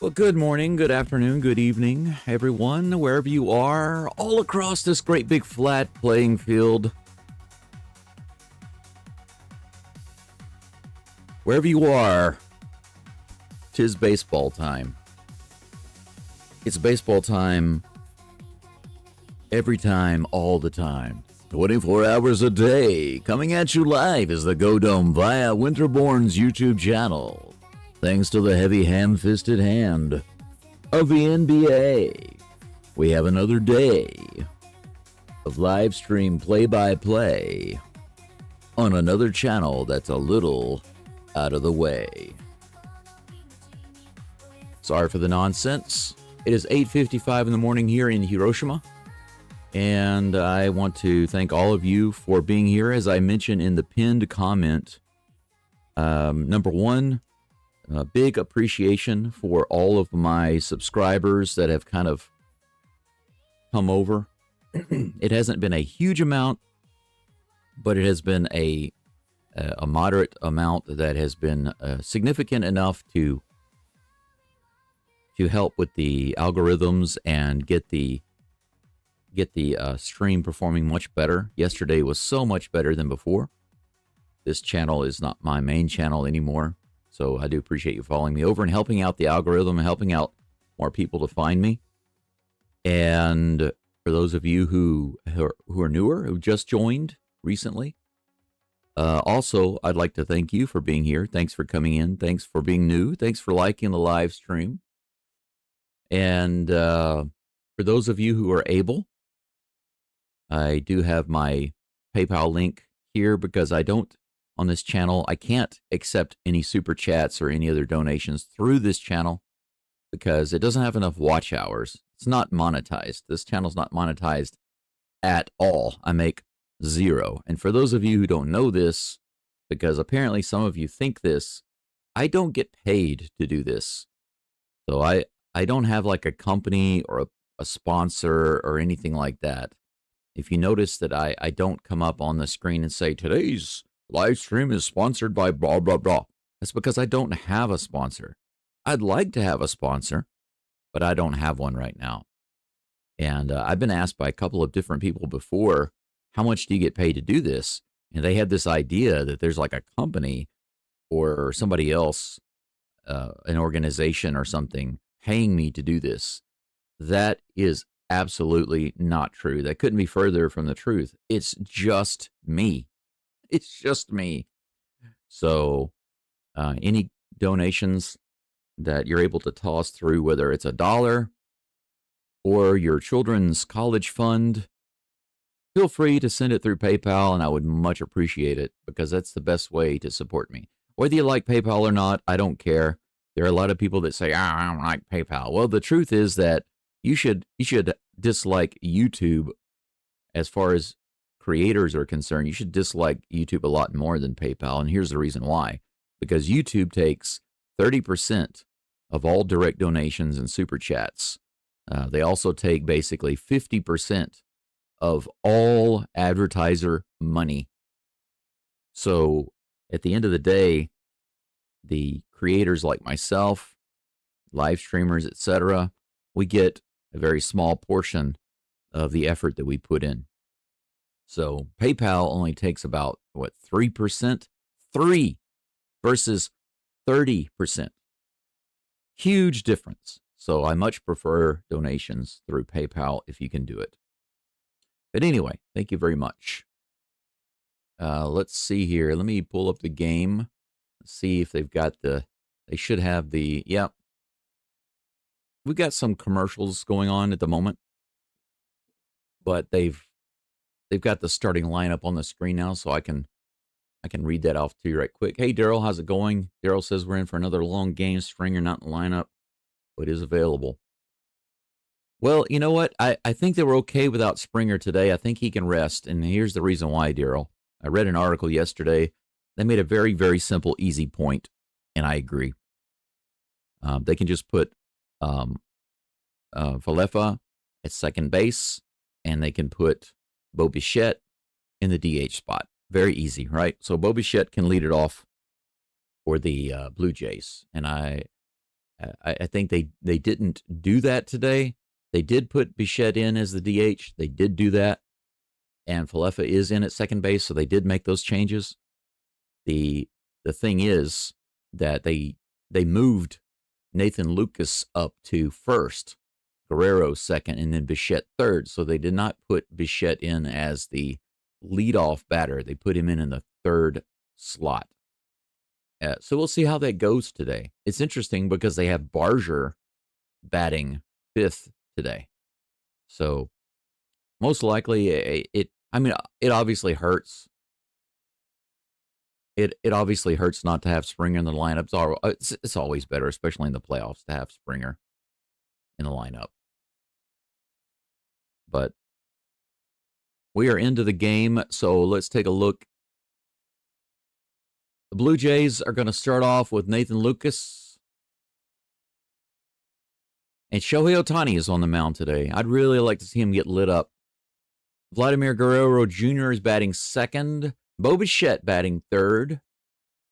Well, good morning, good afternoon, good evening, everyone, wherever you are, all across this great big flat playing field. Wherever you are, 'tis baseball time. It's baseball time every time, all the time. 24 hours a day. Coming at you live is the Go Dome via Winterborn's YouTube channel. Thanks to the heavy ham-fisted hand of the NBA, we have another day of live stream play-by-play on another channel that's a little out of the way. Sorry for the nonsense. It is 8:55 in the morning here in Hiroshima, and I want to thank all of you for being here. As I mentioned in the pinned comment, number one, a big appreciation for all of my subscribers that have kind of come over. It hasn't been a huge amount, but it has been a moderate amount that has been significant enough to help with the algorithms and get the stream performing much better. Yesterday was so much better than before. This channel is not my main channel anymore. So I do appreciate you following me over and helping out the algorithm, helping out more people to find me. And for those of you who are newer, who just joined recently, also, I'd like to thank you for being here. Thanks for coming in. Thanks for being new. Thanks for liking the live stream. And for those of you who are able, I do have my PayPal link here because on this channel, I can't accept any super chats or any other donations through this channel because it doesn't have enough watch hours. It's not monetized. This channel's not monetized at all. I make zero. And for those of you who don't know this, because apparently some of you think this, I don't get paid to do this. So I don't have like a company or a sponsor or anything like that. If you notice that I don't come up on the screen and say, today's live stream is sponsored by blah, blah, blah. That's because I don't have a sponsor. I'd like to have a sponsor, but I don't have one right now. And I've been asked by a couple of different people before, how much do you get paid to do this? And they had this idea that there's like a company or somebody else, an organization or something, paying me to do this. That is absolutely not true. That couldn't be further from the truth. It's just me. It's just me. So any donations that you're able to toss through, whether it's $1 or your children's college fund, feel free to send it through PayPal, and I would much appreciate it because that's the best way to support me. Whether you like PayPal or not, I don't care. There are a lot of people that say, I don't like PayPal. Well, the truth is that you should dislike YouTube as far as creators are concerned. You should dislike YouTube a lot more than PayPal. And here's the reason why. Because YouTube takes 30% of all direct donations and super chats. They also take basically 50% of all advertiser money. So at the end of the day, the creators like myself, live streamers, etc., we get a very small portion of the effort that we put in. So PayPal only takes about, 3%? 3 versus 30%. Huge difference. So I much prefer donations through PayPal if you can do it. But anyway, thank you very much. Let's see here. Let me pull up the game. See if they've got they should have yep. We've got some commercials going on at the moment, but they've got the starting lineup on the screen now, so I can read that off to you right quick. Hey, Daryl, how's it going? Daryl says we're in for another long game. Stringer not in the lineup, but is available. Well, you know what? I think they were okay without Springer today. I think he can rest, and here's the reason why, Daryl. I read an article yesterday. They made a very, very simple, easy point, and I agree. They can just put Falefa at second base, and they can put Bo Bichette in the DH spot. Very easy, right? So Bo Bichette can lead it off for the Blue Jays, and I think they didn't do that today. They did put Bichette in as the DH. They did do that. And Falefa is in at second base, so they did make those changes. The thing is that they moved Nathan Lucas up to first, Guerrero second, and then Bichette third. So they did not put Bichette in as the leadoff batter. They put him in the third slot. So we'll see how that goes today. It's interesting because they have Barger batting fifth today. So most likely it obviously hurts. It obviously hurts not to have Springer in the lineup. It's always better, especially in the playoffs, to have Springer in the lineup. But we are into the game, so let's take a look. The Blue Jays are going to start off with Nathan Lucas. And Shohei Ohtani is on the mound today. I'd really like to see him get lit up. Vladimir Guerrero Jr. is batting second. Bo Bichette batting third.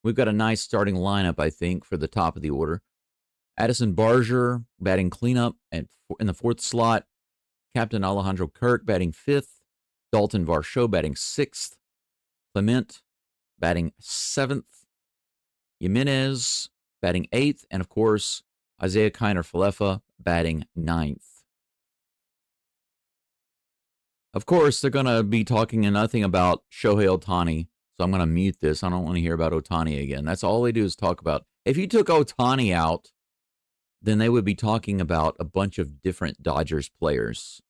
We've got a nice starting lineup, I think, for the top of the order. Addison Barger batting cleanup in the fourth slot. Captain Alejandro Kirk batting fifth. Dalton Varsho batting sixth. Clement batting seventh. Jimenez batting eighth. And, of course, Isaiah Kiner-Falefa batting ninth. Of course, they're going to be talking nothing about Shohei Ohtani, so I'm going to mute this. I don't want to hear about Ohtani again. That's all they do is talk about. If you took Ohtani out, then they would be talking about a bunch of different Dodgers players.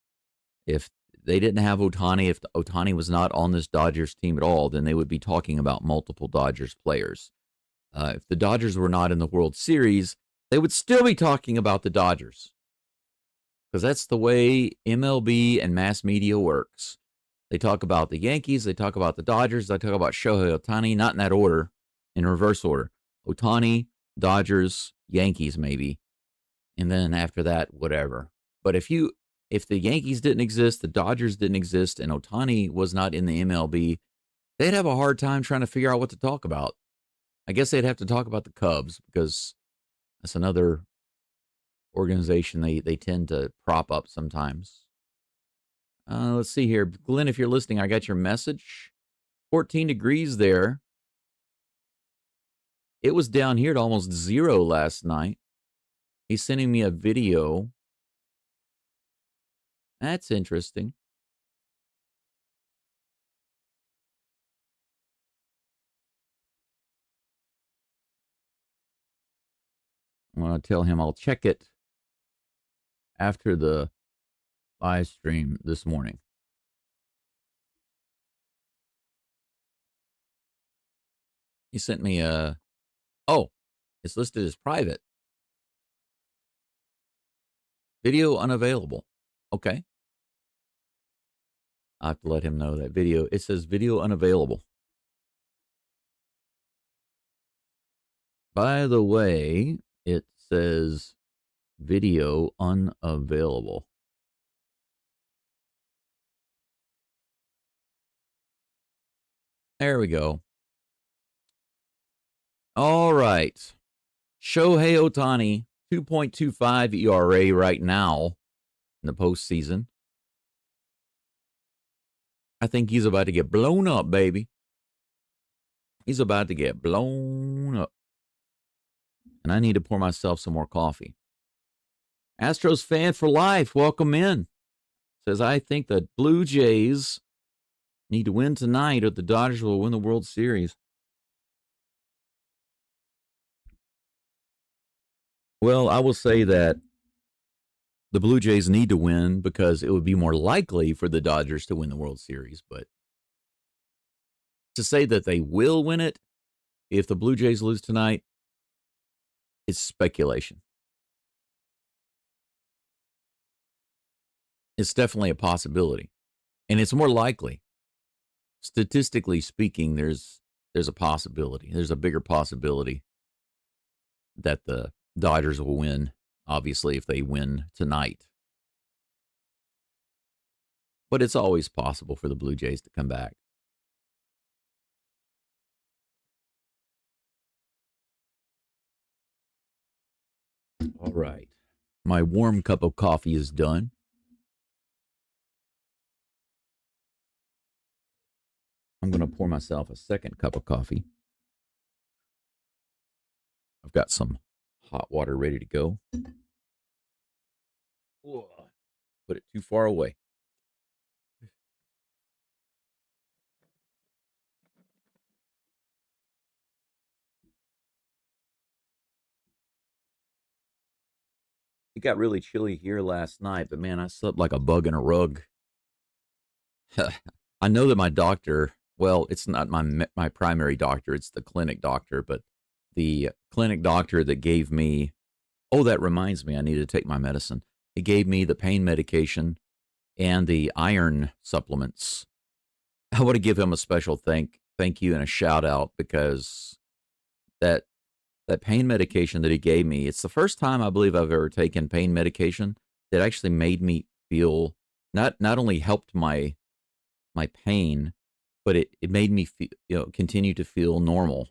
If they didn't have Ohtani, if Ohtani was not on this Dodgers team at all, then they would be talking about multiple Dodgers players. If the Dodgers were not in the World Series, they would still be talking about the Dodgers. Because that's the way MLB and mass media works. They talk about the Yankees, they talk about the Dodgers, they talk about Shohei Ohtani, not in that order, in reverse order. Ohtani, Dodgers, Yankees maybe, and then after that, whatever. But if the Yankees didn't exist, the Dodgers didn't exist, and Ohtani was not in the MLB, they'd have a hard time trying to figure out what to talk about. I guess they'd have to talk about the Cubs, because that's another organization they tend to prop up sometimes. Let's see here. Glenn, if you're listening, I got your message. 14 degrees there. It was down here at almost 0 last night. He's sending me a video. That's interesting. I'm going to tell him I'll check it after the live stream this morning. He sent me it's listed as private. Video unavailable. Okay. I have to let him know that video. It says video unavailable. By the way, it says video unavailable. There we go. All right. Shohei Ohtani, 2.25 ERA right now in the postseason. I think he's about to get blown up, baby. He's about to get blown up. And I need to pour myself some more coffee. Astros fan for life, welcome in. Says, I think the Blue Jays need to win tonight or the Dodgers will win the World Series. Well, I will say that the Blue Jays need to win because it would be more likely for the Dodgers to win the World Series. But to say that they will win it if the Blue Jays lose tonight, it's speculation. It's definitely a possibility. And it's more likely. Statistically speaking, there's a possibility. There's a bigger possibility that the Dodgers will win, obviously, if they win tonight. But it's always possible for the Blue Jays to come back. All right. My warm cup of coffee is done. I'm going to pour myself a second cup of coffee. I've got some hot water ready to go. Whoa. Put it too far away. It got really chilly here last night, but man, I slept like a bug in a rug. I know that my doctor, well, it's not my primary doctor, it's the clinic doctor, but the clinic doctor that gave me, oh, that reminds me, I need to take my medicine. He gave me the pain medication and the iron supplements. I want to give him a special thank you and a shout out because that that pain medication that he gave me, it's the first time I believe I've ever taken pain medication that actually made me feel not only helped my pain, but it made me feel, continue to feel normal.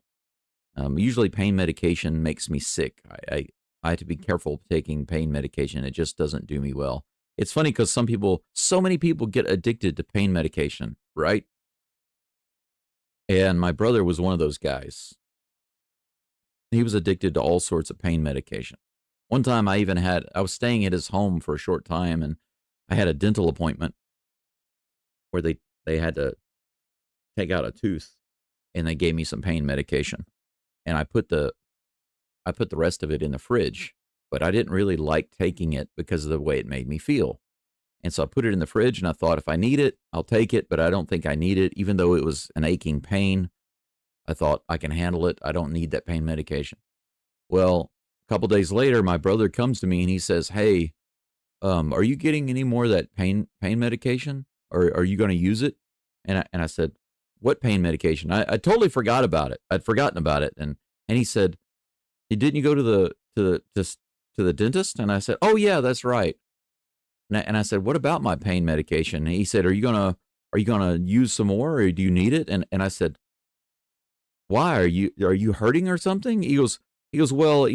Usually pain medication makes me sick. I have to be careful taking pain medication. It just doesn't do me well. It's funny because so many people get addicted to pain medication, right? And my brother was one of those guys. He was addicted to all sorts of pain medication. One time I was staying at his home for a short time and I had a dental appointment where they had to take out a tooth and they gave me some pain medication. And I put the rest of it in the fridge, but I didn't really like taking it because of the way it made me feel. And so I put it in the fridge and I thought if I need it, I'll take it, but I don't think I need it. Even though it was an aching pain, I thought I can handle it. I don't need that pain medication. Well, a couple days later, my brother comes to me and he says, "Hey, are you getting any more of that pain medication, or are you going to use it?" And I said, "What pain medication?" I totally forgot about it. I'd forgotten about it, and he said, "Hey, didn't you go to the dentist?" And I said, "Oh yeah, that's right." And I said, "What about my pain medication?" And he said, Are you gonna use some more, or do you need it?" And I said, "Why are you hurting or something?" He goes, "Well,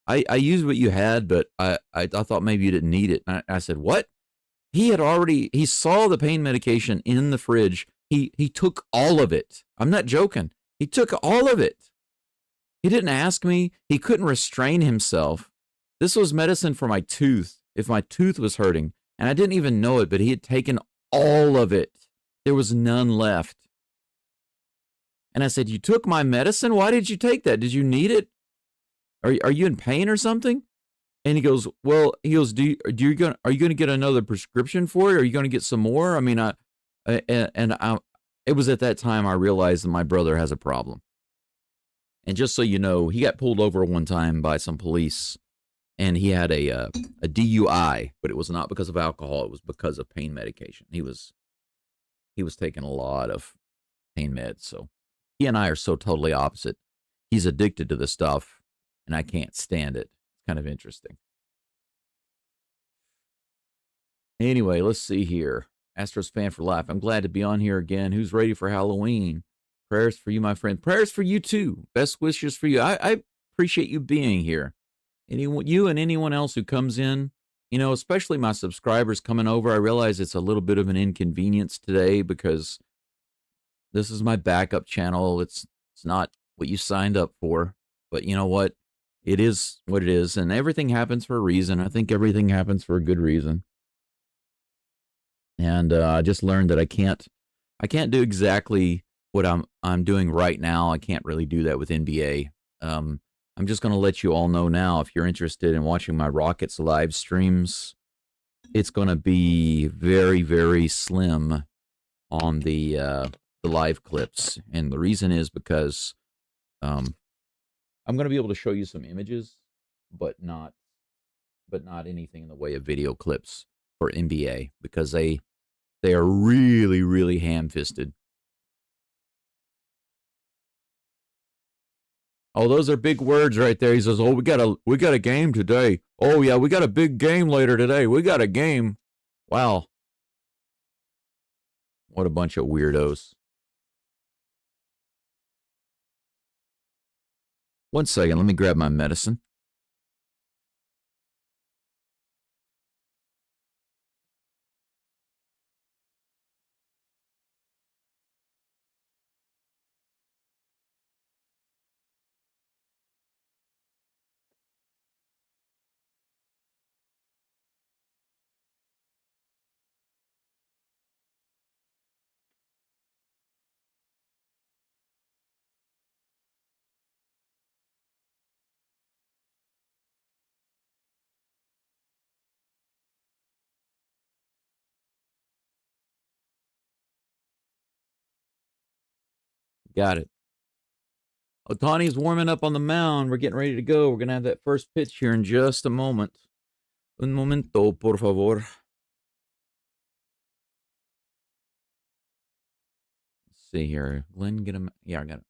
I used what you had, but I thought maybe you didn't need it." And I said, "What?" He saw the pain medication in the fridge. He took all of it. I'm not joking. He took all of it. He didn't ask me. He couldn't restrain himself. This was medicine for my tooth, if my tooth was hurting. And I didn't even know it, but he had taken all of it. There was none left. And I said, "You took my medicine? Why did you take that? Did you need it? Are you in pain or something?" And he goes, "Well," are you going to get another prescription for it? Are you going to get some more? I mean, it was at that time I realized that my brother has a problem. And just so you know, he got pulled over one time by some police, and he had a DUI, but it was not because of alcohol. It was because of pain medication. He was taking a lot of pain meds. So he and I are so totally opposite. He's addicted to the stuff, and I can't stand it. It's kind of interesting. Anyway, let's see here. Astros fan for life. I'm glad to be on here again. Who's ready for Halloween? Prayers for you, my friend. Prayers for you too. Best wishes for you. I appreciate you being here. You and anyone else who comes in, especially my subscribers coming over. I realize it's a little bit of an inconvenience today because this is my backup channel. It's not what you signed up for, but you know what? It is what it is, and everything happens for a reason. I think everything happens for a good reason. And I just learned that I can't do exactly what I'm doing right now. I can't really do that with NBA. I'm just going to let you all know now, if you're interested in watching my Rockets live streams, it's going to be very, very slim on the live clips. And the reason is because I'm going to be able to show you some images, but not anything in the way of video clips for NBA, because they are really, really ham-fisted. Oh, those are big words right there. He says, "Oh, we got a game today. Oh yeah, we got a big game later today. We got a game." Wow. What a bunch of weirdos. One second, let me grab my medicine. Got it. Otani's warming up on the mound. We're getting ready to go. We're going to have that first pitch here in just a moment. Un momento, por favor. Let's see here. Glenn, get him. Yeah, I got it.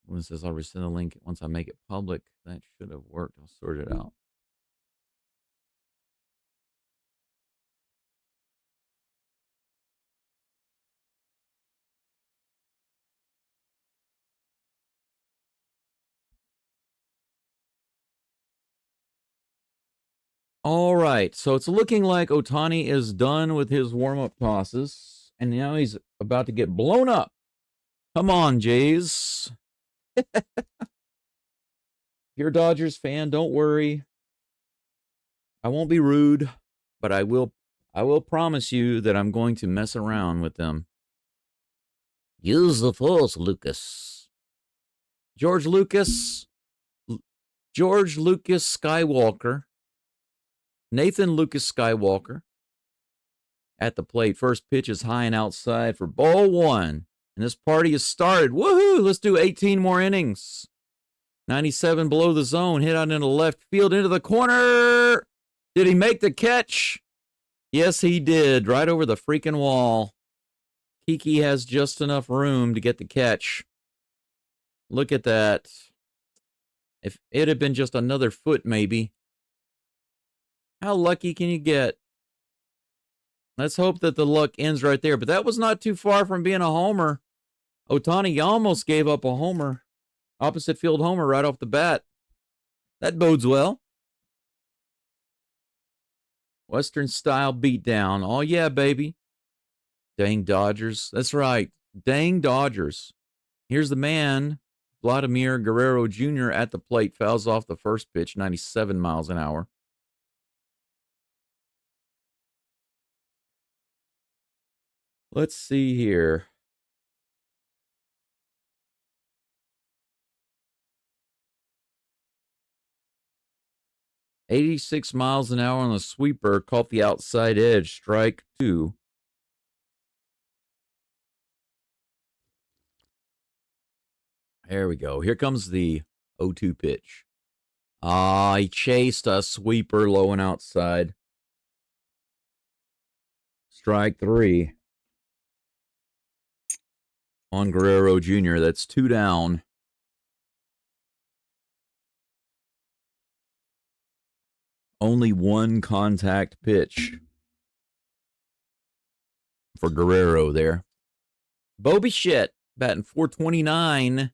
When it says I'll resend the link once I make it public, that should have worked. I'll sort it out. All right, so it's looking like Otani is done with his warm-up tosses, and now he's about to get blown up. Come on, Jays. If you're a Dodgers fan, don't worry. I won't be rude, but I will promise you that I'm going to mess around with them. Use the force, Lucas. George Lucas Skywalker. Nathan Lucas Skywalker at the plate. First pitch is high and outside for ball one. And this party has started. Woohoo! Let's do 18 more innings. 97 below the zone. Hit out into left field into the corner. Did he make the catch? Yes, he did. Right over the freaking wall. Kiki has just enough room to get the catch. Look at that. If it had been just another foot, maybe. How lucky can you get? Let's hope that the luck ends right there. But that was not too far from being a homer. Otani almost gave up a homer. Opposite field homer right off the bat. That bodes well. Western style beatdown. Oh, yeah, baby. Dang Dodgers. That's right. Dang Dodgers. Here's the man, Vladimir Guerrero Jr. at the plate. Fouls off the first pitch, 97 miles an hour. Let's see here. $86 miles an hour on the sweeper. Caught the outside edge. Strike two. There we go. Here comes the 0-2 pitch. He chased a sweeper low and outside. Strike three. On Guerrero Jr. That's two down. Only one contact pitch for Guerrero there. Bo Bichette batting .429.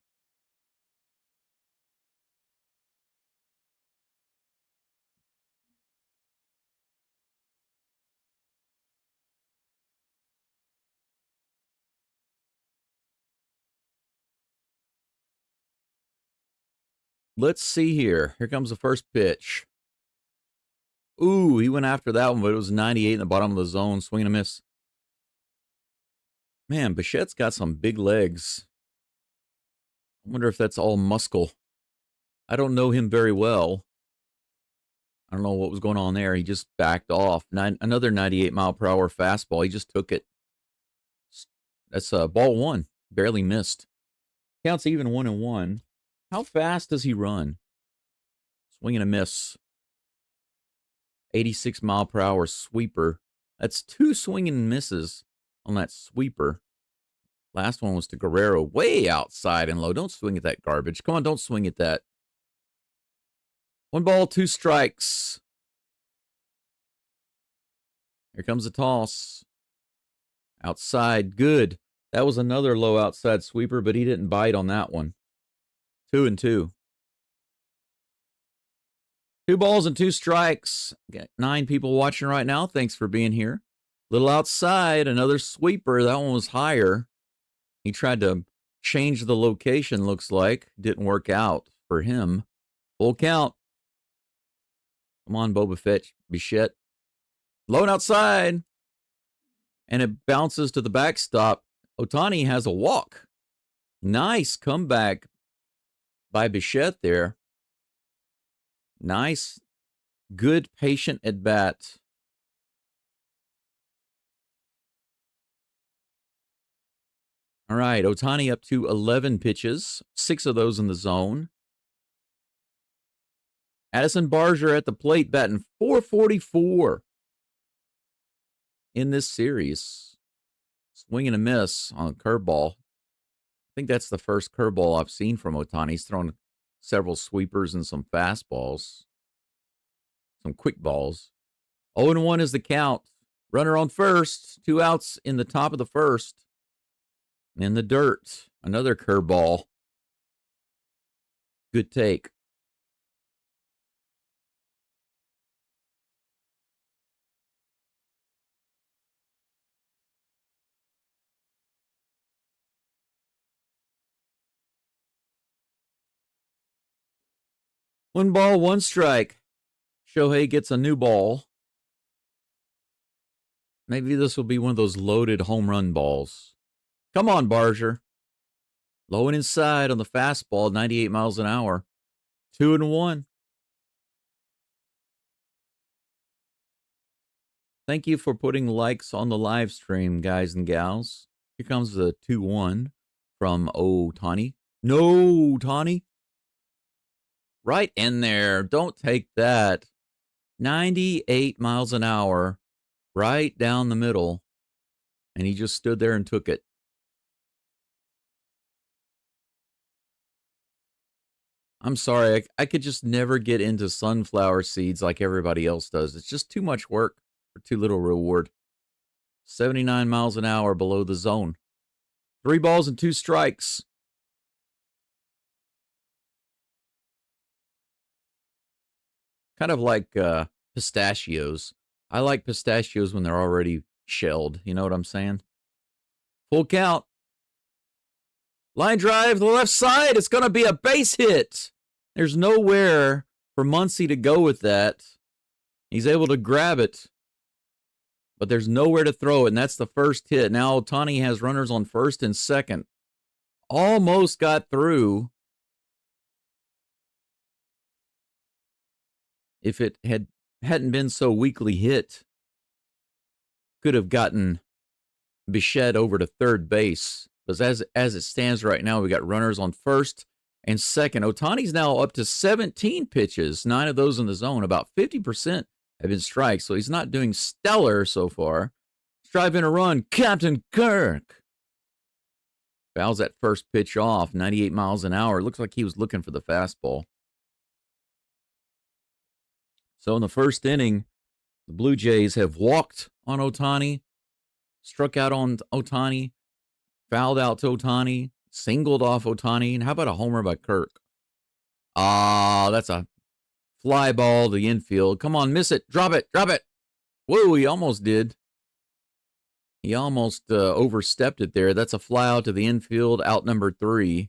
Let's see here. Here comes the first pitch. Ooh, he went after that one, but it was 98 in the bottom of the zone. Swing and a miss. Man, Bichette's got some big legs. I wonder if that's all muscle. I don't know him very well. I don't know what was going on there. He just backed off. Another 98 mile per hour fastball. He just took it. That's ball one. Barely missed. Counts even 1-1. How fast does he run? Swing and a miss. 86 mile per hour sweeper. That's two swing and misses on that sweeper. Last one was to Guerrero, way outside and low. Don't swing at that garbage. Come on, don't swing at that. 1 ball, 2 strikes. Here comes the toss. Outside, good. That was another low outside sweeper, but he didn't bite on that one. 2-2. 2 balls and 2 strikes. Got 9 people watching right now. Thanks for being here. Little outside, another sweeper. That one was higher. He tried to change the location, looks like. Didn't work out for him. Full count. Come on, Bichette. Low and outside. And it bounces to the backstop. Otani has a walk. Nice comeback by Bichette there. Nice, good, patient at bat. All right, Ohtani up to 11 pitches, 6 of those in the zone. Addison Barger at the plate batting .444 in this series. Swing and a miss on a curveball. I think that's the first curveball I've seen from Ohtani. He's thrown several sweepers and some fastballs, some quick balls. 0-1 is the count. Runner on first, 2 outs in the top of the first. In the dirt, another curveball. Good take. One ball, one strike. Shohei gets a new ball. Maybe this will be one of those loaded home run balls. Come on, Barger. Low and inside on the fastball, 98 miles an hour. 2-1. Thank you for putting likes on the live stream, guys and gals. Here comes the 2-1 from Ohtani. No, Ohtani. Right in there. Don't take that. 98 miles an hour. Right down the middle. And he just stood there and took it. I'm sorry. I could just never get into sunflower seeds like everybody else does. It's just too much work for too little reward. 79 miles an hour below the zone. 3 balls and 2 strikes. Kind of like pistachios. I like pistachios when they're already shelled. You know what I'm saying? Full count. Line drive to the left side. It's going to be a base hit. There's nowhere for Muncy to go with that. He's able to grab it, but there's nowhere to throw it, and that's the first hit. Now Ohtani has runners on first and second. Almost got through. If it hadn't been so weakly hit, could have gotten Bichette over to third base. Because as it stands right now, we got runners on first and second. Ohtani's now up to 17 pitches, 9 of those in the zone. About 50% have been strikes, so he's not doing stellar so far. Let's drive in a run. Captain Kirk fouls that first pitch off, 98 miles an hour. It looks like he was looking for the fastball. So in the first inning, the Blue Jays have walked on Ohtani, struck out on Ohtani, fouled out to Ohtani, singled off Ohtani, and how about a homer by Kirk? Ah, that's a fly ball to the infield. Come on, miss it. Drop it. Drop it. Whoa, he almost did. He almost overstepped it there. That's a fly out to the infield, out number 3.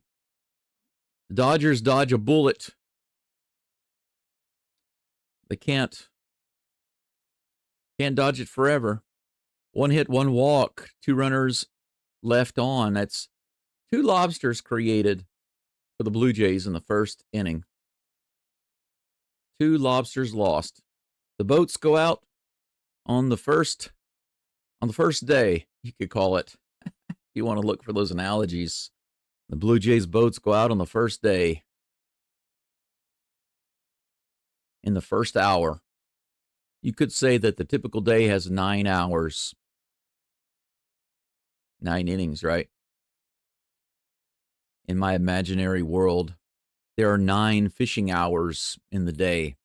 The Dodgers dodge a bullet. They can't dodge it forever. 1 hit, 1 walk, 2 runners left on. That's 2 lobsters created for the Blue Jays in the first inning. 2 lobsters lost. The boats go out on the first day, you could call it. If you want to look for those analogies. The Blue Jays boats go out on the first day. In the first hour. You could say that the typical day has 9 hours. 9 innings, right? In my imaginary world, there are 9 fishing hours in the day.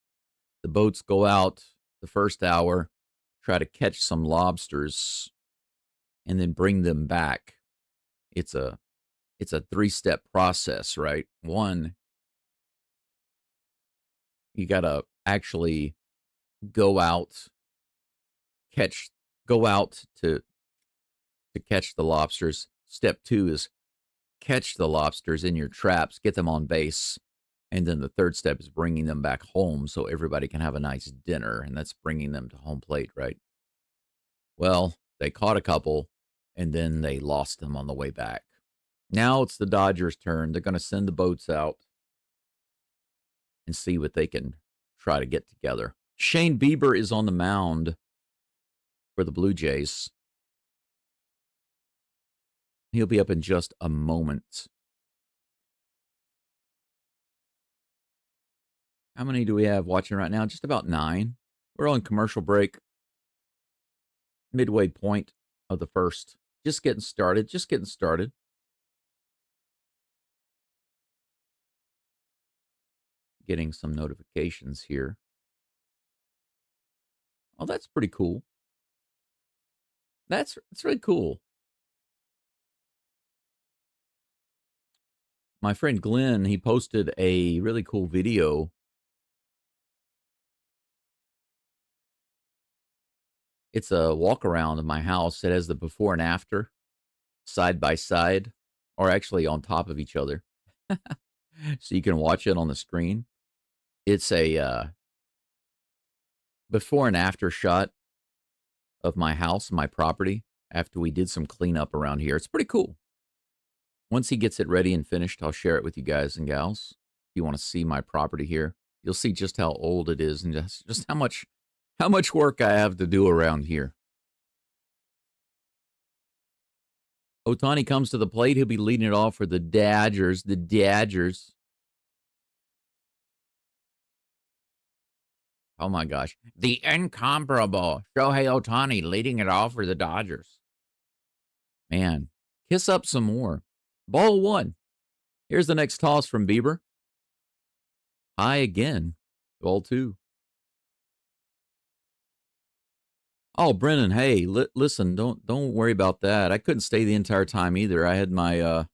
The boats go out the first hour, try to catch some lobsters, and then bring them back. It's a 3-step process, right? 1, you got to actually go out to catch the lobsters. Step 2 is catch the lobsters in your traps, get them on base. And then the third step is bringing them back home so everybody can have a nice dinner. And that's bringing them to home plate, right? Well, they caught a couple and then they lost them on the way back. Now it's the Dodgers' turn. They're going to send the boats out and see what they can try to get together. Shane Bieber is on the mound for the Blue Jays. He'll be up in just a moment. How many do we have watching right now? Just about 9. We're on commercial break. Midway point of the first. Just getting started. Just getting started. Getting some notifications here. Oh, that's pretty cool. That's really cool. My friend Glenn, he posted a really cool video. It's a walk around of my house. It has the before and after, side by side, or actually on top of each other. So you can watch it on the screen. It's a before and after shot of my house, my property, after we did some cleanup around here. It's pretty cool. Once he gets it ready and finished, I'll share it with you guys and gals. If you want to see my property here, you'll see just how old it is and just how much work I have to do around here. Otani comes to the plate. He'll be leading it off for the Dodgers. The Dodgers. Oh, my gosh. The incomparable Shohei Otani leading it off for the Dodgers. Man, kiss up some more. Ball 1. Here's the next toss from Bieber. High again. Ball 2. Oh, Brennan, hey, listen, don't worry about that. I couldn't stay the entire time either. I had my,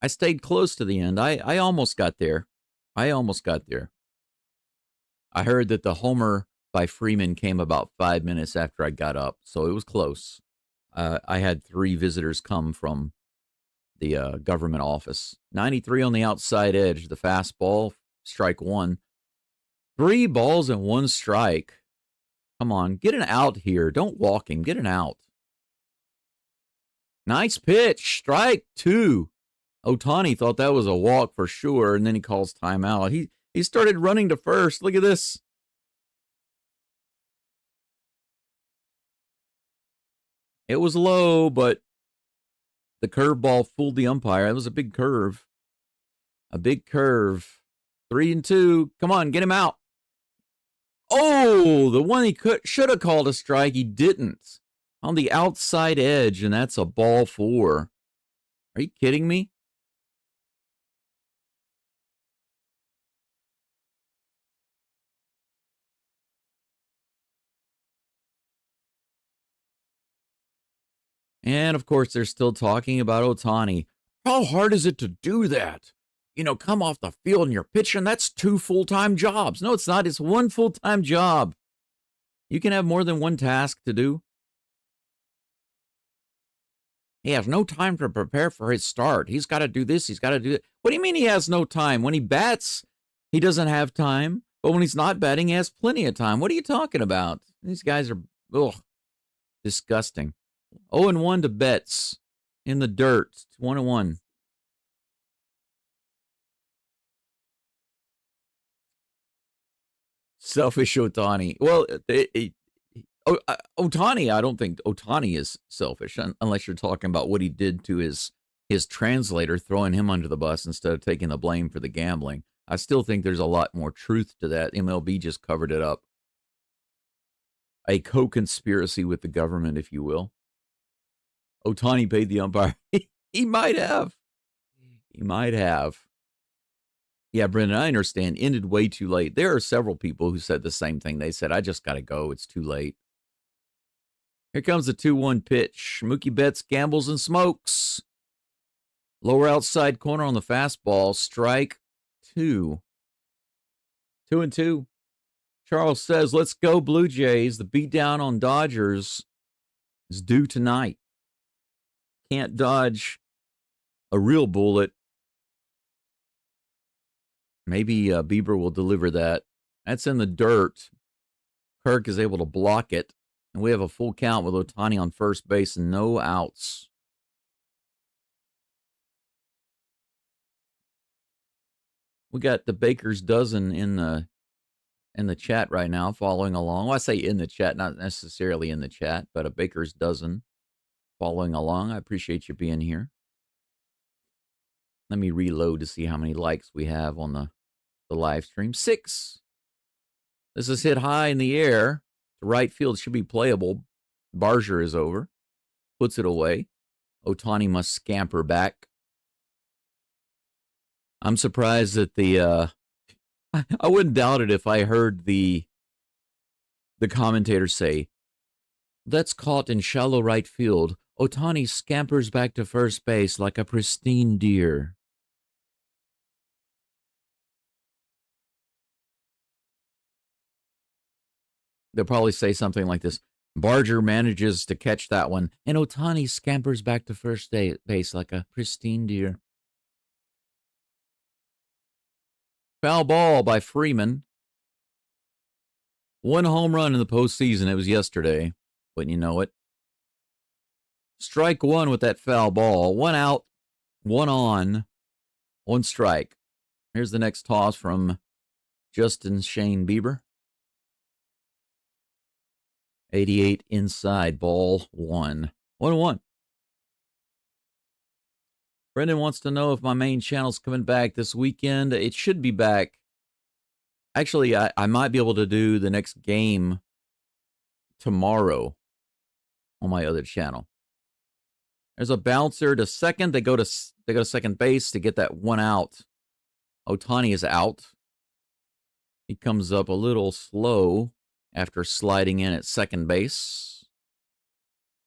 I stayed close to the end. I almost got there. I heard that the homer by Freeman came about 5 minutes after I got up, so it was close. I had 3 visitors come from the government office. 93 on the outside edge, the fastball, strike 1. 3 balls and 1 strike. Come on, get an out here. Don't walk him. Get an out. Nice pitch. Strike 2. Otani thought that was a walk for sure, and then he calls timeout. He started running to first. Look at this. It was low, but the curveball fooled the umpire. It was a big curve. A big curve. 3-2. Come on, get him out. Oh, the one he should have called a strike. He didn't. On the outside edge, and that's a ball 4. Are you kidding me? And, of course, they're still talking about Otani. How hard is it to do that? You know, come off the field and you're pitching. That's 2 full-time jobs. No, it's not. It's 1 full-time job. You can have more than 1 task to do. He has no time to prepare for his start. He's got to do this. He's got to do it. What do you mean he has no time? When he bats, he doesn't have time. But when he's not batting, he has plenty of time. What are you talking about? These guys are disgusting. 0-1 to Betts in the dirt. 1-1. Selfish Otani. Well, Otani, I don't think Otani is selfish unless you're talking about what he did to his translator, throwing him under the bus instead of taking the blame for the gambling. I still think there's a lot more truth to that. MLB just covered it up. A co-conspiracy with the government, if you will. Otani paid the umpire. He might have. He might have. Yeah, Brendan, I understand. Ended way too late. There are several people who said the same thing. They said, I just got to go. It's too late. Here comes the 2-1 pitch. Mookie Betts gambles and smokes. Lower outside corner on the fastball. Strike 2. 2-2. Charles says, let's go Blue Jays. The beatdown on Dodgers is due tonight. Can't dodge a real bullet. Maybe Bieber will deliver that. That's in the dirt. Kirk is able to block it. And we have a full count with Otani on first base and no outs. We got the Baker's dozen in the chat right now, following along. Well, I say in the chat, not necessarily in the chat, but a Baker's dozen. following along. I appreciate you being here. Let me reload to see how many likes we have on the live stream. 6. This is hit high in the air. The right field should be playable. Barger is over. Puts it away. Ohtani must scamper back. I'm surprised that the I wouldn't doubt it if I heard the commentator say, "That's caught in shallow right field. Ohtani scampers back to first base like a pristine deer." They'll probably say something like this. Barger manages to catch that one, and Ohtani scampers back to first base like a pristine deer. Foul ball by Freeman. 1 home run in the postseason. It was yesterday. Wouldn't you know it? Strike 1 with that foul ball. 1 out, 1 on, 1 strike. Here's the next toss from Justin Shane Bieber. 88 inside, ball 1. 1-1. Brendan wants to know if my main channel's coming back this weekend. It should be back. Actually, I might be able to do the next game tomorrow on my other channel. There's a bouncer to second. They go to second base to get that 1 out. Ohtani is out. He comes up a little slow after sliding in at second base.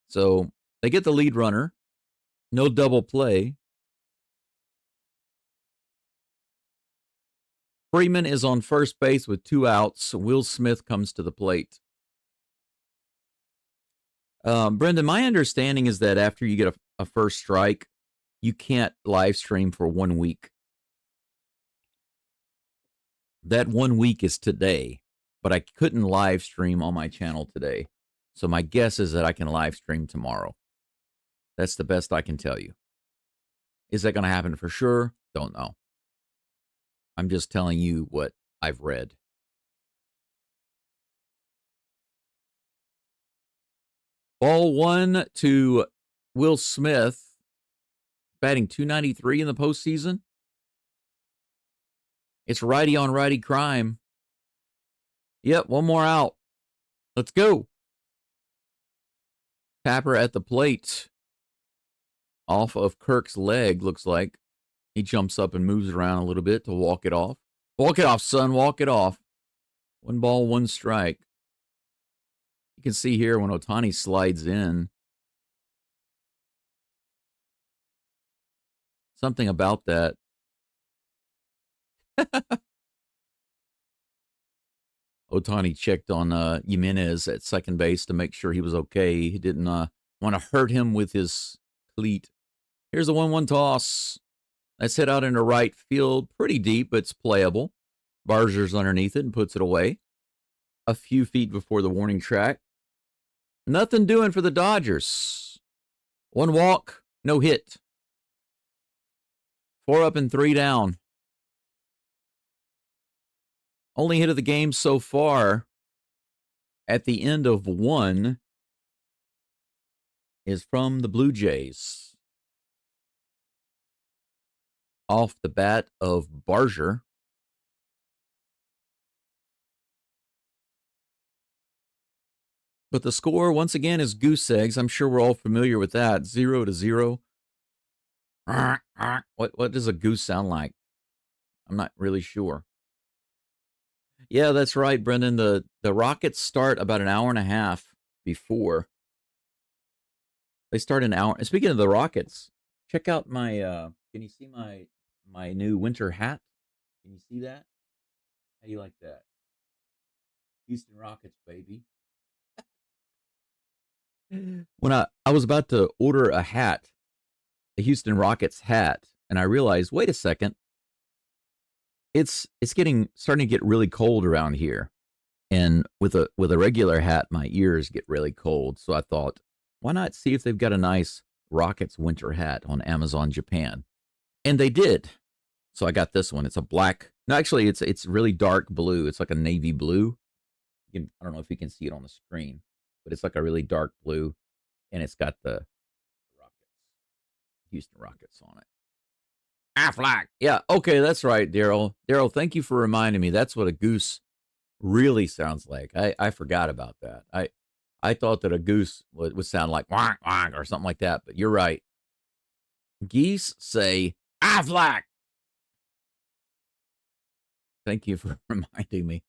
So they get the lead runner. No double play. Freeman is on first base with 2 outs. Will Smith comes to the plate. Brendan, my understanding is that after you get a first strike, you can't live stream for 1 week. That 1 week is today, but I couldn't live stream on my channel today. So my guess is that I can live stream tomorrow. That's the best I can tell you. Is that going to happen for sure? Don't know. I'm just telling you what I've read. Ball 1 to Will Smith, batting .293 in the postseason. It's righty on righty crime. Yep, 1 more out. Let's go. Tapper at the plate. Off of Kirk's leg, looks like. He jumps up and moves around a little bit to walk it off. Walk it off, son. Walk it off. 1 ball, 1 strike. You can see here when Ohtani slides in. Something about that. Ohtani checked on Jimenez at second base to make sure he was okay. He didn't want to hurt him with his cleat. Here's a 1-1 toss. That's hit out into right field. Pretty deep, but it's playable. Barger's underneath it and puts it away. A few feet before the warning track. Nothing doing for the Dodgers. 1 walk, no hit. 4 up and 3 down. Only hit of the game so far at the end of 1 is from the Blue Jays. Off the bat of Barger. But the score, once again, is goose eggs. I'm sure we're all familiar with that. 0-0. What does a goose sound like? I'm not really sure. Yeah, that's right, Brendan. The Rockets start about an hour and a half before. They start an hour. Speaking of the Rockets, check out my, can you see my new winter hat? Can you see that? How do you like that? Houston Rockets, baby. When I was about to order a hat, a Houston Rockets hat, and I realized, wait a second, it's starting to get really cold around here, and with a regular hat, my ears get really cold. So I thought, why not see if they've got a nice Rockets winter hat on Amazon Japan, and they did. So I got this one. It's a black. No, actually, it's really dark blue. It's like a navy blue. I don't know if you can see it on the screen, but it's like a really dark blue, and it's got the Houston Rockets on it. Aflac. Yeah, okay, that's right, Daryl. Daryl, thank you for reminding me. That's what a goose really sounds like. I forgot about that. I thought that a goose would sound like wonk wonk or something like that, but you're right. Geese say Aflac. Thank you for reminding me.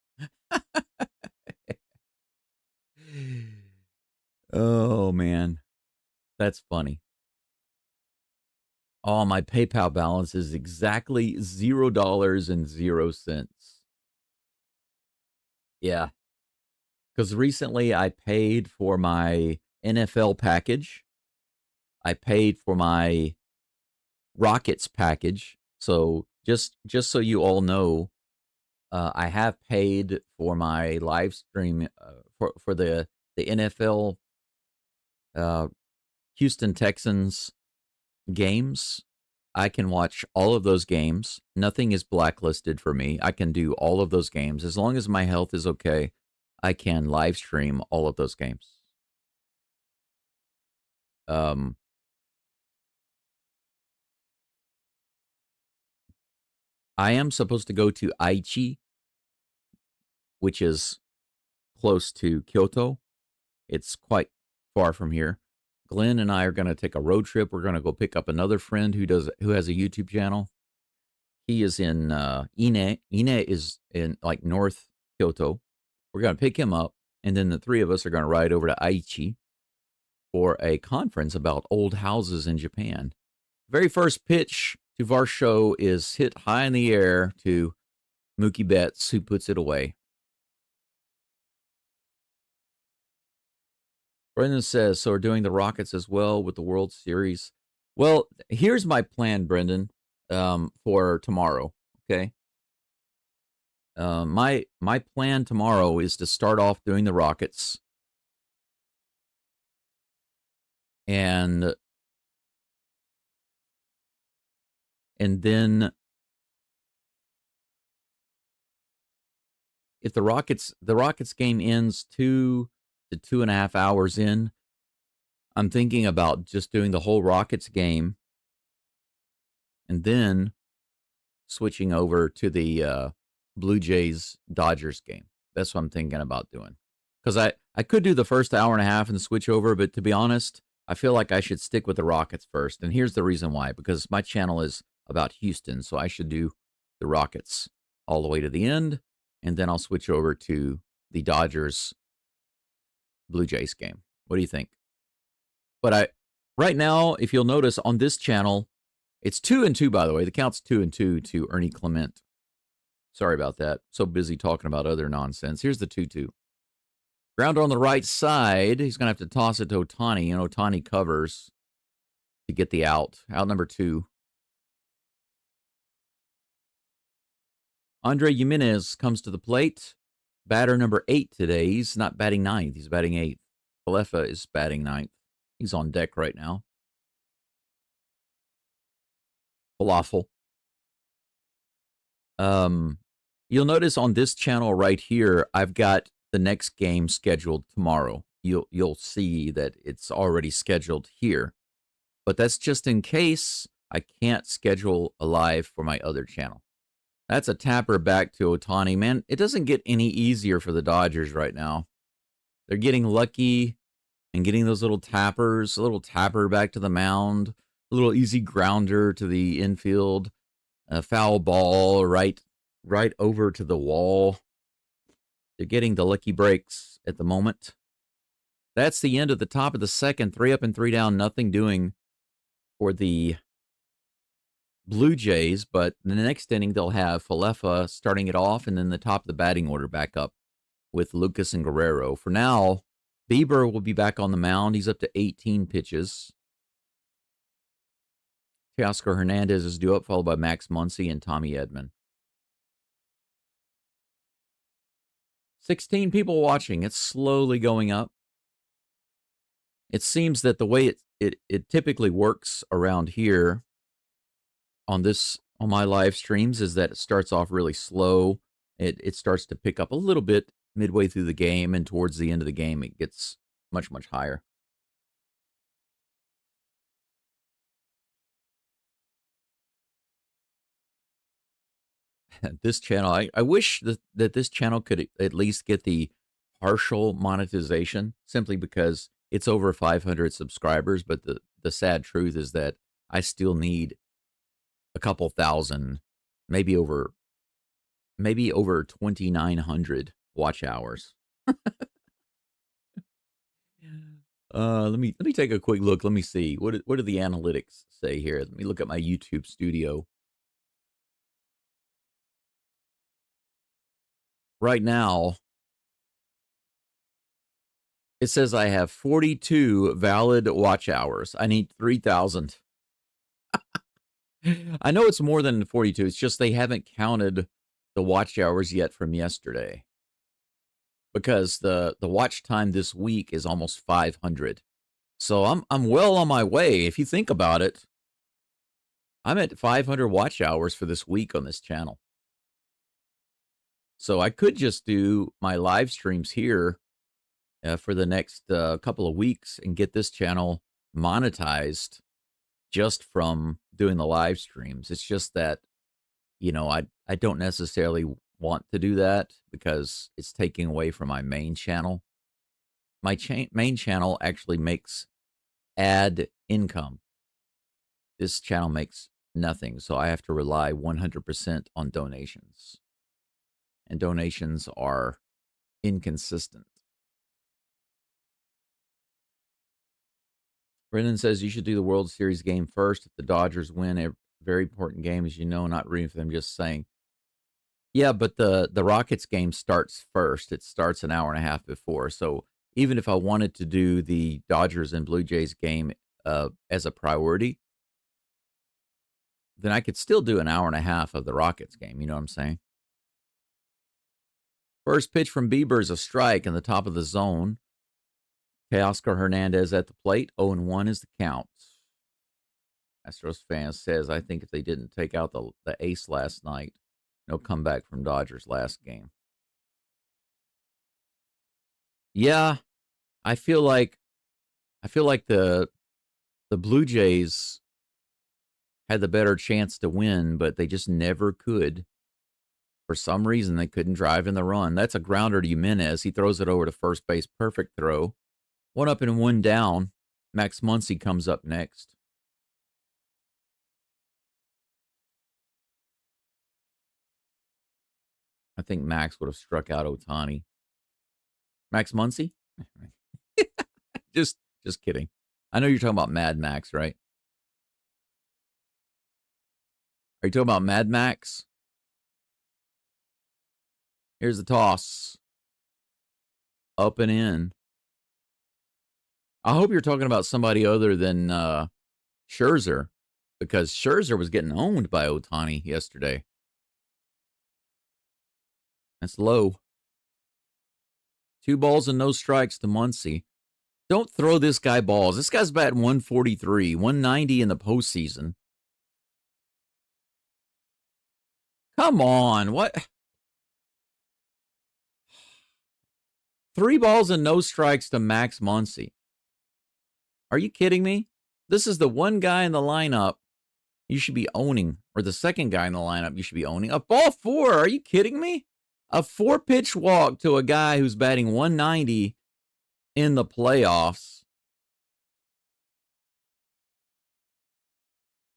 Oh man, that's funny. Oh, my PayPal balance is exactly $0.00. Yeah, because recently I paid for my NFL package. I paid for my Rockets package. So just so you all know, I have paid for my live stream for the NFL uh, Houston Texans games. I can watch all of those games. Nothing is blacklisted for me. I can do all of those games as long as my health is okay. I can live stream all of those games. Um, I am supposed to go to Aichi, which is close to Kyoto. It's quite far from here. Glenn and I are going to take a road trip. We're going to go pick up another friend who has a YouTube channel. He is in Ine. Ine is in like North Kyoto. We're going to pick him up, and then the three of us are going to ride over to Aichi for a conference about old houses in Japan. Very first pitch to our show is hit high in the air to Mookie Betts, who puts it away. Brendan says, so we're doing the Rockets as well with the World Series. Well, here's my plan, Brendan, for tomorrow. Okay. My plan tomorrow is to start off doing the Rockets, and then if the Rockets game ends 2 to 2.5 hours in, I'm thinking about just doing the whole Rockets game and then switching over to the Blue Jays Dodgers game. That's what I'm thinking about doing. Because I could do the first hour and a half and switch over, but to be honest, I feel like I should stick with the Rockets first. And here's the reason why. Because my channel is about Houston, so I should do the Rockets all the way to the end, and then I'll switch over to the Dodgers Blue Jays game. What do you think? But right now, if you'll notice on this channel, it's 2-2, by the way. The count's 2-2 to Ernie Clement. Sorry about that. So busy talking about other nonsense. Here's the 2-2. Grounder on the right side. He's going to have to toss it to Ohtani, and Ohtani covers to get the out. Out number 2. Andre Jimenez comes to the plate. Batter number 8 today. He's not batting 9th. He's batting 8th. Falefa is batting 9th. He's on deck right now. Falafel. You'll notice on this channel right here, I've got the next game scheduled tomorrow. You'll see that it's already scheduled here. But that's just in case I can't schedule a live for my other channel. That's a tapper back to Ohtani. Man, it doesn't get any easier for the Dodgers right now. They're getting lucky and getting those little tappers, a little tapper back to the mound, a little easy grounder to the infield, a foul ball right over to the wall. They're getting the lucky breaks at the moment. That's the end of the top of the second. 3 up and 3 down, nothing doing for the Blue Jays. But in the next inning, they'll have Falefa starting it off, and then the top of the batting order back up with Lucas and Guerrero. For now, Bieber will be back on the mound. He's up to 18 pitches. Teoscar Hernandez is due up, followed by Max Muncy and Tommy Edman. 16 people watching. It's slowly going up. It seems that the way it typically works around here on my live streams is that it starts off really slow. It starts to pick up a little bit midway through the game, and towards the end of the game, it gets much, much higher. This channel, I wish that this channel could at least get the partial monetization simply because it's over 500 subscribers. But the sad truth is that I still need a couple thousand, maybe over 2,900 watch hours. Let me take a quick look. Let me see. What do the analytics say here? Let me look at my YouTube studio. Right now, it says I have 42 valid watch hours. I need 3,000. I know it's more than 42. It's just they haven't counted the watch hours yet from yesterday. Because the watch time this week is almost 500. So I'm well on my way. If you think about it, I'm at 500 watch hours for this week on this channel. So I could just do my live streams here for the next couple of weeks and get this channel monetized just from doing the live streams. It's just that, you know, I don't necessarily want to do that because it's taking away from my main channel. My main channel actually makes ad income. This channel makes nothing, so I have to rely 100% on donations. And donations are inconsistent. Brendan says you should do the World Series game first. If the Dodgers win, a very important game, as you know, not rooting for them, just saying. Yeah, but the Rockets game starts first. It starts an hour and a half before. So even if I wanted to do the Dodgers and Blue Jays game as a priority, then I could still do an hour and a half of the Rockets game. You know what I'm saying? First pitch from Bieber is a strike in the top of the zone. Teoscar Hernandez at the plate. 0-1 is the count. Astros fan says, I think if they didn't take out the ace last night, no comeback from Dodgers last game. Yeah, I feel like the Blue Jays had the better chance to win, but they just never could. For some reason, they couldn't drive in the run. That's a grounder to Jimenez. He throws it over to first base. Perfect throw. 1 up and 1 down. Max Muncy comes up next. I think Max would have struck out Ohtani. Max Muncy? just kidding. I know you're talking about Mad Max, right? Are you talking about Mad Max? Here's the toss. Up and in. I hope you're talking about somebody other than Scherzer, because Scherzer was getting owned by Ohtani yesterday. That's low. 2 balls and no strikes to Muncy. Don't throw this guy balls. This guy's batting 143, 190 in the postseason. Come on. What? 3 balls and no strikes to Max Muncy. Are you kidding me? This is the one guy in the lineup you should be owning, or the second guy in the lineup you should be owning. A ball 4. Are you kidding me? A 4-pitch walk to a guy who's batting 190 in the playoffs.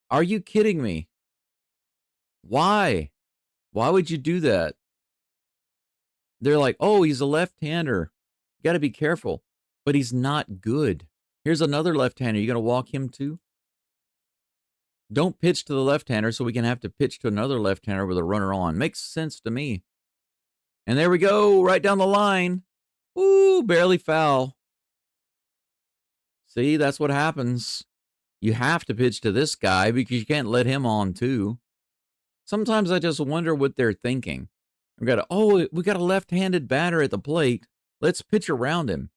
Are you kidding me? Why? Why would you do that? They're like, oh, he's a left-hander. You got to be careful. But he's not good. Here's another left-hander. You going to walk him too? Don't pitch to the left-hander so we can have to pitch to another left-hander with a runner on. Makes sense to me. And there we go, right down the line. Ooh, barely foul. See, that's what happens. You have to pitch to this guy because you can't let him on too. Sometimes I just wonder what they're thinking. We got a left-handed batter at the plate. Let's pitch around him.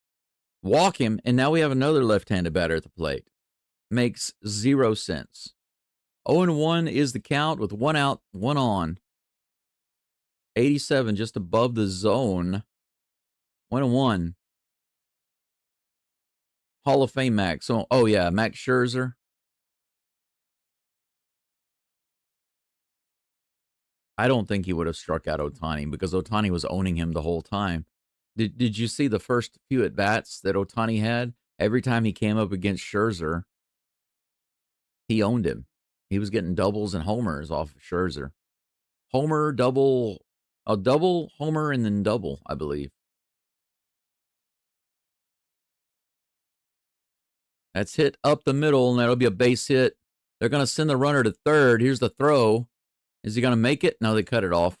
Walk him, and now we have another left-handed batter at the plate. Makes 0 sense. 0-1 is the count with 1 out, 1 on. 87 just above the zone. 1-1. Hall of Fame Max. Oh yeah, Max Scherzer. I don't think he would have struck out Ohtani because Ohtani was owning him the whole time. Did you see the first few at bats that Ohtani had? Every time he came up against Scherzer, he owned him. He was getting doubles and homers off of Scherzer. Homer, double, a double, homer, and then double, I believe. That's hit up the middle, and that'll be a base hit. They're going to send the runner to third. Here's the throw. Is he going to make it? No, they cut it off.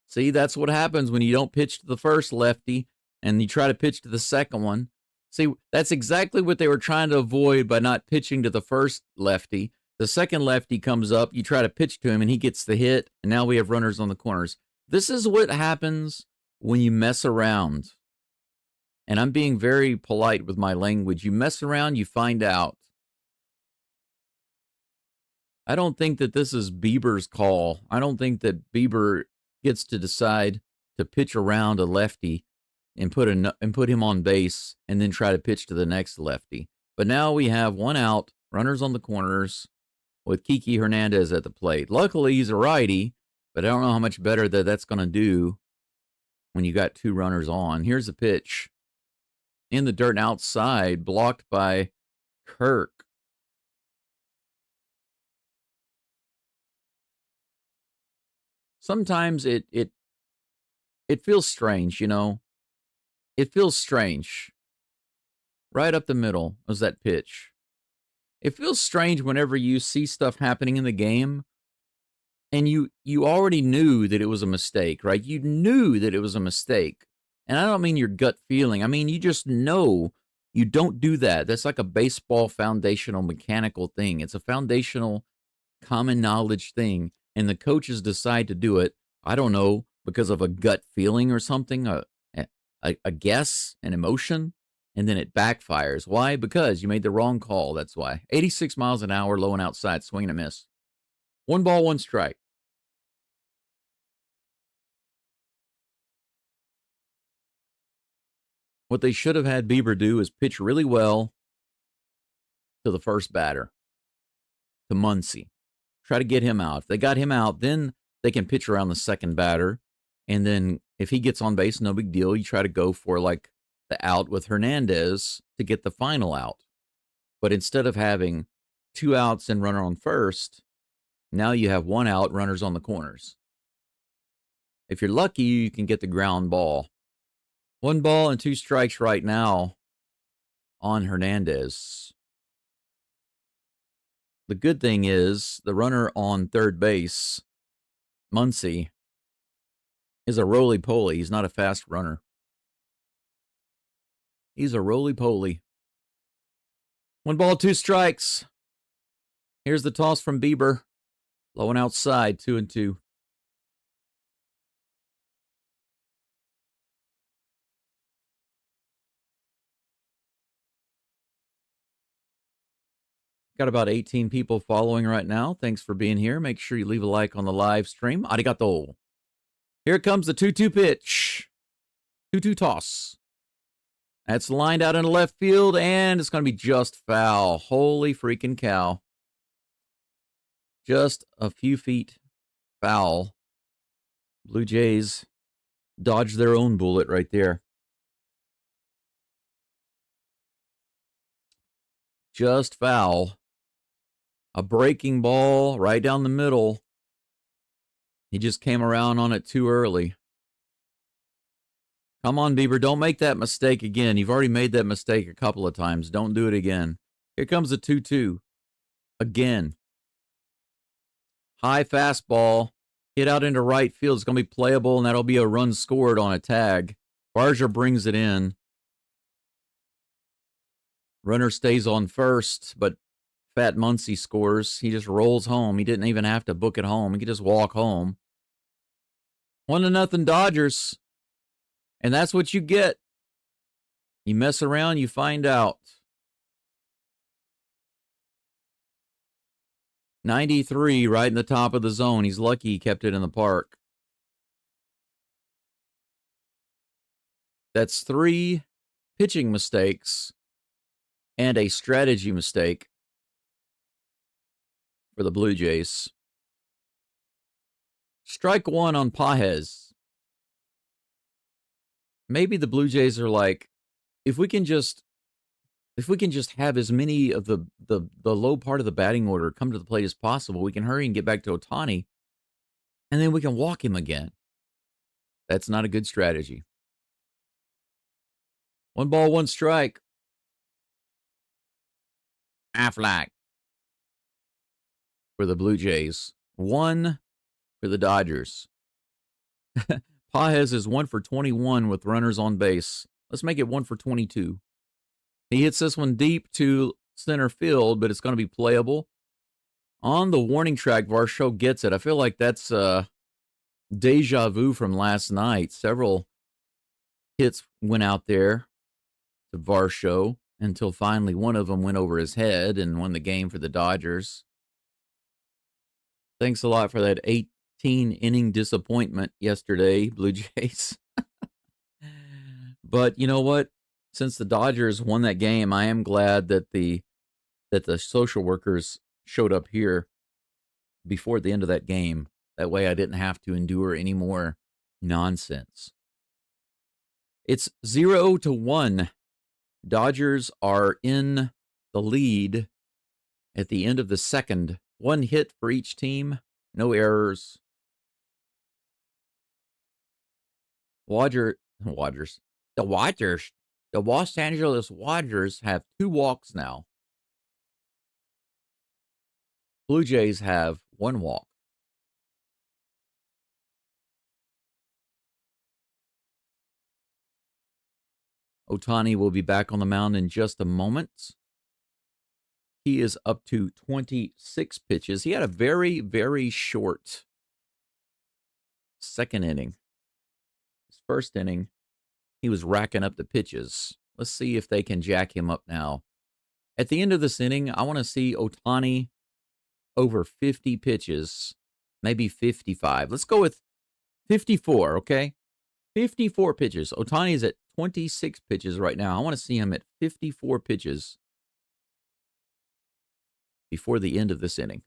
See, that's what happens when you don't pitch to the first lefty and you try to pitch to the second one. See, that's exactly what they were trying to avoid by not pitching to the first lefty. The second lefty comes up, you try to pitch to him, and he gets the hit, and now we have runners on the corners. This is what happens when you mess around. And I'm being very polite with my language. You mess around, you find out. I don't think that this is Bieber's call. I don't think that Bieber gets to decide to pitch around a lefty and put him on base and then try to pitch to the next lefty. But now we have one out, runners on the corners with Kiki Hernandez at the plate. Luckily, he's a righty, but I don't know how much better that's going to do when you got two runners on. Here's the pitch. In the dirt and outside, blocked by Kirk. Sometimes it feels strange, you know. It feels strange. Right up the middle was that pitch. It feels strange whenever you see stuff happening in the game and you already knew that it was a mistake, right? You knew that it was a mistake. And I don't mean your gut feeling. I mean, you just know you don't do that. That's like a baseball foundational mechanical thing. It's a foundational common knowledge thing. And the coaches decide to do it, I don't know, because of a gut feeling or something, a guess, an emotion, and then it backfires. Why? Because you made the wrong call, that's why. 86 miles an hour, low and outside, swing and a miss. 1 ball, 1 strike. What they should have had Bieber do is pitch really well to the first batter, to Muncy. Try to get him out. If they got him out, then they can pitch around the second batter. And then if he gets on base, no big deal. You try to go for like the out with Hernandez to get the final out. But instead of having 2 outs and runner on first, now you have 1 out, runners on the corners. If you're lucky, you can get the ground ball. 1 ball and 2 strikes right now on Hernandez. The good thing is the runner on third base, Muncy, is a roly-poly. He's not a fast runner. He's a roly-poly. 1 ball, 2 strikes. Here's the toss from Bieber. Low and outside, 2-2. Got about 18 people following right now. Thanks for being here. Make sure you leave a like on the live stream. Arigato. Here comes the 2-2 pitch. 2-2 toss. That's lined out into left field, and it's going to be just foul. Holy freaking cow. Just a few feet foul. Blue Jays dodged their own bullet right there. Just foul. A breaking ball right down the middle. He just came around on it too early. Come on, Bieber. Don't make that mistake again. You've already made that mistake a couple of times. Don't do it again. Here comes the 2-2. Again. High fastball. Hit out into right field. It's going to be playable, and that'll be a run scored on a tag. Barger brings it in. Runner stays on first, but Fat Muncy scores. He just rolls home. He didn't even have to book it home. He could just walk home. 1-0 Dodgers. And that's what you get. You mess around, you find out. 93 right in the top of the zone. He's lucky he kept it in the park. That's 3 pitching mistakes and a strategy mistake for the Blue Jays. Strike one on Pajes. Maybe the Blue Jays are like, if we can just have as many of the low part of the batting order come to the plate as possible, we can hurry and get back to Ohtani, and then we can walk him again. That's not a good strategy. 1 ball, 1 strike. Affleck for the Blue Jays. 1 for the Dodgers. Pajes is 1 for 21 with runners on base. Let's make it 1 for 22. He hits this one deep to center field, but it's going to be playable. On the warning track, Varsho gets it. I feel like that's deja vu from last night. Several hits went out there to Varsho until finally one of them went over his head and won the game for the Dodgers. Thanks a lot for that 18-inning disappointment yesterday, Blue Jays. But you know what? Since the Dodgers won that game, I am glad that the social workers showed up here before the end of that game. That way I didn't have to endure any more nonsense. It's 0-1. Dodgers are in the lead at the end of the second. 1 hit for each team. No errors. The Los Angeles Dodgers have 2 walks now. Blue Jays have 1 walk. Ohtani will be back on the mound in just a moment. He is up to 26 pitches. He had a very, very short second inning. His first inning, he was racking up the pitches. Let's see if they can jack him up now. At the end of this inning, I want to see Ohtani over 50 pitches, maybe 55. Let's go with 54, okay? 54 pitches. Ohtani is at 26 pitches right now. I want to see him at 54 pitches before the end of this inning.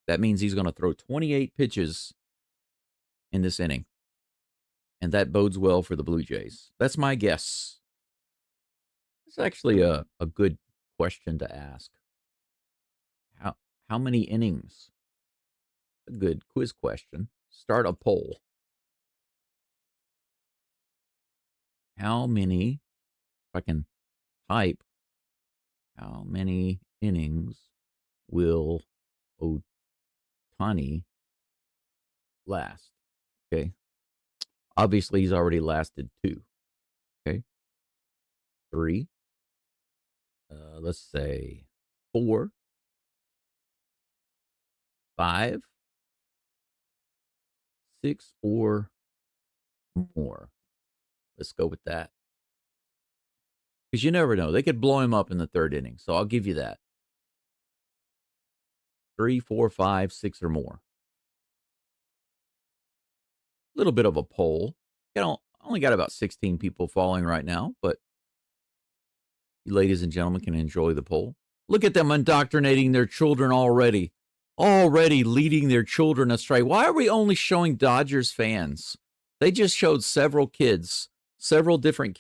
That means he's going to throw 28 pitches in this inning. And that bodes well for the Blue Jays. That's my guess. It's actually a good question to ask. How many innings? A good quiz question. Start a poll. How many, if I can type, how many innings will Ohtani last? Okay. Obviously, he's already lasted 2. Okay. 3. Let's say 4. 5. 6 or more. Let's go with that. Because you never know. They could blow him up in the 3rd inning. So I'll give you that. 3, 4, 5, 6 or more. A little bit of a poll. Only got about 16 people following right now, but you ladies and gentlemen can enjoy the poll. Look at them indoctrinating their children already. Already leading their children astray. Why are we only showing Dodgers fans? They just showed several kids, several different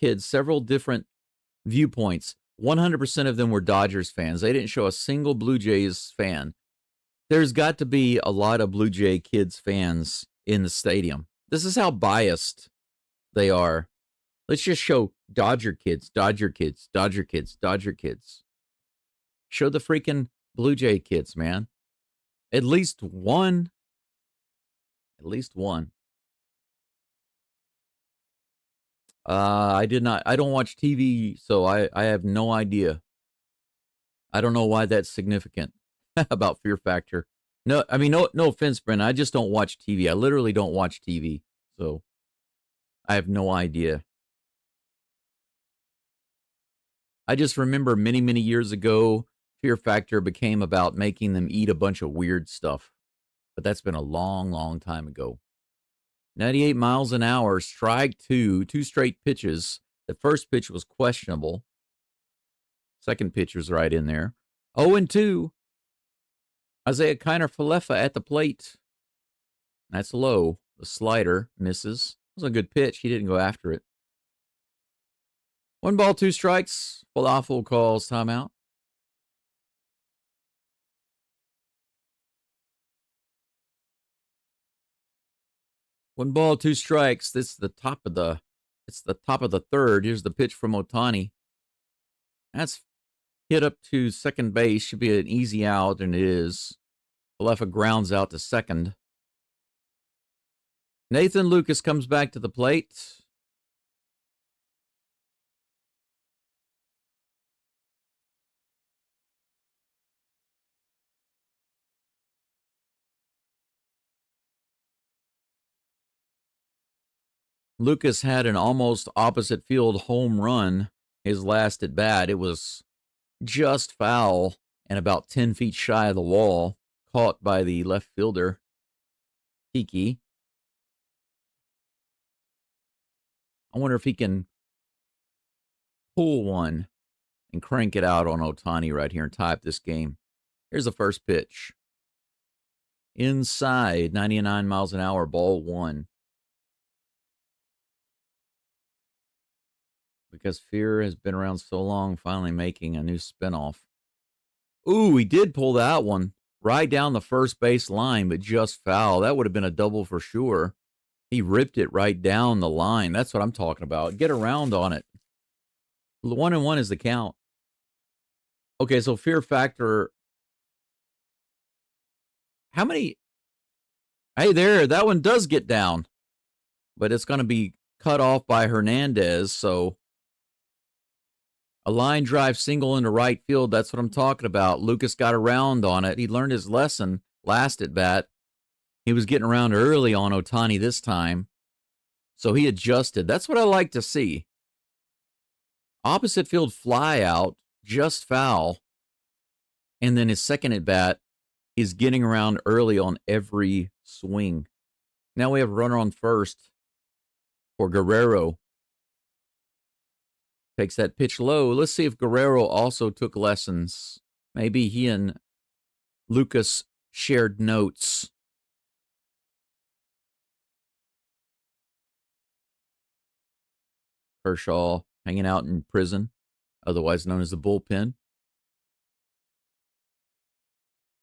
viewpoints. 100% of them were Dodgers fans. They didn't show a single Blue Jays fan. There's got to be a lot of Blue Jay kids fans in the stadium. This is how biased they are. Let's just show Dodger kids, Dodger kids, Dodger kids, Dodger kids. Show the freaking Blue Jay kids, man. At least one. At least one. I don't watch TV, so I have no idea. I don't know why that's significant about Fear Factor. No, I mean, no offense, Brent. I just don't watch TV. I literally don't watch TV, so I have no idea. I just remember many, many years ago, Fear Factor became about making them eat a bunch of weird stuff. But that's been a long, long time ago. 98 miles an hour, strike 2, 2 straight pitches. The first pitch was questionable. Second pitch was right in there. 0-2. Isaiah Kiner Falefa at the plate. That's low. The slider misses. It was a good pitch. He didn't go after it. 1 ball, 2 strikes. Falafel calls timeout. One ball, 2 strikes. It's the top of the third. Here's the pitch from Ohtani. That's hit up to second base. Should be an easy out, and it is. Falefa grounds out to second. Nathan Lucas comes back to the plate. Lucas had an almost opposite field home run his last at bat. It was just foul and about 10 feet shy of the wall, caught by the left fielder, Kiki. I wonder if he can pull one and crank it out on Ohtani right here and tie up this game. Here's the first pitch. Inside, 99 miles an hour, ball 1. Because fear has been around so long, finally making a new spinoff. Ooh, he did pull that one right down the first base line, but just foul. That would have been a double for sure. He ripped it right down the line. That's what I'm talking about. Get around on it. 1-1 is the count. Okay, so fear factor. How many? Hey, there, that one does get down. But it's going to be cut off by Hernandez, so a line drive single into right field. That's what I'm talking about. Lucas got around on it. He learned his lesson last at bat. He was getting around early on Ohtani this time. So he adjusted. That's what I like to see. Opposite field fly out, just foul. And then his second at bat is getting around early on every swing. Now we have a runner on first for Guerrero. Takes that pitch low. Let's see if Guerrero also took lessons. Maybe he and Lucas shared notes. Kershaw hanging out in prison, otherwise known as the bullpen.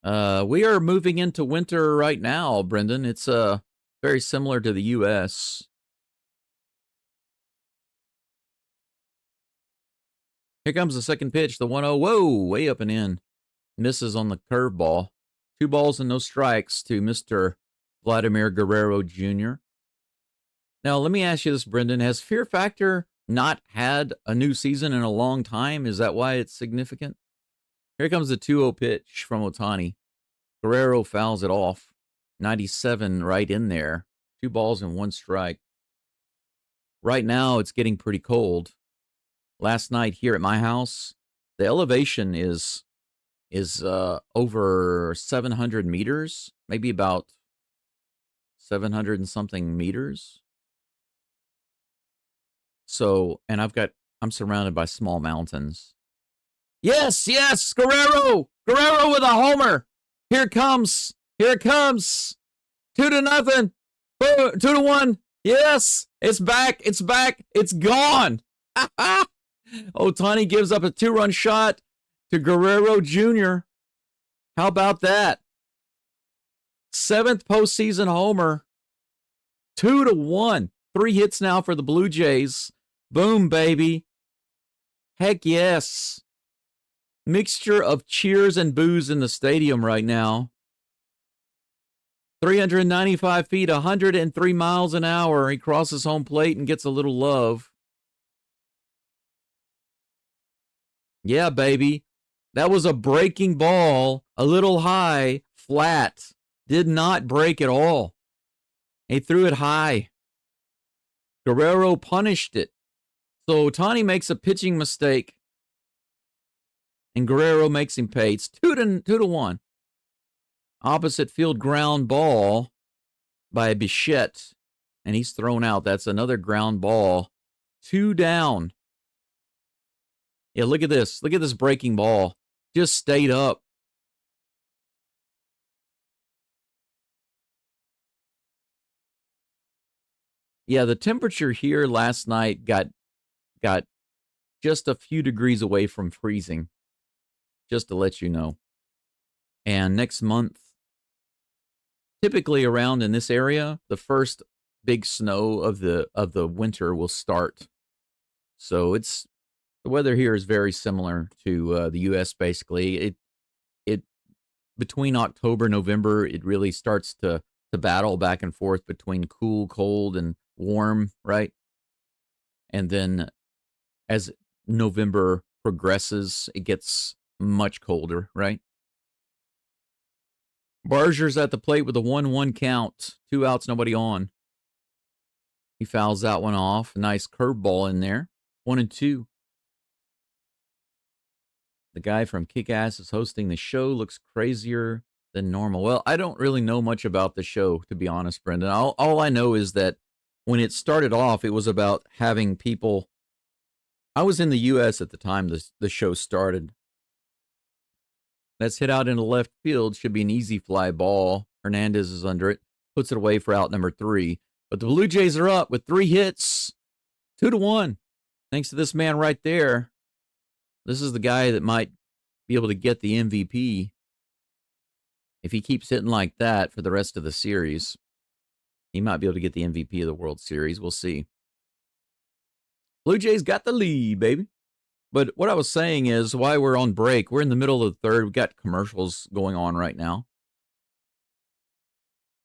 We are moving into winter right now, Brendan. It's very similar to the U.S. Here comes the second pitch, the 1-0. Whoa, way up and in. Misses on the curveball. 2 balls and no strikes to Mr. Vladimir Guerrero Jr. Now, let me ask you this, Brendan. Has Fear Factor not had a new season in a long time? Is that why it's significant? Here comes the 2-0 pitch from Ohtani. Guerrero fouls it off. 97 right in there. 2 balls and 1 strike. Right now, it's getting pretty cold. Last night here at my house, the elevation is over 700 meters, maybe about 700 and something meters. So, and I'm surrounded by small mountains. Yes, Guerrero with a homer. Here it comes. 2-0. 2-1. Yes, it's back. It's gone. Ohtani gives up a 2-run shot to Guerrero Jr. How about that? 7th postseason homer. 2-1. 3 hits now for the Blue Jays. Boom, baby. Heck yes. Mixture of cheers and boos in the stadium right now. 395 feet, 103 miles an hour. He crosses home plate and gets a little love. Yeah, baby. That was a breaking ball, a little high, flat. Did not break at all. He threw it high. Guerrero punished it. So Ohtani makes a pitching mistake. And Guerrero makes him pay. It's 2-1. Opposite field ground ball by Bichette. And he's thrown out. That's another ground ball. 2 down. Yeah, look at this. Look at this breaking ball. Just stayed up. Yeah, the temperature here last night got just a few degrees away from freezing, just to let you know. And next month, typically around in this area, the first big snow of the winter will start. So it's the weather here is very similar to the U.S. Basically, it between October and November, it really starts to battle back and forth between cool, cold, and warm, right? And then as November progresses, it gets much colder, right? Barzier's at the plate with a 1-1 count. 2 outs, nobody on. He fouls that one off. Nice curveball in there. 1-2. The guy from Kick-Ass is hosting the show. Looks crazier than normal. Well, I don't really know much about the show, to be honest, Brendan. All I know is that when it started off, it was about having people. I was in the U.S. at the time the show started. That's hit out into left field. Should be an easy fly ball. Hernandez is under it. Puts it away for out number 3. But the Blue Jays are up with 3 hits. 2-1. Thanks to this man right there. This is the guy that might be able to get the MVP if he keeps hitting like that for the rest of the series. He might be able to get the MVP of the World Series. We'll see. Blue Jays got the lead, baby. But what I was saying is, while we're on break, we're in the middle of the third. We've got commercials going on right now.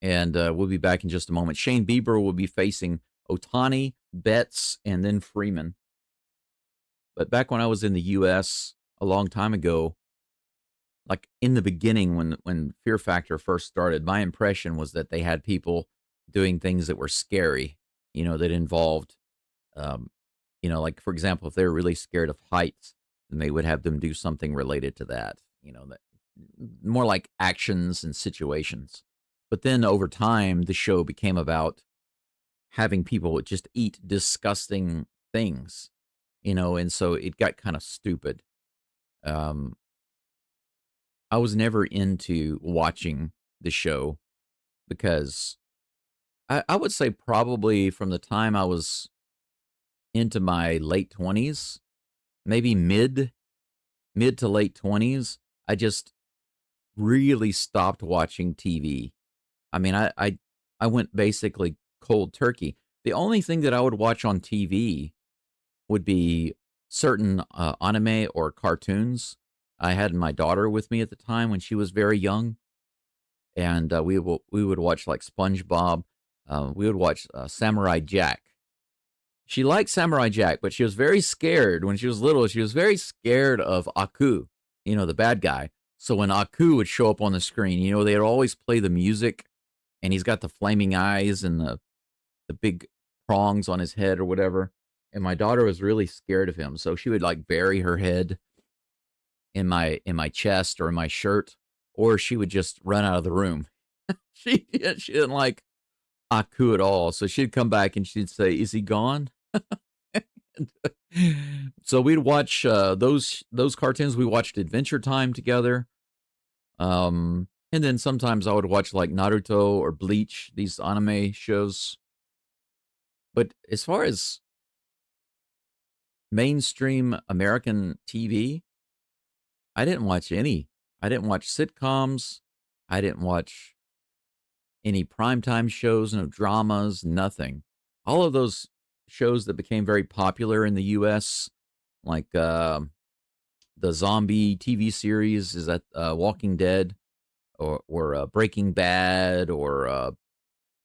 And we'll be back in just a moment. Shane Bieber will be facing Ohtani, Betts, and then Freeman. But back when I was in the U.S. a long time ago, like in the beginning when Fear Factor first started, my impression was that they had people doing things that were scary, that involved, like, for example, if they were really scared of heights, then they would have them do something related to that, that more like actions and situations. But then over time, the show became about having people just eat disgusting things, and so it got kind of stupid. I was never into watching the show because I would say probably from the time I was into my late 20s, maybe mid to late 20s, I just really stopped watching TV. I mean, I went basically cold turkey. The only thing that I would watch on TV would be certain anime or cartoons. I had my daughter with me at the time when she was very young, and we would watch like SpongeBob. We would watch Samurai Jack. She liked Samurai Jack, but she was very scared when she was little. She was very scared of Aku, the bad guy. So when Aku would show up on the screen, they'd always play the music, and he's got the flaming eyes and the big prongs on his head or whatever. And my daughter was really scared of him, so she would like bury her head in my chest or in my shirt, or she would just run out of the room. she didn't like Aku at all, so she'd come back and she'd say, "Is he gone?" So we'd watch those cartoons. We watched Adventure Time together, and then sometimes I would watch like Naruto or Bleach, these anime shows. But as far as mainstream American TV, I didn't watch any. I didn't watch sitcoms. I didn't watch any primetime shows, no dramas, nothing. All of those shows that became very popular in the U.S., like the zombie TV series, is that Walking Dead, or Breaking Bad, or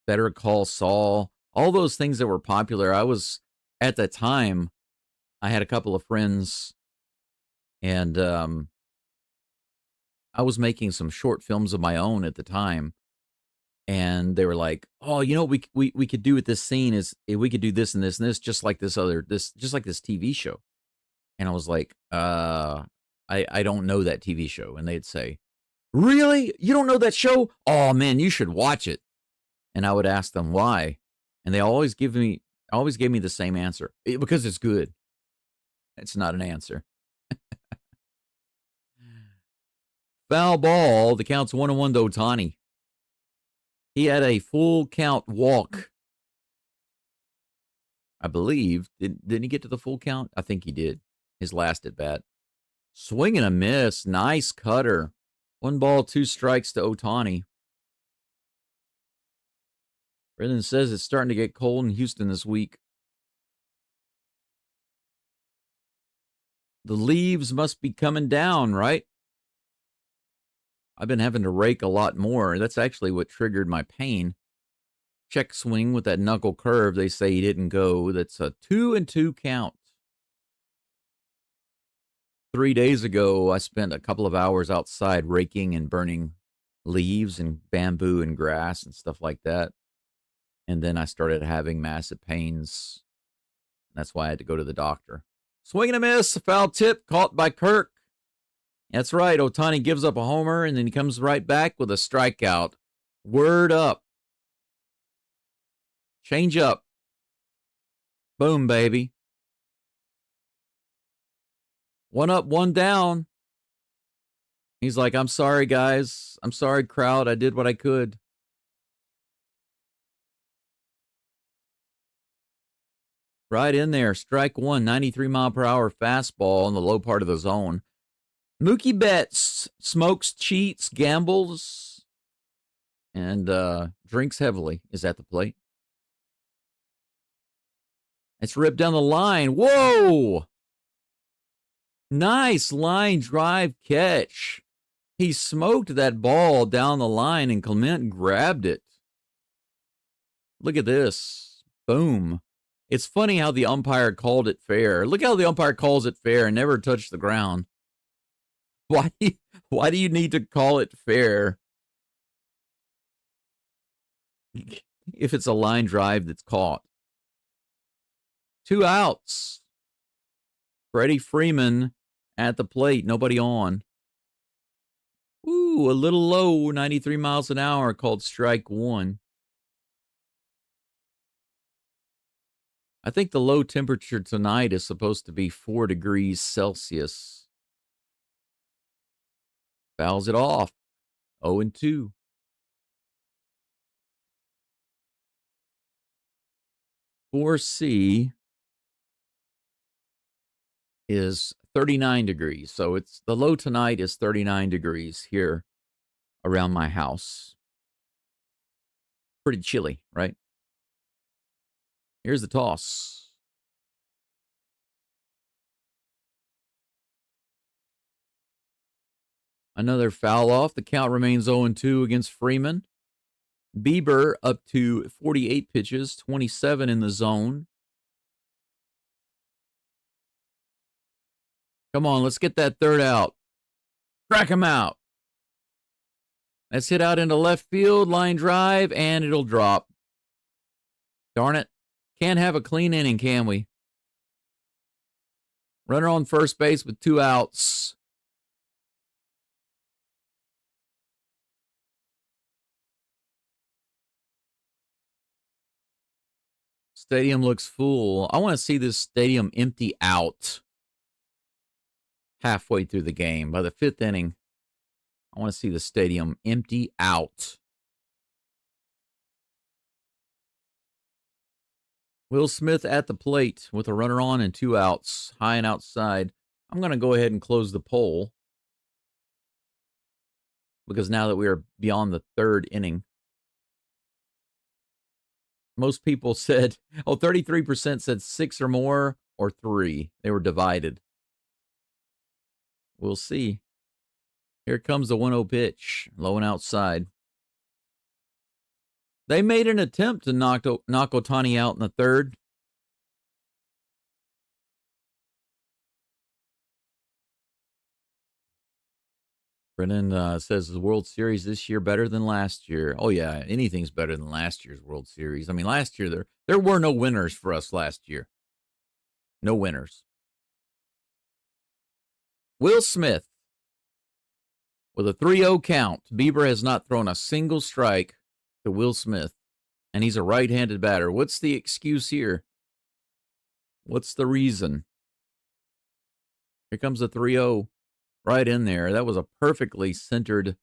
Better Call Saul, all those things that were popular. I was, at the time, I had a couple of friends, and I was making some short films of my own at the time. And they were like, "Oh, we could do with this scene is we could do this and this and this, just like this TV show." And I was like, I don't know that TV show." And they'd say, "Really? You don't know that show? Oh man, you should watch it." And I would ask them why, and they always gave me the same answer: "Because it's good." It's not an answer. Foul ball. The count's 1-1 to Ohtani. He had a full count walk I believe. Didn't he get to the full count? I think he did. His last at bat. Swing and a miss. Nice cutter. 1 ball, 2 strikes to Ohtani. Brendan says it's starting to get cold in Houston this week. The leaves must be coming down, right? I've been having to rake a lot more. That's actually what triggered my pain. Check swing with that knuckle curve. They say he didn't go. That's a 2-2 count. 3 days ago, I spent a couple of hours outside raking and burning leaves and bamboo and grass and stuff like that. And then I started having massive pains. That's why I had to go to the doctor. Swing and a miss, a foul tip caught by Kirk. That's right, Ohtani gives up a homer, and then he comes right back with a strikeout. Word up. Change up. Boom, baby. 1 up, 1 down. He's like, I'm sorry, guys. I'm sorry, crowd. I did what I could. Right in there. Strike 1, 93-mile-per-hour fastball in the low part of the zone. Mookie Betts smokes, cheats, gambles, and drinks heavily is at the plate. It's ripped down the line. Whoa! Nice line drive catch. He smoked that ball down the line, and Clement grabbed it. Look at this. Boom. It's funny how the umpire called it fair. Look how the umpire calls it fair and never touched the ground. Why do you need to call it fair if it's a line drive that's caught? 2 outs. Freddie Freeman at the plate. Nobody on. Ooh, a little low. 93 miles an hour, called strike 1. I think the low temperature tonight is supposed to be 4 degrees Celsius. Fouls it off. 0-2. C is 39 degrees. So it's the low tonight is 39 degrees here around my house. Pretty chilly, right? Here's the toss. Another foul off. The count remains 0-2 against Freeman. Bieber up to 48 pitches, 27 in the zone. Come on, let's get that third out. Crack him out. That's hit out into left field, line drive, and it'll drop. Darn it. Can't have a clean inning, can we? Runner on first base with 2 outs. Stadium looks full. I want to see this stadium empty out halfway through the game. By the 5th inning, I want to see the stadium empty out. Will Smith at the plate with a runner on and 2 outs, high and outside. I'm going to go ahead and close the poll because now that we are beyond the 3rd inning, most people said, 33% said 6 or more or 3. They were divided. We'll see. Here comes the 1-0 pitch, low and outside. They made an attempt to knock Ohtani out in the 3rd. Brennan says the World Series this year better than last year. Oh, yeah, anything's better than last year's World Series. I mean, last year there were no winners for us last year. No winners. Will Smith with a 3-0 count. Bieber has not thrown a single strike to Will Smith, and he's a right-handed batter. What's the excuse here? What's the reason? Here comes the 3-0 right in there. That was a perfectly centered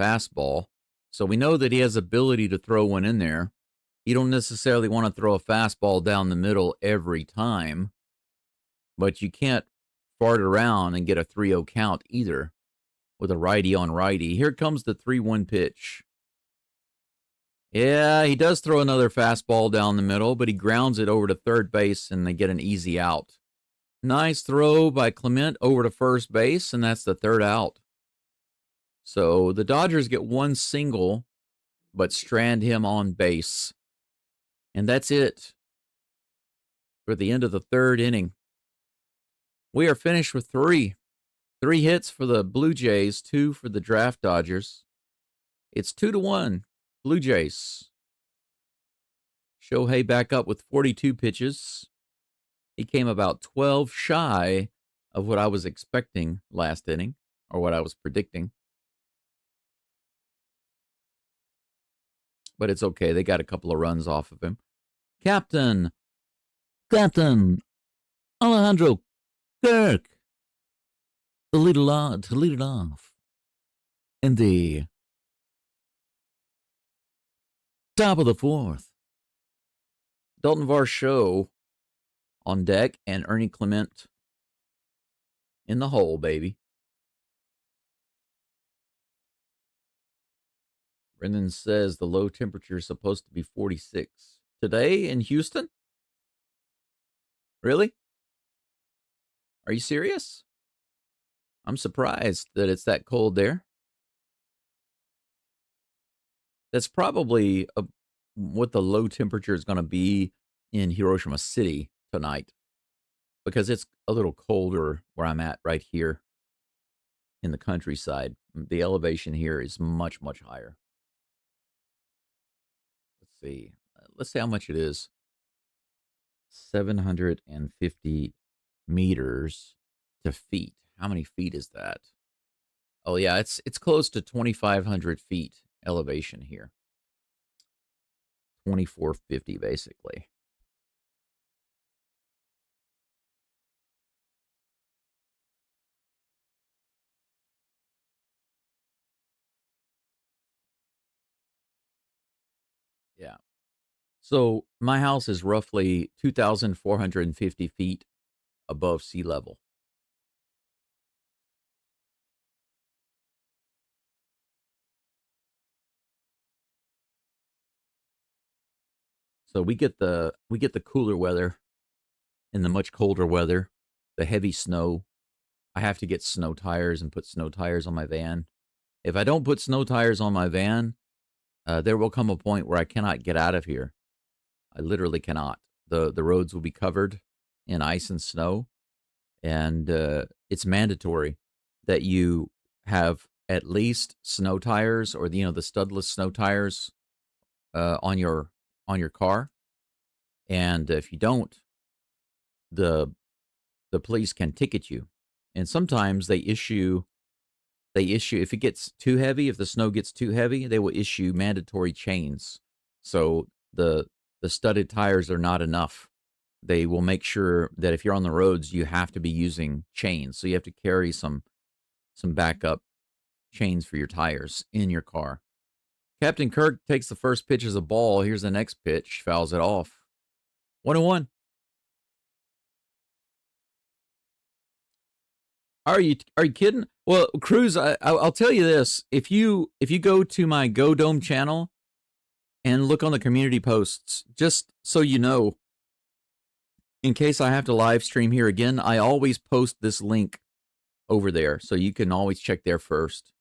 fastball. So we know that he has ability to throw one in there. You don't necessarily want to throw a fastball down the middle every time, but you can't fart around and get a 3-0 count either with a righty on righty. Here comes the 3-1 pitch. Yeah, he does throw another fastball down the middle, but he grounds it over to third base and they get an easy out. Nice throw by Clement over to first base, and that's the third out. So the Dodgers get one single, but strand him on base. And that's it for the end of the third inning. We are finished with 3. 3 hits for the Blue Jays, 2 for the Draft Dodgers. It's 2-1. Blue Jays. Shohei back up with 42 pitches. He came about 12 shy of what I was expecting last inning, or what I was predicting. But it's okay. They got a couple of runs off of him. Captain Alejandro Kirk to lead it off in the top of the 4th. Dalton Varsho on deck and Ernie Clement in the hole, baby. Brendan says the low temperature is supposed to be 46. Today in Houston? Really? Are you serious? I'm surprised that it's that cold there. That's probably what the low temperature is going to be in Hiroshima City tonight, because it's a little colder where I'm at right here in the countryside. The elevation here is much, much higher. Let's see. Let's see how much it is. 750 meters to feet. How many feet is that? Oh yeah, it's close to 2,500 feet elevation here. 2,450 basically. Yeah. So my house is roughly 2,450 feet above sea level. So we get the cooler weather and the much colder weather, the heavy snow. I have to get snow tires and put snow tires on my van. If I don't put snow tires on my van, there will come a point where I cannot get out of here. I literally cannot. The roads will be covered in ice and snow, and it's mandatory that you have at least snow tires, or the studless snow tires on your car. And if you don't, the police can ticket you. And sometimes they issue if it gets too heavy, if the snow gets too heavy, they will issue mandatory chains. So the studded tires are not enough. They will make sure that if you're on the roads, you have to be using chains. So you have to carry some backup chains for your tires in your car. Captain Kirk takes the first pitch as a ball. Here's the next pitch. Fouls it off. 1-1. Are you kidding? Well, Cruz, I'll tell you this. If you go to my Go Dome channel and look on the community posts, just so you know, in case I have to live stream here again, I always post this link over there, so you can always check there first.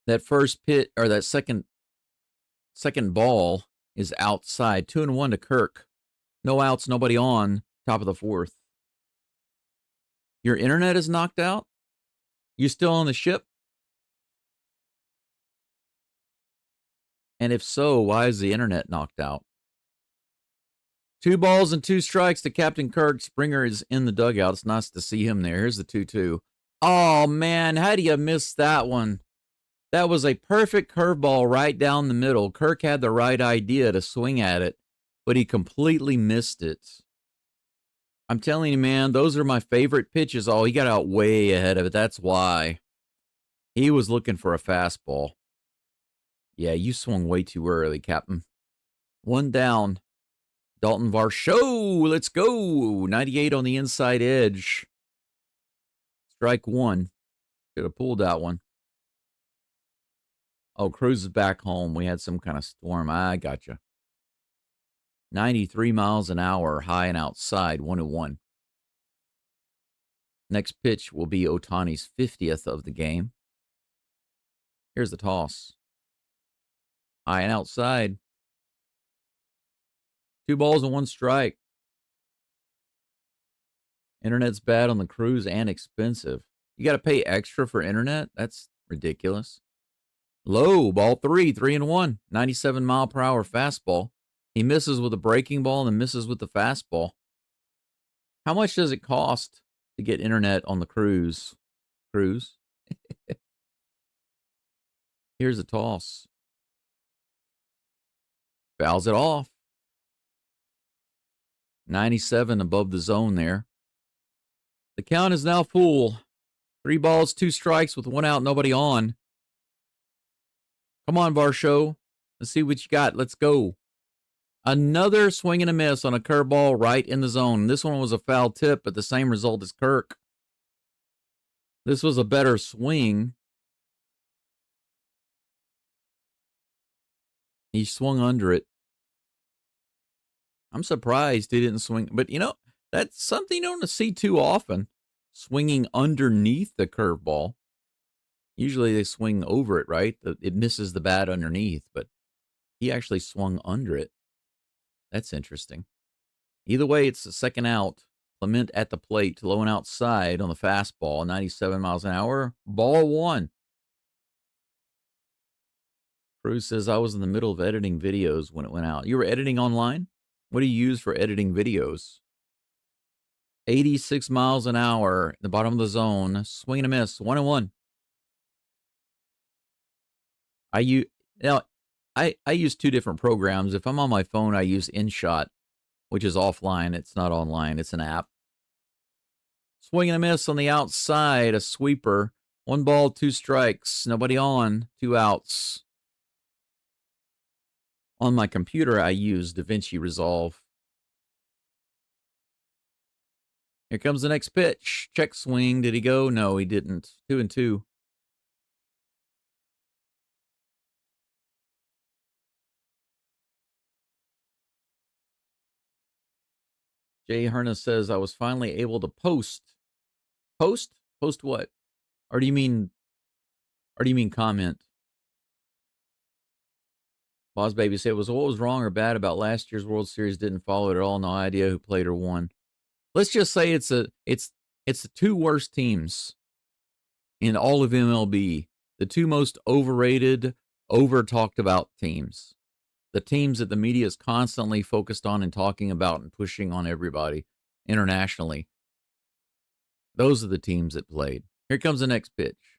That first pit, or that second ball, is outside. 2-1 to Kirk. No outs, nobody on. Top of the 4th. Your internet is knocked out? You still on the ship? And if so, why is the internet knocked out? 2 balls and 2 strikes to Captain Kirk. Springer is in the dugout. It's nice to see him there. Here's the 2-2. Oh, man, how do you miss that one? That was a perfect curveball right down the middle. Kirk had the right idea to swing at it, but he completely missed it. I'm telling you, man, those are my favorite pitches. Oh, he got out way ahead of it. That's why. He was looking for a fastball. Yeah, you swung way too early, Captain. One down. Dalton Varsho, let's go. 98 on the inside edge. Strike one. Could have pulled that one. Oh, Cruz is back home. We had some kind of storm. I gotcha. 93 miles an hour, high and outside, 1-1. Next pitch will be Ohtani's 50th of the game. Here's the toss. High and outside. 2 balls and 1 strike. Internet's bad on the Cruz and expensive. You got to pay extra for internet? That's ridiculous. Low, ball 3, 3-1. 97 mile per hour fastball. He misses with a breaking ball and then misses with the fastball. How much does it cost to get internet on the Cruz? Here's a toss. Fouls it off. 97 above the zone there. The count is now full. 3 balls, 2 strikes with 1 out, nobody on. Come on, Varsho. Let's see what you got. Let's go. Another swing and a miss on a curveball right in the zone. This one was a foul tip, but the same result as Kirk. This was a better swing. He swung under it. I'm surprised he didn't swing. But, you know, that's something you don't see too often. Swinging underneath the curveball. Usually they swing over it, right? It misses the bat underneath, but he actually swung under it. That's interesting. Either way, it's the second out. Clement at the plate, low and outside on the fastball, 97 miles an hour. Ball 1. Cruz says, I was in the middle of editing videos when it went out. You were editing online? What do you use for editing videos? 86 miles an hour, the bottom of the zone. Swing and a miss, 1-1. I use 2 different programs. If I'm on my phone, I use InShot, which is offline. It's not online. It's an app. Swing and a miss on the outside, a sweeper. 1 ball, 2 strikes. Nobody on, 2 outs. On my computer, I use DaVinci Resolve. Here comes the next pitch. Check swing. Did he go? No, he didn't. 2-2. Jay Herna says, I was finally able to post. Post? Post what? Or do you mean comment? Boss Baby said, what was wrong or bad about last year's World Series? Didn't follow it at all. No idea who played or won. Let's just say it's the 2 worst teams in all of MLB. The 2 most overrated, over-talked about teams. The teams that the media is constantly focused on and talking about and pushing on everybody internationally. Those are the teams that played. Here comes the next pitch.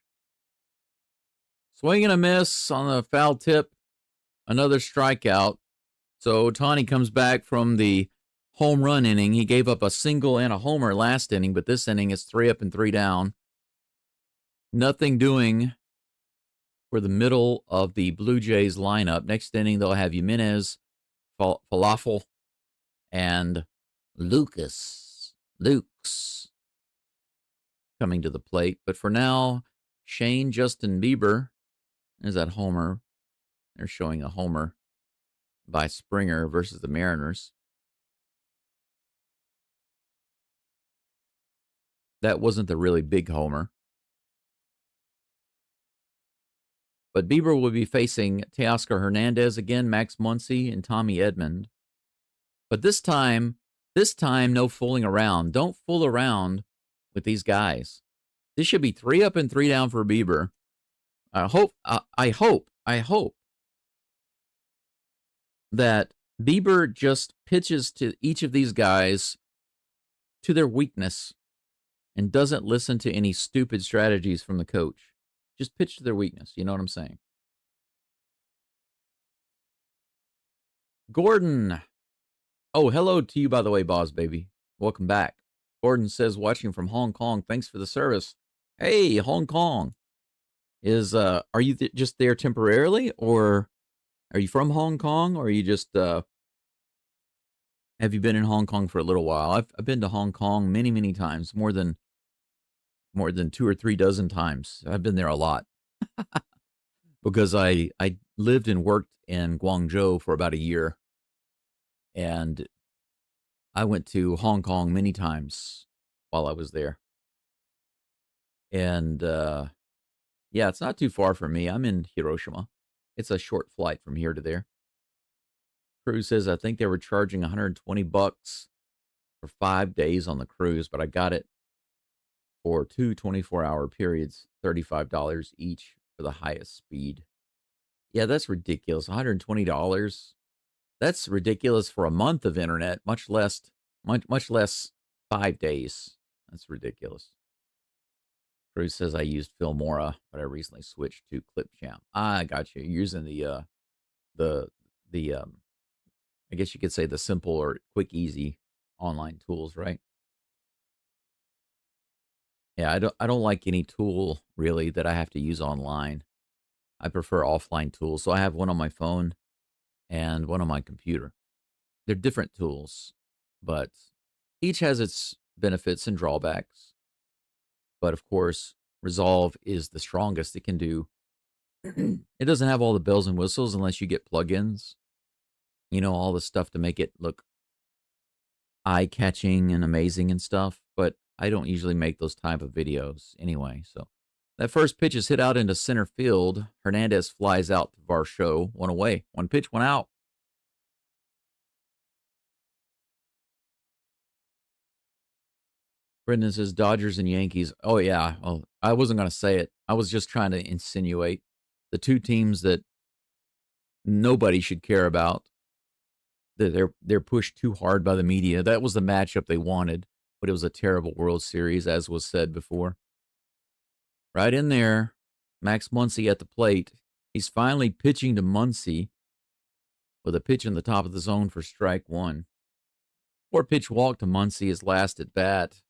Swing and a miss on the foul tip. Another strikeout. So Ohtani comes back from the home run inning. He gave up a single and a homer last inning, but this inning is 3 up and 3 down. Nothing doing for the middle of the Blue Jays lineup. Next inning, they'll have Jimenez, Falafel, and Lukes coming to the plate. But for now, Shane Justin Bieber, there's that homer. They're showing a homer by Springer versus the Mariners. That wasn't the really big homer. But Bieber will be facing Teoscar Hernandez again, Max Muncy, and Tommy Edmond. But this time, no fooling around. Don't fool around with these guys. This should be 3 up and 3 down for Bieber. I hope that Bieber just pitches to each of these guys to their weakness and doesn't listen to any stupid strategies from the coach. Just pitch to their weakness. You know what I'm saying? Gordon. Oh, hello to you, by the way, Boss Baby. Welcome back. Gordon says, watching from Hong Kong. Thanks for the service. Hey, Hong Kong. Are you just there temporarily, or Are you from Hong Kong, or are you just have you been in Hong Kong for a little while? I've been to Hong Kong many, many times, more than 2 or 3 dozen times. I've been there a lot because I lived and worked in Guangzhou for about a year, and I went to Hong Kong many times while I was there. And yeah, it's not too far from me. I'm in Hiroshima. It's a short flight from here to there. Cruise says I think they were charging $120 for 5 days on the cruise, but I got it for two 24-hour periods, $35 each for the highest speed. Yeah, that's ridiculous. $120. That's ridiculous for a month of internet, much less 5 days. That's ridiculous. Cruz says I used Filmora, but I recently switched to Clipchamp. I got you. You're using the I guess you could say the simple or quick, easy online tools, right? Yeah, I don't like any tool really that I have to use online. I prefer offline tools. So I have one on my phone and one on my computer. They're different tools, but each has its benefits and drawbacks. But of course, Resolve is the strongest it can do. It doesn't have all the bells and whistles unless you get plugins. You know, all the stuff to make it look eye-catching and amazing and stuff. But I don't usually make those type of videos anyway. So that first pitch is hit out into center field. Hernandez flies out to Varsho. One away. One pitch, one out. Brendan says Dodgers and Yankees. Oh, yeah. Oh, I wasn't going to say it. I was just trying to insinuate the two teams that nobody should care about. They're pushed too hard by the media. That was the matchup they wanted, but it was a terrible World Series, as was said before. Right in there, Max Muncy at the plate. He's finally pitching to Muncy with a pitch in the top of the zone for strike one. 4-pitch walk to Muncy, his last at bat.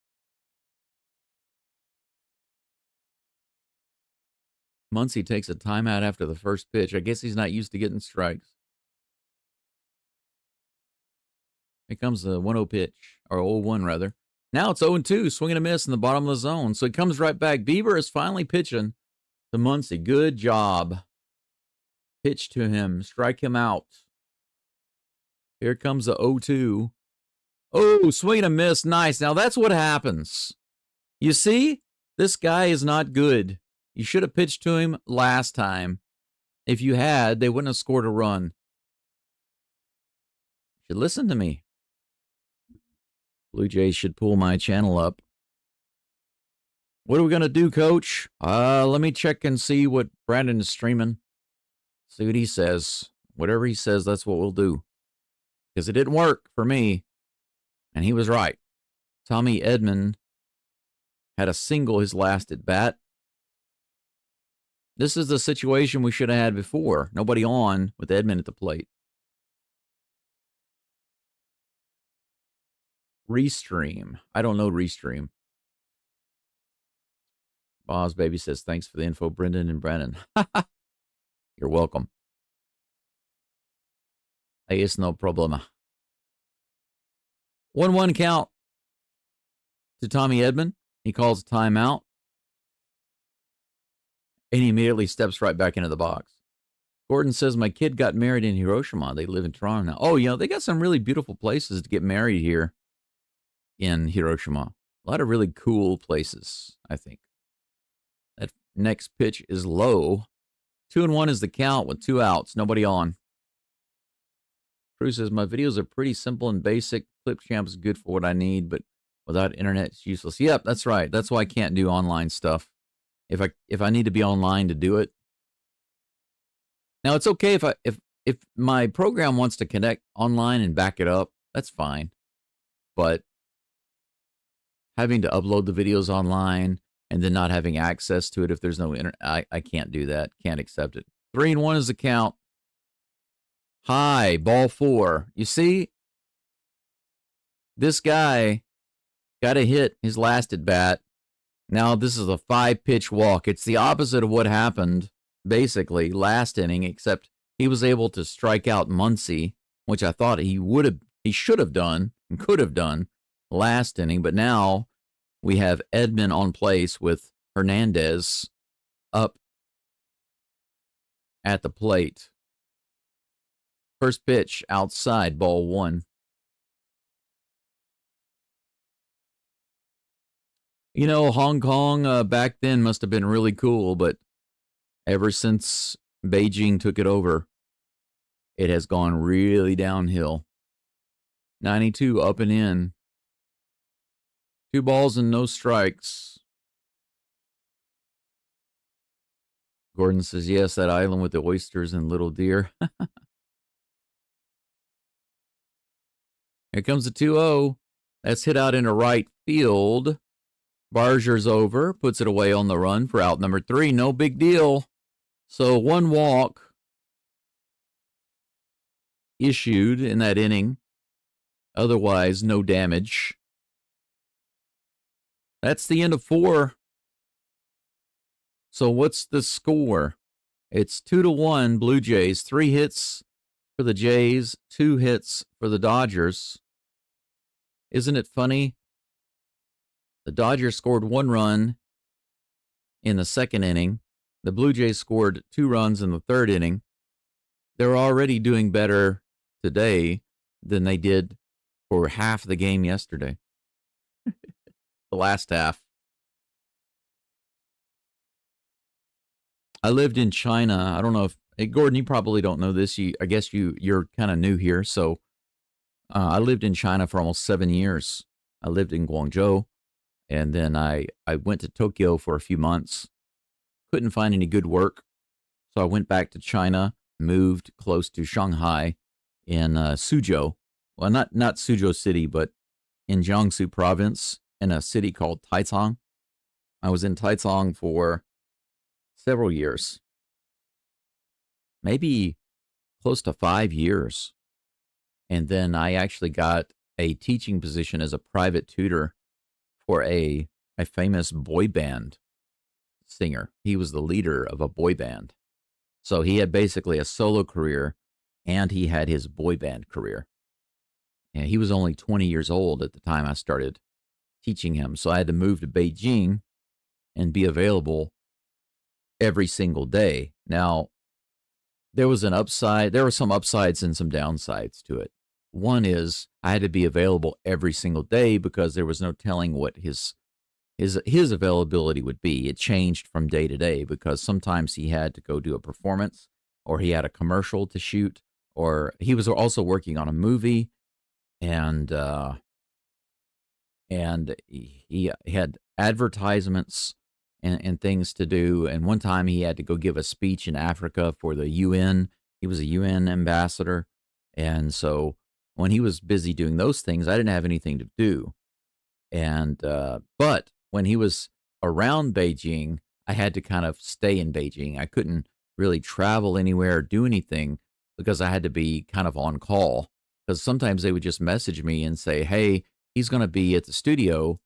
Muncy takes a timeout after the first pitch. I guess he's not used to getting strikes. Here comes the 1-0 pitch, or 0-1 rather. Now it's 0-2, swing and a miss in the bottom of the zone. So he comes right back. Bieber is finally pitching to Muncy. Good job. Pitch to him. Strike him out. Here comes the 0-2. Oh, swing and a miss. Nice. Now that's what happens. You see? This guy is not good. You should have pitched to him last time. If you had, they wouldn't have scored a run. You should listen to me. Blue Jays should pull my channel up. What are we going to do, Coach? Let me check and see what Brandon is streaming. See what he says. Whatever he says, that's what we'll do. Because it didn't work for me. And he was right. Tommy Edman had a single his last at bat. This is the situation we should have had before. Nobody on with Edman at the plate. Restream. I don't know Restream. Boz Baby says, thanks for the info, Brendan and Brandon. You're welcome. Hey, it's no problema. 1-1 count to Tommy Edman. He calls a timeout. And he immediately steps right back into the box. Gordon says, my kid got married in Hiroshima. They live in Toronto now. Oh, you know, they got some really beautiful places to get married here in Hiroshima. A lot of really cool places, I think. That next pitch is low. 2-1 is the count with 2 outs. Nobody on. Cruz says, my videos are pretty simple and basic. Clipchamp is good for what I need, but without internet, it's useless. Yep, that's right. That's why I can't do online stuff. If I need to be online to do it. Now, it's okay if my program wants to connect online and back it up. That's fine. But having to upload the videos online and then not having access to it if there's no internet, I can't do that. Can't accept it. 3-1 is the count. High, ball 4. You see? This guy got a hit his last at bat. Now this is a 5-pitch walk. It's the opposite of what happened, basically, last inning, except he was able to strike out Muncy, which I thought he should have done and could have done last inning. But now we have Edman on place with Hernandez up at the plate. First pitch outside, ball one. You know, Hong Kong back then must have been really cool, but ever since Beijing took it over, it has gone really downhill. 92 up and in. 2 balls and no strikes. Gordon says, yes, that island with the oysters and little deer. Here comes the 2-0. That's hit out into right field. Barger's over, puts it away on the run for out number 3. No big deal. So 1 walk issued in that inning. Otherwise, no damage. That's the end of 4. So what's the score? It's 2-1 Blue Jays. 3 hits for the Jays, 2 hits for the Dodgers. Isn't it funny? The Dodgers scored 1 run in the 2nd inning. The Blue Jays scored 2 runs in the 3rd inning. They're already doing better today than they did for half the game yesterday. The last half. I lived in China. I don't know if, hey, Gordon, you probably don't know this. I guess you're kind of new here. So I lived in China for almost 7 years. I lived in Guangzhou, and then I went to Tokyo for a few months. Couldn't find any good work, so I went back to China, moved close to Shanghai in Suzhou. Well, not Suzhou City, but in Jiangsu province in a city called Taicang. I was in Taicang for several years, maybe close to 5 years. And then I actually got a teaching position as a private tutor for a famous boy band singer. He was the leader of a boy band. So he had basically a solo career and he had his boy band career. And he was only 20 years old at the time I started teaching him. So I had to move to Beijing and be available every single day. Now, there was an upside. There were some upsides and some downsides to it. One is I had to be available every single day because there was no telling what his availability would be. It changed from day to day because sometimes he had to go do a performance, or he had a commercial to shoot, or he was also working on a movie, and he had advertisements and things to do. And one time he had to go give a speech in Africa for the UN. He was a UN ambassador, and so when he was busy doing those things, I didn't have anything to do. And but when he was around Beijing, I had to kind of stay in Beijing. I couldn't really travel anywhere or do anything because I had to be kind of on call. Because sometimes they would just message me and say, hey, he's going to be at the studio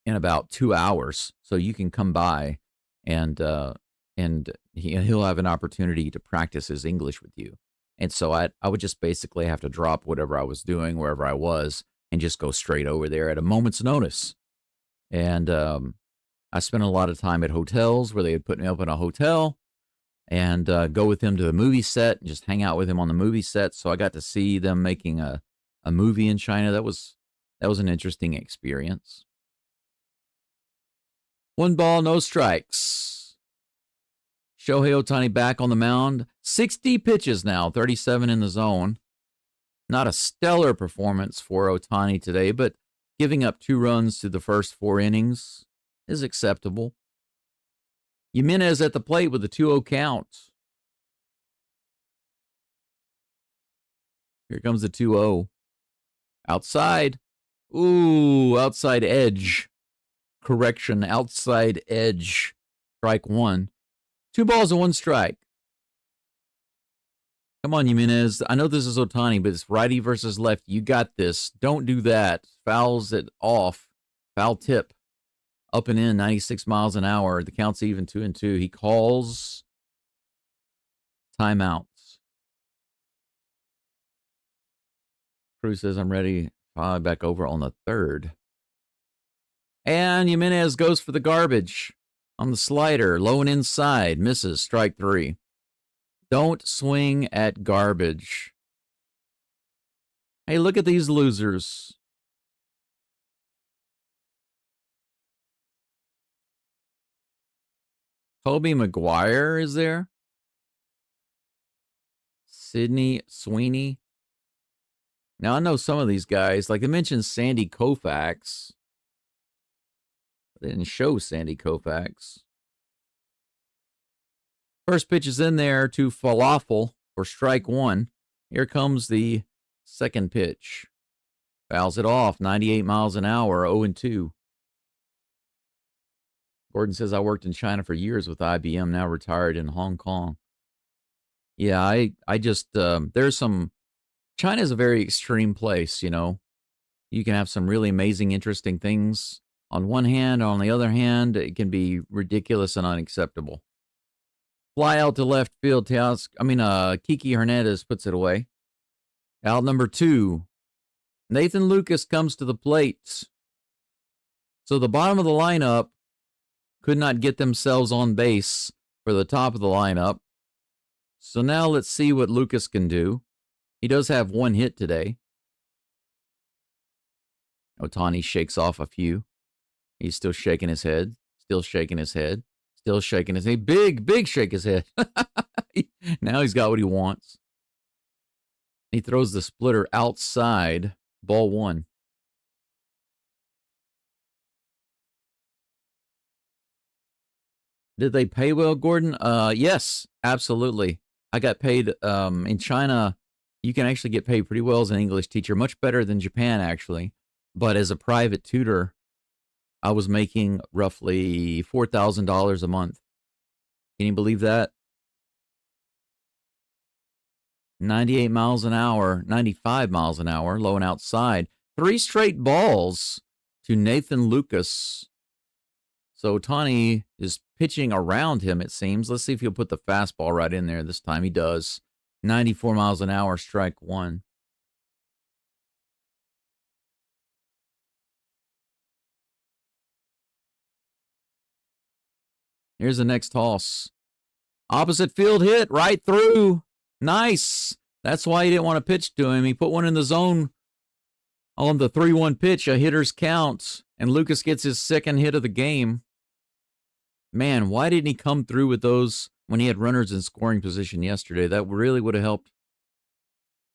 in about 2 hours, so you can come by and he'll have an opportunity to practice his English with you. And so I would just basically have to drop whatever I was doing, wherever I was, and just go straight over there at a moment's notice. And I spent a lot of time at hotels where they would put me up in a hotel and go with him to the movie set and just hang out with him on the movie set. So I got to see them making a movie in China. That was an interesting experience. 1 ball, no strikes. Shohei Ohtani back on the mound. 60 pitches now, 37 in the zone. Not a stellar performance for Ohtani today, but giving up 2 runs through the first 4 innings is acceptable. Jimenez at the plate with a 2-0 count. Here comes the 2-0. Outside. Ooh, outside edge. Correction, outside edge. Strike 1. 2 balls and 1 strike. Come on, Jimenez. I know this is Ohtani, but it's righty versus lefty. You got this. Don't do that. Fouls it off. Foul tip. Up and in, 96 miles an hour. The count's even 2-2. He calls timeouts. Cruz says I'm ready. Back over on the 3rd. And Jimenez goes for the garbage on the slider. Low and inside. Misses. Strike 3. Don't swing at garbage. Hey, look at these losers. Toby Maguire is there. Sidney Sweeney. Now, I know some of these guys. Like, they mentioned Sandy Koufax. They didn't show Sandy Koufax. First pitch is in there to Falafel for strike 1. Here comes the second pitch. Fouls it off. 98 miles an hour. 0-2. Gordon says, I worked in China for years with IBM, now retired in Hong Kong. Yeah, I just, there's some, China's a very extreme place, you know. You can have some really amazing, interesting things on one hand. On the other hand, it can be ridiculous and unacceptable. Fly out to left field. Kiki Hernandez puts it away. Out number 2. Nathan Lucas comes to the plate. So the bottom of the lineup could not get themselves on base for the top of the lineup. So now let's see what Lucas can do. He does have 1 hit today. Ohtani shakes off a few. He's still shaking his head. Still shaking his head. Still shaking his head. Big shake his head. Now he's got what he wants. He throws the splitter outside. Ball 1. Did they pay well, Gordon? Yes, absolutely. I got paid in China. You can actually get paid pretty well as an English teacher, much better than Japan, actually. But as a private tutor, I was making roughly $4,000 a month. Can you believe that? 98 miles an hour, 95 miles an hour, low and outside. 3 straight balls to Nathan Lucas. So Ohtani is pitching around him, it seems. Let's see if he'll put the fastball right in there this time. He does. 94 miles an hour, strike 1. Here's the next toss. Opposite field hit, right through. Nice. That's why he didn't want to pitch to him. He put one in the zone on the 3-1 pitch, a hitter's count, and Lucas gets his second hit of the game. Man, why didn't he come through with those when he had runners in scoring position yesterday? That really would have helped.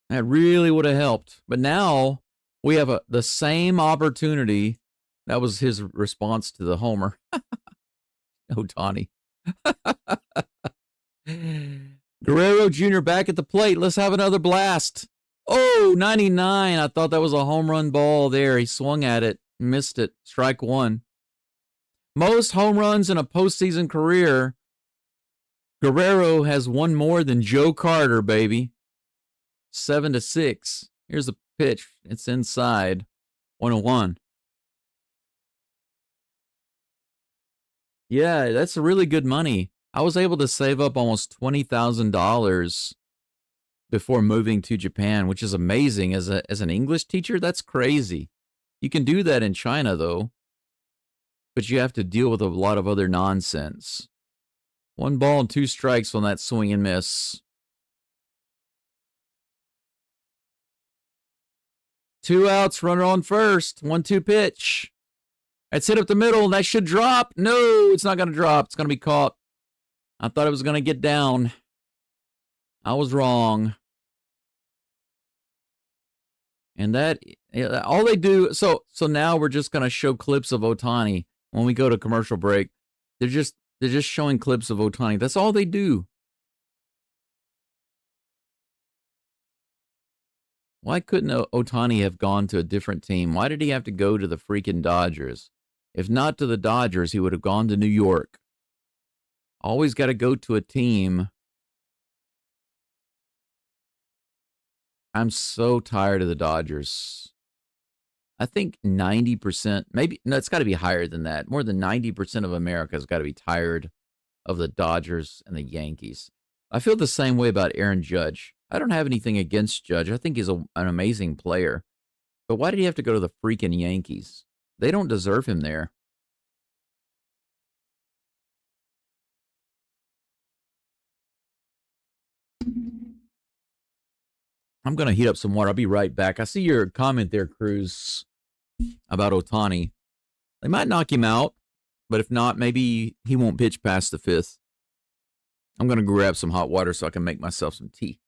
That really would have helped. But now we have the same opportunity. That was his response to the homer. Ohtani. Guerrero Jr. back at the plate. Let's have another blast. Oh, 99. I thought that was a home run ball there. He swung at it, missed it. Strike 1. Most home runs in a postseason career. Guerrero has 1 more than Joe Carter, baby. 7-6. Here's the pitch. It's inside. 1-1. Yeah, that's really good money. I was able to save up almost $20,000 before moving to Japan, which is amazing. As an English teacher, that's crazy. You can do that in China, though, but you have to deal with a lot of other nonsense. 1 ball and 2 strikes on that swing and miss. 2 outs, runner on first. 1-2 pitch. It's hit up the middle, and that should drop. No, it's not going to drop. It's going to be caught. I thought it was going to get down. I was wrong. And that, all they do, so now we're just going to show clips of Ohtani when we go to commercial break. They're just showing clips of Ohtani. That's all they do. Why couldn't Ohtani have gone to a different team? Why did he have to go to the freaking Dodgers? If not to the Dodgers, he would have gone to New York. Always got to go to a team. I'm so tired of the Dodgers. I think 90%, maybe, no, it's got to be higher than that. More than 90% of America has got to be tired of the Dodgers and the Yankees. I feel the same way about Aaron Judge. I don't have anything against Judge. I think he's an amazing player. But why did he have to go to the freaking Yankees? They don't deserve him there. I'm going to heat up some water. I'll be right back. I see your comment there, Cruz, about Ohtani. They might knock him out, but if not, maybe he won't pitch past the 5th. I'm going to grab some hot water so I can make myself some tea.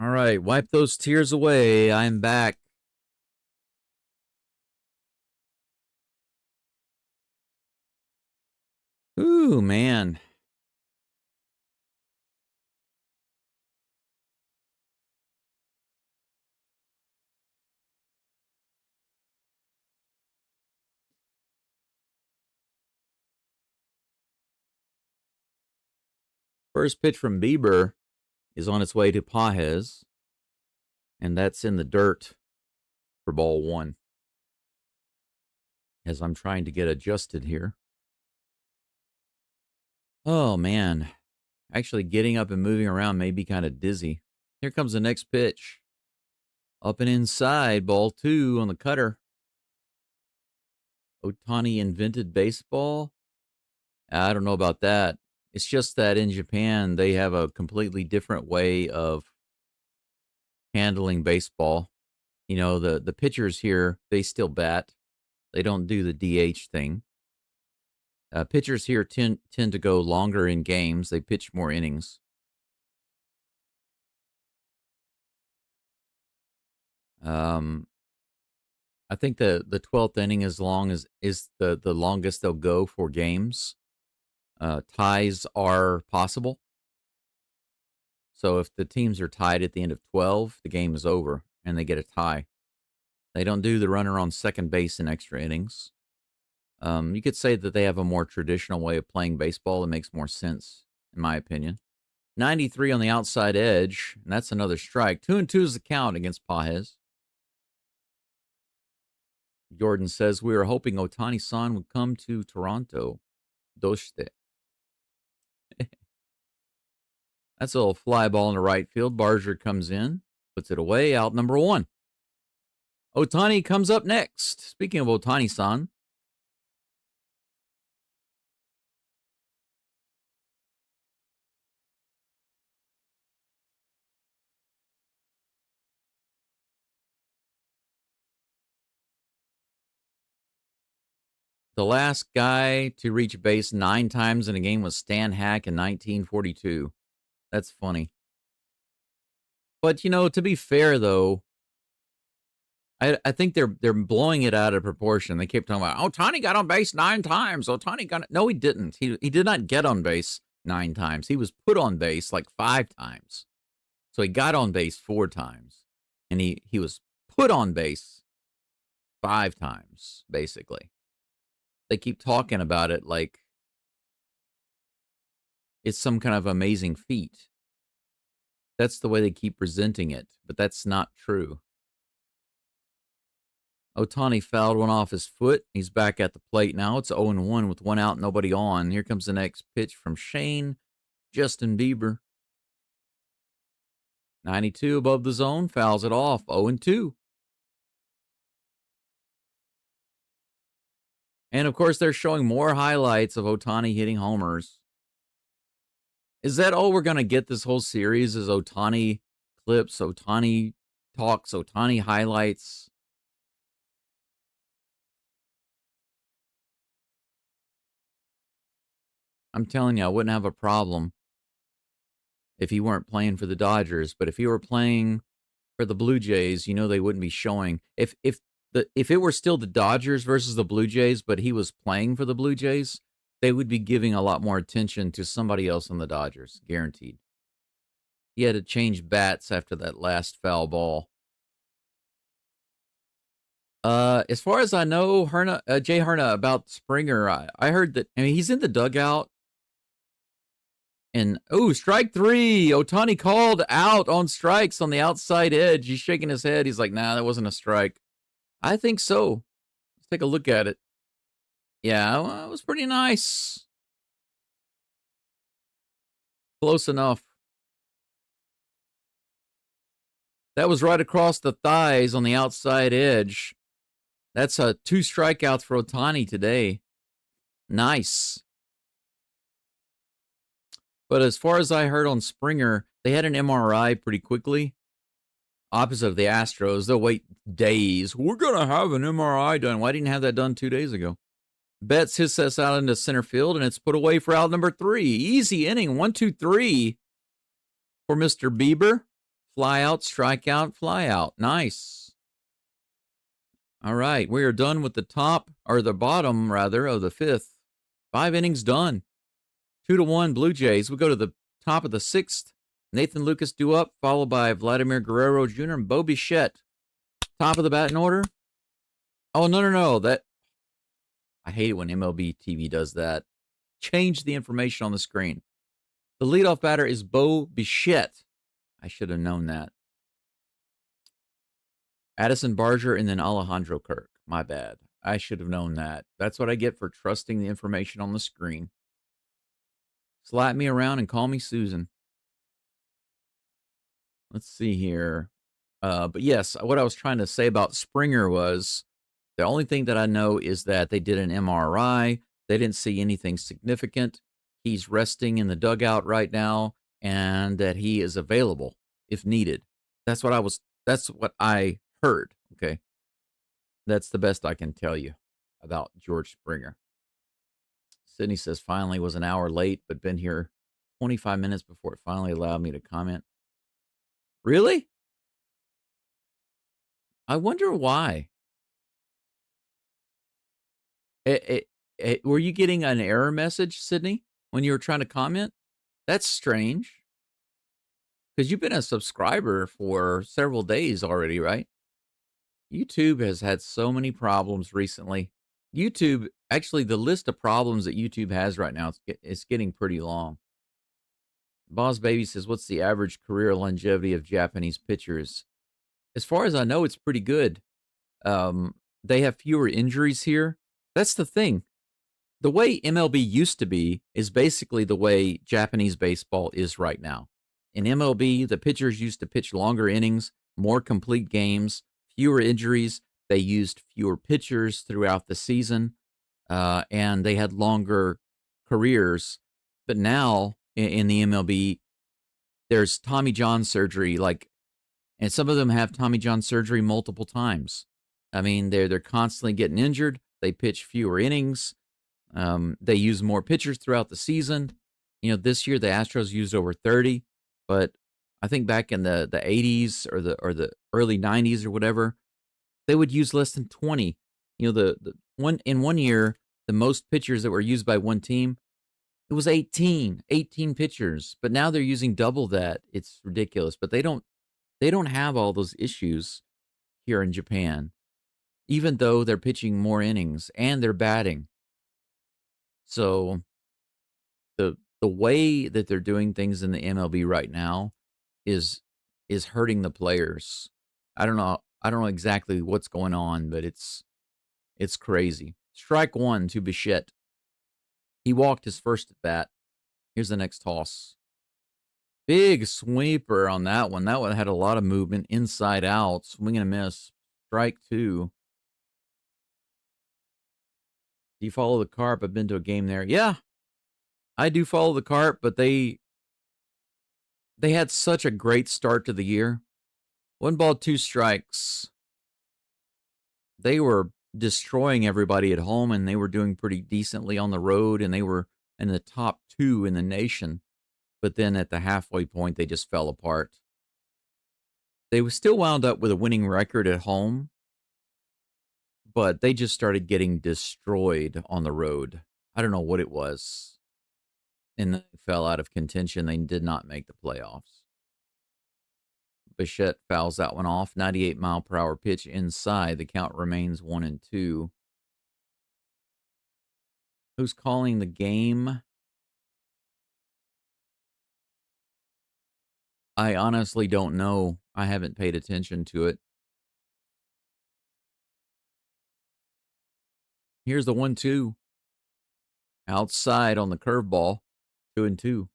All right, wipe those tears away. I'm back. Ooh, man. First pitch from Bieber is on its way to Pajes, and that's in the dirt for ball 1. As I'm trying to get adjusted here. Oh, man. Actually, getting up and moving around may be kind of dizzy. Here comes the next pitch. Up and inside, ball 2 on the cutter. Ohtani invented baseball? I don't know about that. It's just that in Japan, they have a completely different way of handling baseball. You know, the pitchers here, they still bat. They don't do the DH thing. Pitchers here tend to go longer in games. They pitch more innings. I think the 12th inning is the longest they'll go for games. Ties are possible. So if the teams are tied at the end of 12, the game is over and they get a tie. They don't do the runner on second base in extra innings. You could say that they have a more traditional way of playing baseball. It makes more sense, in my opinion. 93 on the outside edge, and that's another strike. 2-2 is the count against Pajes. Jordan says, we were hoping Ohtani-san would come to Toronto. Doshite. That's a little fly ball in the right field. Barger comes in, puts it away, out number 1. Ohtani comes up next. Speaking of Ohtani-san. The last guy to reach base 9 times in a game was Stan Hack in 1942. That's funny. But, you know, to be fair, though, I think they're blowing it out of proportion. They keep talking about, Ohtani got on base 9 times. Ohtani got it. No, he didn't. He did not get on base 9 times. He was put on base like 5 times. So he got on base 4 times. And he was put on base 5 times, basically. They keep talking about it like it's some kind of amazing feat. That's the way they keep presenting it, but that's not true. Ohtani fouled one off his foot. He's back at the plate now. It's 0-1 with one out, nobody on. Here comes the next pitch from Shane. Justin Bieber. 92 above the zone, fouls it off. 0-2. And of course, they're showing more highlights of Ohtani hitting homers. Is that all we're going to get this whole series? Is Ohtani clips, Ohtani talks, Ohtani highlights? I'm telling you, I wouldn't have a problem if he weren't playing for the Dodgers. But if he were playing for the Blue Jays, you know they wouldn't be showing. If it were still the Dodgers versus the Blue Jays, but he was playing for the Blue Jays, they would be giving a lot more attention to somebody else on the Dodgers, guaranteed. He had to change bats after that last foul ball. As far as I know, Jay Herna, about Springer, I heard that, I mean, he's in the dugout. And, strike 3. Ohtani called out on strikes on the outside edge. He's shaking his head. He's like, nah, that wasn't a strike. I think so. Let's take a look at it. Yeah, well, it was pretty nice. Close enough. That was right across the thighs on the outside edge. That's 2 strikeouts for Ohtani today. Nice. But as far as I heard on Springer, they had an MRI pretty quickly. Opposite of the Astros, they'll wait days. We're going to have an MRI done. Why didn't you have that done 2 days ago? Betts hits us out into center field, and it's put away for out number 3. Easy inning, 1, 2, 3 for Mr. Bieber. Fly out, strike out, fly out. Nice. All right, we are done with the bottom, of the 5th. 5 innings done. 2-1 Blue Jays. We go to the top of the 6th. Nathan Lucas due up, followed by Vladimir Guerrero Jr. and Bo Bichette. Top of the batting order. Oh, no. I hate it when MLB TV does that. Change the information on the screen. The leadoff batter is Bo Bichette. I should have known that. Addison Barger and then Alejandro Kirk. My bad. I should have known that. That's what I get for trusting the information on the screen. Slap me around and call me Susan. Let's see here. But yes, what I was trying to say about Springer was the only thing that I know is that they did an MRI. They didn't see anything significant. He's resting in the dugout right now, and that he is available if needed. That's what I heard. Okay. That's the best I can tell you about George Springer. Sydney says, finally was an hour late, but been here 25 minutes before it finally allowed me to comment. Really? I wonder why. Were you getting an error message, Sydney, when you were trying to comment? That's strange. Because you've been a subscriber for several days already, right? YouTube has had so many problems recently. YouTube, actually, the list of problems that YouTube has right now, it's getting pretty long. Boss Baby says, what's the average career longevity of Japanese pitchers? As far as I know, it's pretty good. They have fewer injuries here. That's the thing. The way MLB used to be is basically the way Japanese baseball is right now. In MLB, the pitchers used to pitch longer innings, more complete games, fewer injuries. They used fewer pitchers throughout the season, and they had longer careers. But now in the MLB, there's Tommy John surgery, and some of them have Tommy John surgery multiple times. I mean, they're constantly getting injured. They pitch fewer innings. They use more pitchers throughout the season. This year the Astros used over 30, but I think back in the 80s or the early 90s or whatever, they would use less than 20. In 1 year, the most pitchers that were used by one team, it was 18 pitchers. But now they're using double that. It's ridiculous. But they don't have all those issues here in Japan, even though they're pitching more innings and they're batting. So the way that they're doing things in the MLB right now is hurting the players. I don't know I don't know exactly what's going on, but it's crazy. Strike one to Bichette. He walked his first at bat. Here's the next toss. Big sweeper on that one. That one had a lot of movement inside out. Swing and a miss. Strike two. Do you follow the Carp? I've been to a game there. Yeah, I do follow the Carp, but they had such a great start to the year. 1 ball, 2 strikes. They were destroying everybody at home, and they were doing pretty decently on the road, and they were in the top 2 in the nation. But then at the halfway point, they just fell apart. They still wound up with a winning record at home, but they just started getting destroyed on the road. I don't know what it was. And they fell out of contention. They did not make the playoffs. Bichette fouls that one off. 98-mile-per-hour pitch inside. The count remains 1-2. Who's calling the game? I honestly don't know. I haven't paid attention to it. Here's the 1-2. Outside on the curveball. 2-2.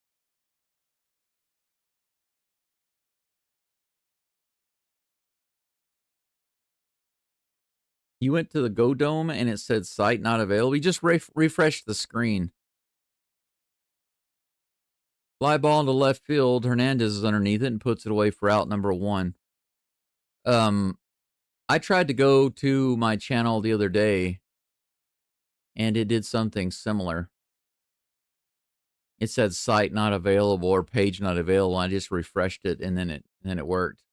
You went to the Go Dome and it said site not available. You just refreshed the screen. Fly ball into left field. Hernandez is underneath it and puts it away for out number 1. I tried to go to my channel the other day, and it did something similar. It said site not available or page not available. I just refreshed it, and then it worked.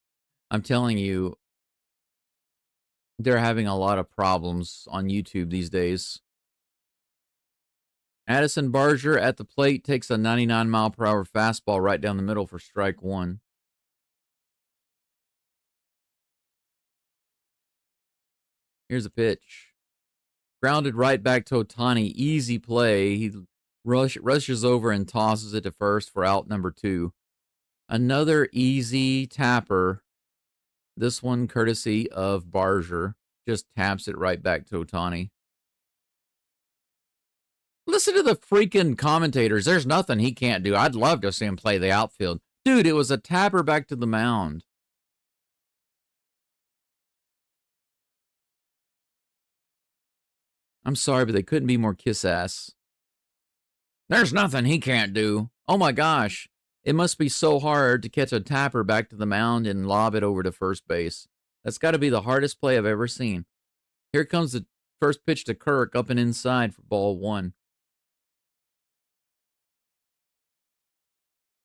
I'm telling you, they're having a lot of problems on YouTube these days. Addison Barger at the plate takes a 99-mile-per-hour fastball right down the middle for strike 1. Here's a pitch. Grounded right back to Ohtani. Easy play. He rushes over and tosses it to first for out number 2. Another easy tapper. This one courtesy of Barger. Just taps it right back to Ohtani. Listen to the freaking commentators. There's nothing he can't do. I'd love to see him play the outfield. Dude, it was a tapper back to the mound. I'm sorry, but they couldn't be more kiss-ass. There's nothing he can't do. Oh my gosh. It must be so hard to catch a tapper back to the mound and lob it over to first base. That's got to be the hardest play I've ever seen. Here comes the first pitch to Kirk, up and inside for ball 1.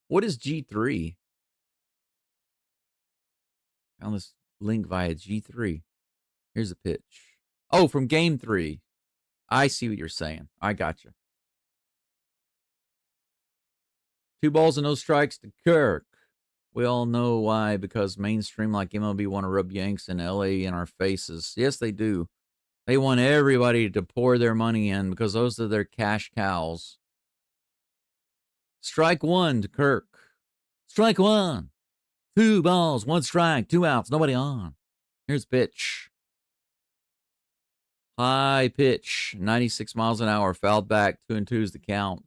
What is G3? Found this link via G3. Here's a pitch. Oh, from game 3. I see what you're saying. I got you. 2 balls and no strikes to Kirk. We all know why, because mainstream like MLB want to rub Yanks and LA in our faces. Yes, they do. They want everybody to pour their money in because those are their cash cows. Strike 1 to Kirk. Strike 1. 2 balls, 1 strike, 2 outs, nobody on. Here's pitch. High pitch, 96 miles an hour, fouled back, 2-2 is the count.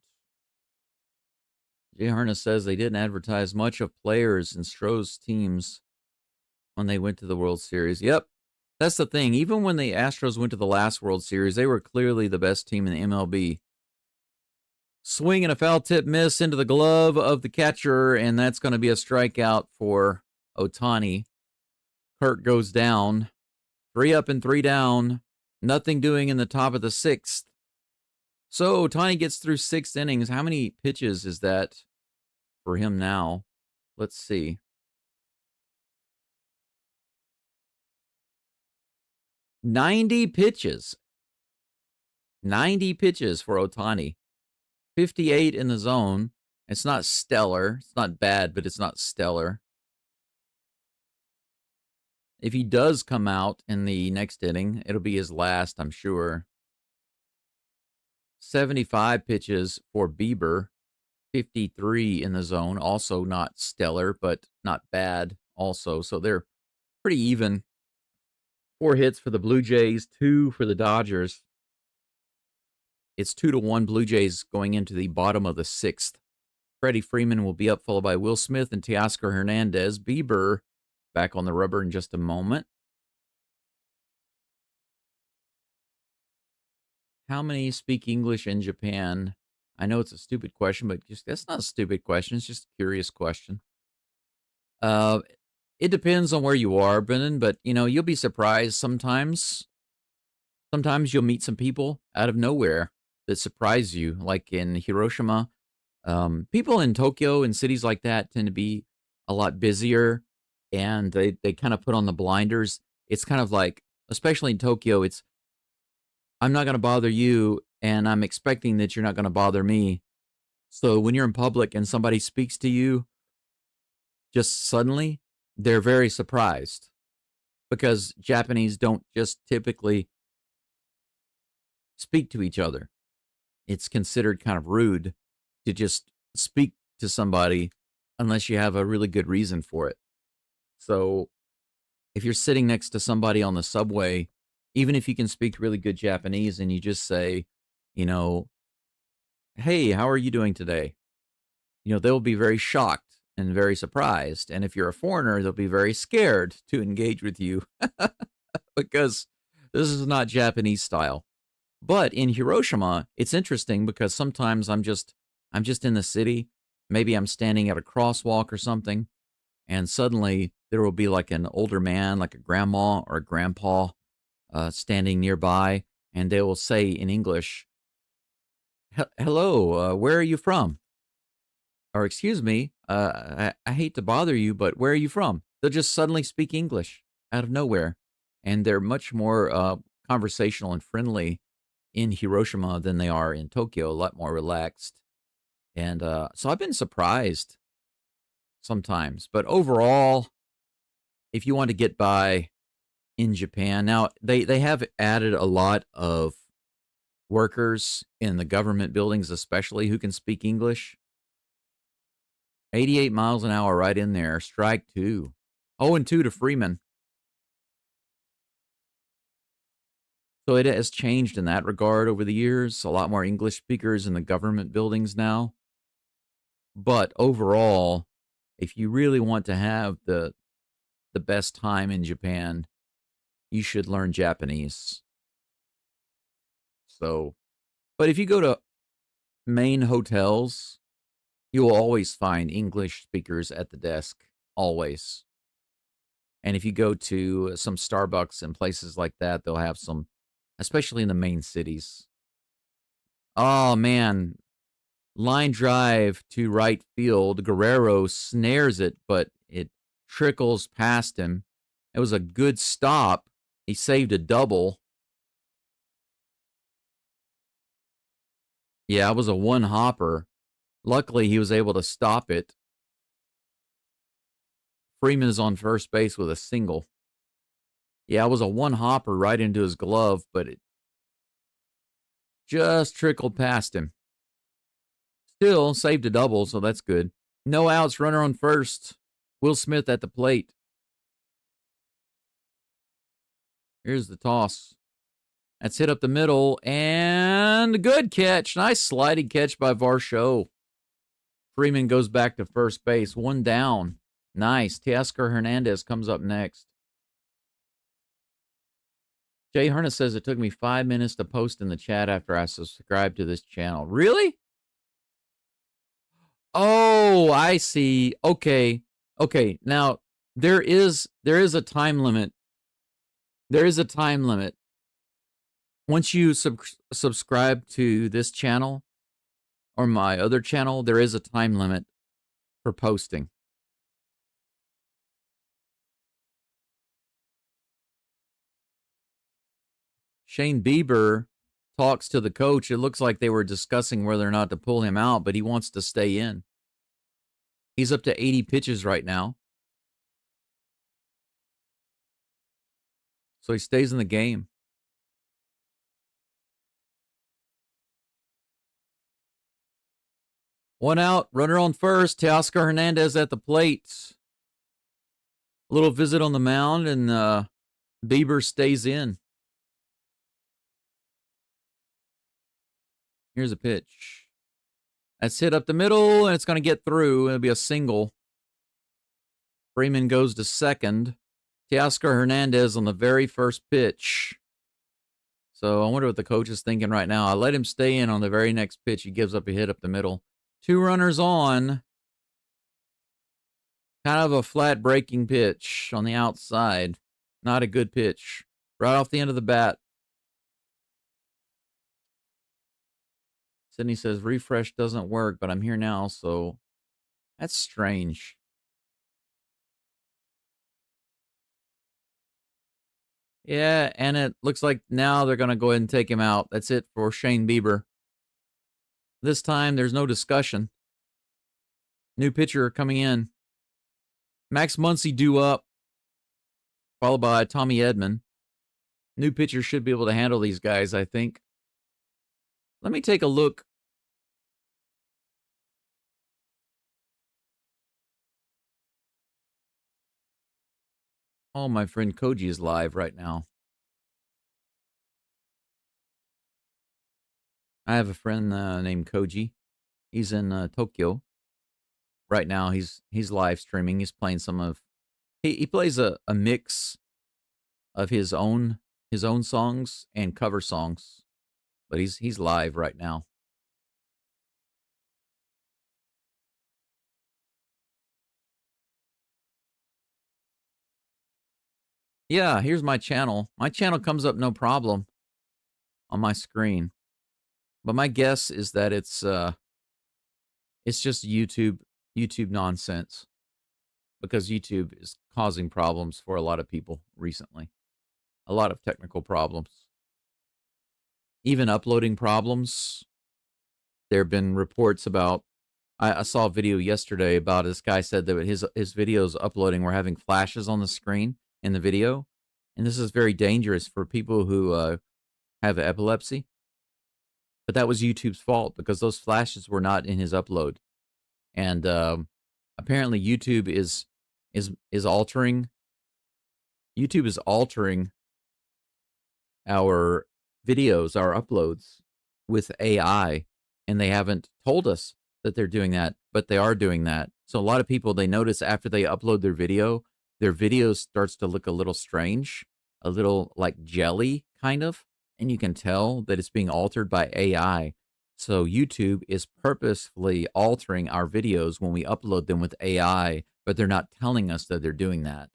Jay Harness says they didn't advertise much of players in Stroh's teams when they went to the World Series. Yep, that's the thing. Even when the Astros went to the last World Series, they were clearly the best team in the MLB. Swing and a foul tip miss into the glove of the catcher, and that's going to be a strikeout for Ohtani. Kirk goes down. 3 up and 3 down. Nothing doing in the top of the 6th. So Ohtani gets through 6 innings. How many pitches is that for him now? Let's see. $90 pitches. 90 pitches for Ohtani. 58 in the zone. It's not stellar. It's not bad, but it's not stellar. If he does come out in the next inning, it'll be his last, I'm sure. 75 pitches for Bieber. 53 in the zone. Also not stellar, but not bad also. So they're pretty even. 4 hits for the Blue Jays, 2 for the Dodgers. It's 2-1 Blue Jays going into the bottom of the 6th. Freddie Freeman will be up, followed by Will Smith and Teoscar Hernandez. Bieber back on the rubber in just a moment. How many speak English in Japan? I know it's a stupid question, but that's not a stupid question. It's just a curious question. It depends on where you are, Brennan, but you'll be surprised sometimes. Sometimes you'll meet some people out of nowhere that surprise you, like in Hiroshima. People in Tokyo and cities like that tend to be a lot busier, and they kind of put on the blinders. It's kind of like, especially in Tokyo, it's, I'm not going to bother you, and I'm expecting that you're not going to bother me. So when you're in public and somebody speaks to you, just suddenly, they're very surprised, because Japanese don't just typically speak to each other. It's considered kind of rude to just speak to somebody unless you have a really good reason for it. So if you're sitting next to somebody on the subway, even if you can speak really good Japanese and you just say, hey, how are you doing today? They'll be very shocked and very surprised. And if you're a foreigner, they'll be very scared to engage with you because this is not Japanese style. But in Hiroshima, it's interesting because sometimes I'm just in the city. Maybe I'm standing at a crosswalk or something, and suddenly there will be like an older man, like a grandma or a grandpa, standing nearby, and they will say in English, hello, where are you from? Or excuse me, I hate to bother you, but where are you from? They'll just suddenly speak English out of nowhere, and they're much more conversational and friendly in Hiroshima than they are in Tokyo, a lot more relaxed. And so I've been surprised sometimes. But overall, if you want to get by in Japan, now they have added a lot of workers in the government buildings, especially, who can speak English. 88 miles an hour right in there. Strike 2. 0-2 to Freeman. So it has changed in that regard over the years. A lot more English speakers in the government buildings now. But overall, if you really want to have the best time in Japan, you should learn Japanese. So, but if you go to main hotels, you will always find English speakers at the desk, always. And if you go to some Starbucks and places like that, they'll have some, especially in the main cities. Oh, man. Line drive to right field. Guerrero snares it, but it trickles past him. It was a good stop. He saved a double. Yeah, it was a one-hopper. Luckily, he was able to stop it. Freeman is on first base with a single. Yeah, it was a one-hopper right into his glove, but it just trickled past him. Still saved a double, so that's good. No outs, runner on first. Will Smith at the plate. Here's the toss. That's hit up the middle, and good catch. Nice sliding catch by Varsho. Freeman goes back to first base. One down. Nice. Teoscar Hernandez comes up next. Jay Herna says it took me 5 minutes to post in the chat after I subscribed to this channel. Really? Oh, I see. Okay. Okay. Now, there is a time limit. There is a time limit. Once you subscribe to this channel or my other channel, there is a time limit for posting. Shane Bieber talks to the coach. It looks like they were discussing whether or not to pull him out, but he wants to stay in. He's up to 80 pitches right now. So he stays in the game. One out, runner on first. Teoscar Hernandez at the plate. A little visit on the mound, and Bieber stays in. Here's a pitch. That's hit up the middle, and it's going to get through. It'll be a single. Freeman goes to second. Teoscar Hernandez on the very first pitch. So I wonder what the coach is thinking right now. I let him stay in on the very next pitch. He gives up a hit up the middle. 2 runners on. Kind of a flat breaking pitch on the outside. Not a good pitch. Right off the end of the bat. Sydney says refresh doesn't work, but I'm here now, so that's strange. Yeah, and it looks like now they're going to go ahead and take him out. That's it for Shane Bieber. This time, there's no discussion. New pitcher coming in. Max Muncy due up, followed by Tommy Edman. New pitcher should be able to handle these guys, I think. Let me take a look. Oh, my friend Koji is live right now. I have a friend named Koji. He's in Tokyo. Right now, he's live streaming. He's playing some of... He plays a mix of his own songs and cover songs. But he's live right now. Yeah, here's my channel. My channel comes up no problem on my screen. But my guess is that it's just YouTube nonsense. Because YouTube is causing problems for a lot of people recently. A lot of technical problems. Even uploading problems. There have been reports about... I saw a video yesterday about this guy said that his videos uploading were having flashes on the screen in the video. And this is very dangerous for people who have epilepsy. But that was YouTube's fault because those flashes were not in his upload. And apparently YouTube is altering... YouTube is altering our videos, our uploads with AI. And they haven't told us that they're doing that, but they are doing that. So a lot of people, they notice after they upload their video starts to look a little strange, a little like jelly kind of, and you can tell that it's being altered by AI. So YouTube is purposefully altering our videos when we upload them with AI, but they're not telling us that they're doing that.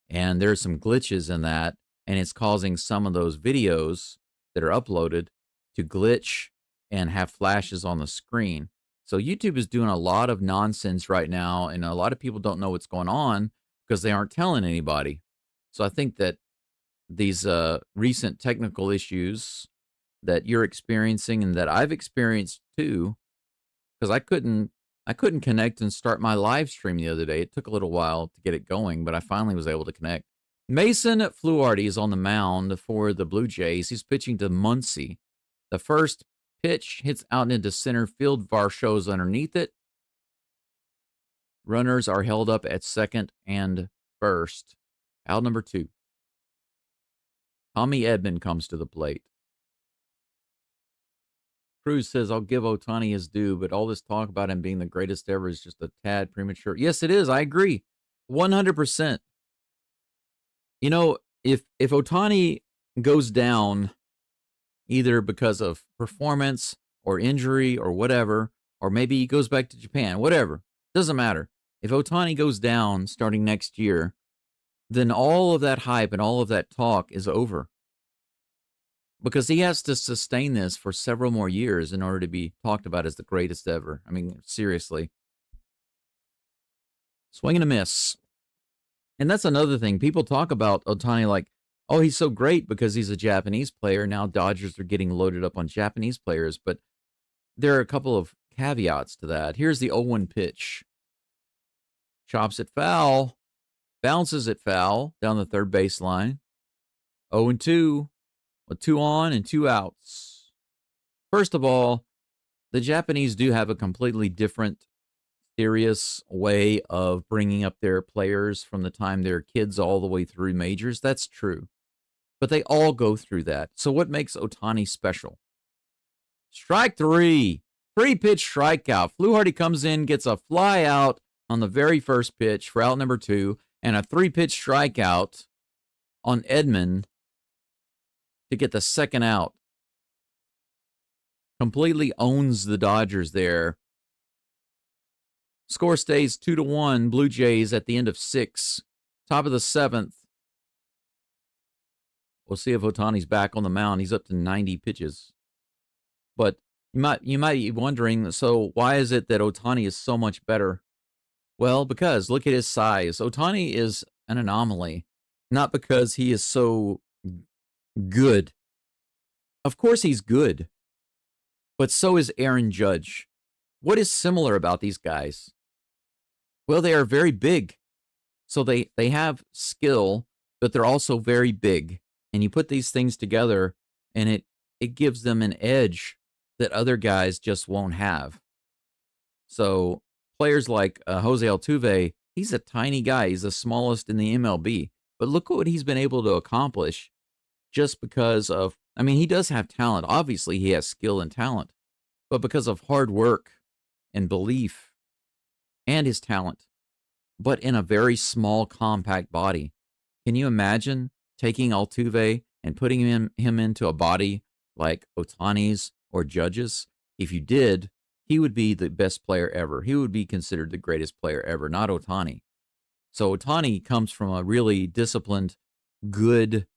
And there's some glitches in that, and it's causing some of those videos that are uploaded to glitch and have flashes on the screen. So YouTube is doing a lot of nonsense right now, and a lot of people don't know what's going on because they aren't telling anybody. So I think that these recent technical issues that you're experiencing and that I've experienced too, because I couldn't connect and start my live stream the other day. It took a little while to get it going, but I finally was able to connect. Mason Fluharty is on the mound for the Blue Jays. He's pitching to Muncy. The first pitch hits out into center field. Varsho's underneath it. Runners are held up at second and first. Out number 2. Tommy Edman comes to the plate. Cruz says, I'll give Ohtani his due, but all this talk about him being the greatest ever is just a tad premature. Yes, it is. I agree. 100%. You know, if Ohtani goes down either because of performance or injury or whatever, or maybe he goes back to Japan, whatever, doesn't matter. If Ohtani goes down starting next year, then all of that hype and all of that talk is over. Because he has to sustain this for several more years in order to be talked about as the greatest ever. I mean, seriously. Swing and a miss. And that's another thing. People talk about Ohtani like, oh, he's so great because he's a Japanese player. Now Dodgers are getting loaded up on Japanese players. But there are a couple of caveats to that. Here's the 0-1 pitch. Chops it foul. Bounces it foul down the third baseline. 0-2. With 2 on and 2 outs. First of all, the Japanese do have a completely different, serious way of bringing up their players from the time they're kids all the way through majors. That's true. But they all go through that. So what makes Ohtani special? Strike three. 3-pitch strikeout. Fluharty comes in, gets a fly out on the very first pitch for out number 2, and a 3-pitch strikeout on Edman to get the second out. Completely owns the Dodgers there. Score stays 2-1, Blue Jays at the end of 6. Top of the 7th. We'll see if Ohtani's back on the mound. He's up to 90 pitches. But you might be wondering, so why is it that Ohtani is so much better? Well, because look at his size. Ohtani is an anomaly, not because he is so good. Of course he's good, but so is Aaron Judge. What is similar about these guys? Well, they are very big. So they have skill, but they're also very big. And you put these things together, and it gives them an edge that other guys just won't have. So players like Jose Altuve, he's a tiny guy. He's the smallest in the MLB. But look at what he's been able to accomplish just because of, I mean, he does have talent. Obviously, he has skill and talent. But because of hard work and belief and his talent, but in a very small, compact body. Can you imagine taking Altuve and putting him into a body like Ohtani's or Judge's? If you did, he would be the best player ever. He would be considered the greatest player ever, not Ohtani. So Ohtani comes from a really disciplined, good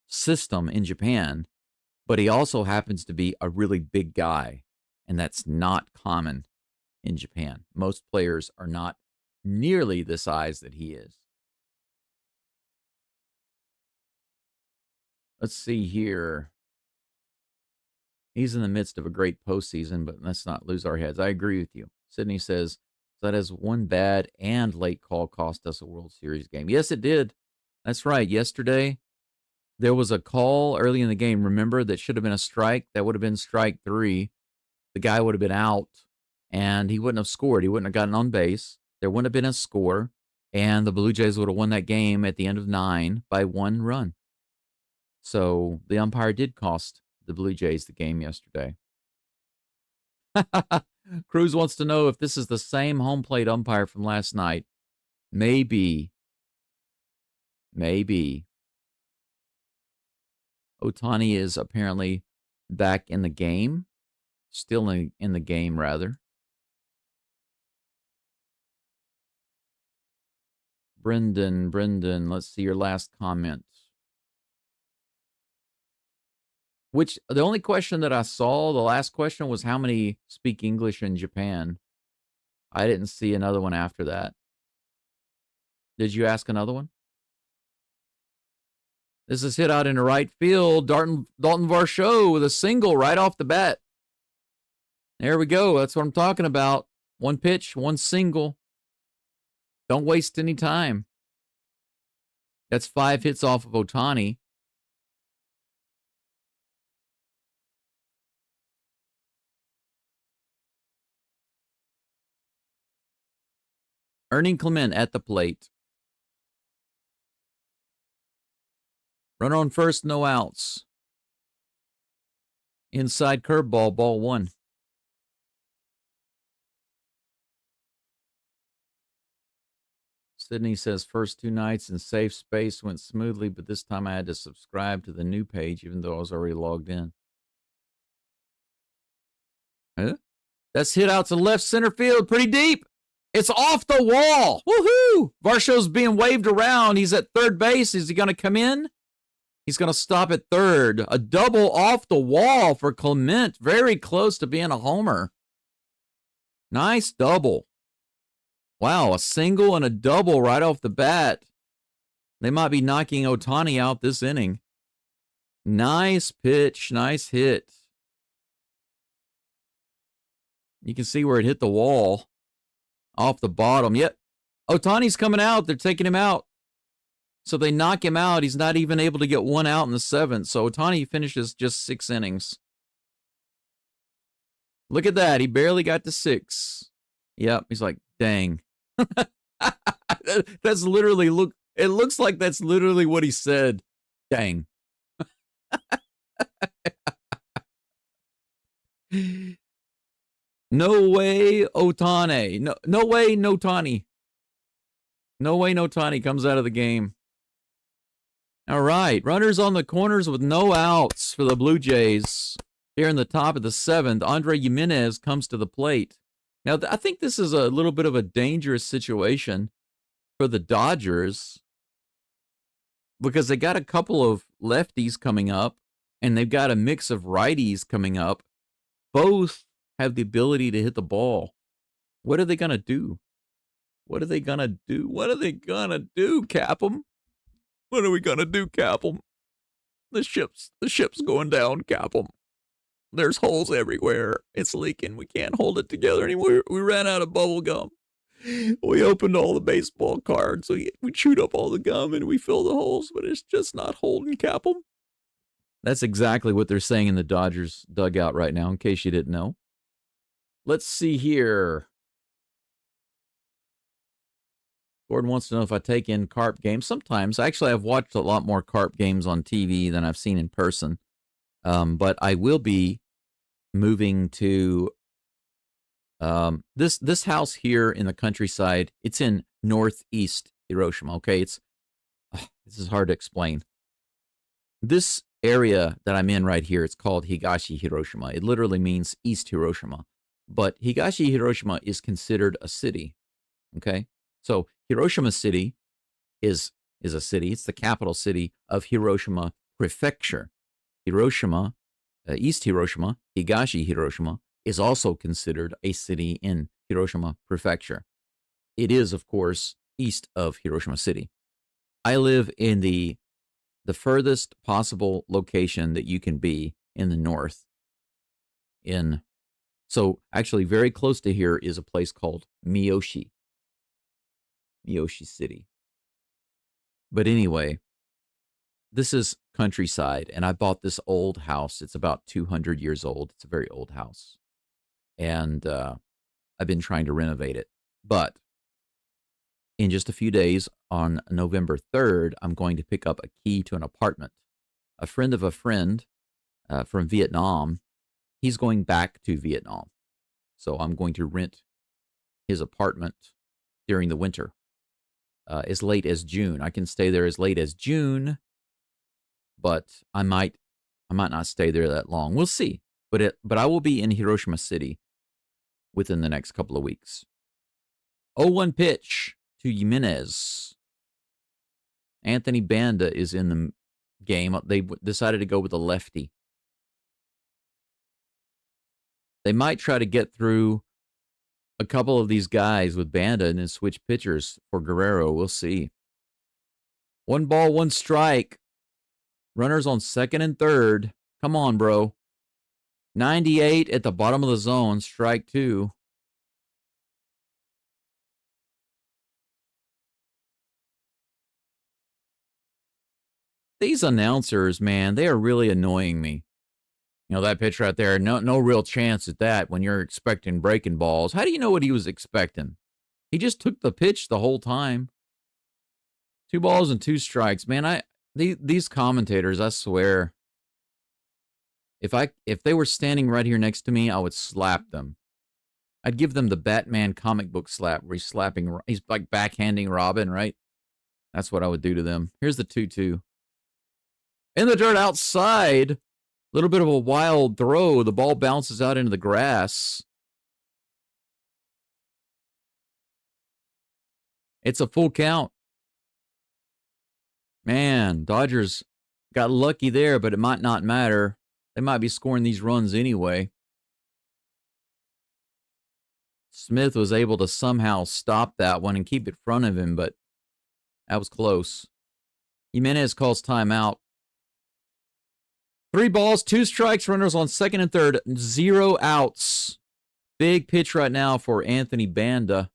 system in Japan, but he also happens to be a really big guy, and that's not common in Japan. Most players are not nearly the size that he is. Let's see here. He's in the midst of a great postseason, but let's not lose our heads. I agree with you. Sydney says, that has one bad and late call cost us a World Series game. Yes, it did. That's right. Yesterday, there was a call early in the game, remember, that should have been a strike. That would have been strike 3. The guy would have been out, and he wouldn't have scored. He wouldn't have gotten on base. There wouldn't have been a score, and the Blue Jays would have won that game at the end of 9 by 1 run. So the umpire did cost the Blue Jays the game yesterday. Cruz wants to know if this is the same home plate umpire from last night. Maybe. Ohtani is apparently back in the game. Still in the game, rather. Brendan, let's see your last comment. The only question that I saw, the last question was how many speak English in Japan. I didn't see another one after that. Did you ask another one? This is hit out into right field. Dalton Varsho with a single right off the bat. There we go. That's what I'm talking about. One pitch, one single. Don't waste any time. That's 5 hits off of Ohtani. Ernie Clement at the plate. Runner on first, no outs. Inside curveball, ball 1. Sydney says, first 2 nights in safe space went smoothly, but this time I had to subscribe to the new page even though I was already logged in. Huh? That's hit out to left center field, pretty deep. It's off the wall. Woohoo! Varsho's being waved around. He's at third base. Is he going to come in? He's going to stop at third. A double off the wall for Clement. Very close to being a homer. Nice double. Wow, a single and a double right off the bat. They might be knocking Ohtani out this inning. Nice pitch. Nice hit. You can see where it hit the wall. Off the bottom. Yep. Ohtani's coming out. They're taking him out. So they knock him out. He's not even able to get 1 out in the 7th. So Ohtani finishes just 6 innings. Look at that. He barely got to 6. Yep. He's like, dang. That's literally, it looks like that's literally what he said. Dang. No way, Otani. No way, no Tani. No way, no Tani comes out of the game. All right, runners on the corners with no outs for the Blue Jays. Here in the top of the 7th, Andre Jimenez comes to the plate. Now, I think this is a little bit of a dangerous situation for the Dodgers because they got a couple of lefties coming up, and they've got a mix of righties coming up. Both have the ability to hit the ball. What are they going to do? What are they going to do? What are they going to do, Cap'em? What are we going to do, Cap'em? The ship's going down, Cap'em. There's holes everywhere. It's leaking. We can't hold it together anymore. We ran out of bubble gum. We opened all the baseball cards. We chewed up all the gum and we filled the holes, but it's just not holding, Cap'em. That's exactly what they're saying in the Dodgers dugout right now, in case you didn't know. Let's see here. Gordon wants to know if I take in carp games. Sometimes. Actually, I've watched a lot more carp games on TV than I've seen in person. But I will be moving to this house here in the countryside. It's in northeast Hiroshima. Okay, this is hard to explain. This area that I'm in right here, it's called Higashi Hiroshima. It literally means East Hiroshima. But Higashi Hiroshima is considered a city. Okay, so Hiroshima City is a city. It's the capital city of Hiroshima Prefecture. Hiroshima, East Hiroshima, Higashi Hiroshima, is also considered a city in Hiroshima Prefecture. It is, of course, east of Hiroshima City. I live in the furthest possible location that you can be in the north. So actually very close to here is a place called Miyoshi City. But anyway, this is countryside, and I bought this old house. It's about 200 years old. It's a very old house. And I've been trying to renovate it. But in just a few days, on November 3rd, I'm going to pick up a key to an apartment. A friend of a friend from Vietnam, he's going back to Vietnam. So I'm going to rent his apartment during the winter, as late as June. I can stay there as late as June, but I might not stay there that long. We'll see. But I will be in Hiroshima City within the next couple of weeks. 0-1 pitch to Jimenez. Anthony Banda is in the game. They decided to go with a lefty. They might try to get through a couple of these guys with Banda and then switch pitchers for Guerrero. We'll see. 1 ball, 1 strike. Runners on second and third. Come on, bro. 98 at the bottom of the zone. Strike 2. These announcers, man, they are really annoying me. You know, that pitch right there, no real chance at that when you're expecting breaking balls. How do you know what he was expecting? He just took the pitch the whole time. 2 balls and 2 strikes. Man, these commentators, I swear, if they were standing right here next to me, I would slap them. I'd give them the Batman comic book slap where he's like backhanding Robin, right? That's what I would do to them. Here's the 2-2. In the dirt outside. A little bit of a wild throw. The ball bounces out into the grass. It's a full count. Man, Dodgers got lucky there, but it might not matter. They might be scoring these runs anyway. Smith was able to somehow stop that one and keep it in front of him, but that was close. Jimenez calls timeout. 3 balls, 2 strikes, runners on second and third, 0 outs. Big pitch right now for Anthony Banda.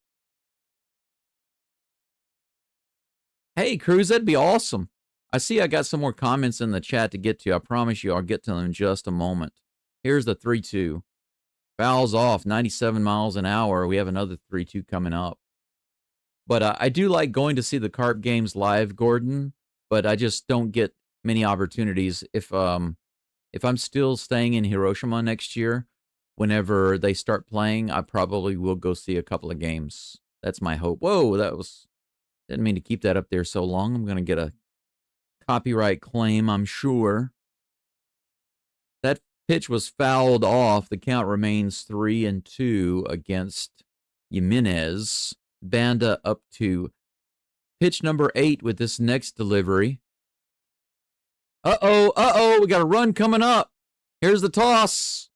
Hey, Cruz, that'd be awesome. I see I got some more comments in the chat to get to. I promise you I'll get to them in just a moment. Here's the 3-2. Fouls off, 97 miles an hour. We have another 3-2 coming up. But I do like going to see the Carp games live, Gordon, but I just don't get many opportunities. If I'm still staying in Hiroshima next year, whenever they start playing, I probably will go see a couple of games. That's my hope. Whoa, didn't mean to keep that up there so long. I'm going to get a copyright claim, I'm sure. That pitch was fouled off. The count remains 3-2 against Jimenez. Banda up to pitch number 8 with this next delivery. Uh-oh, we got a run coming up. Here's the toss.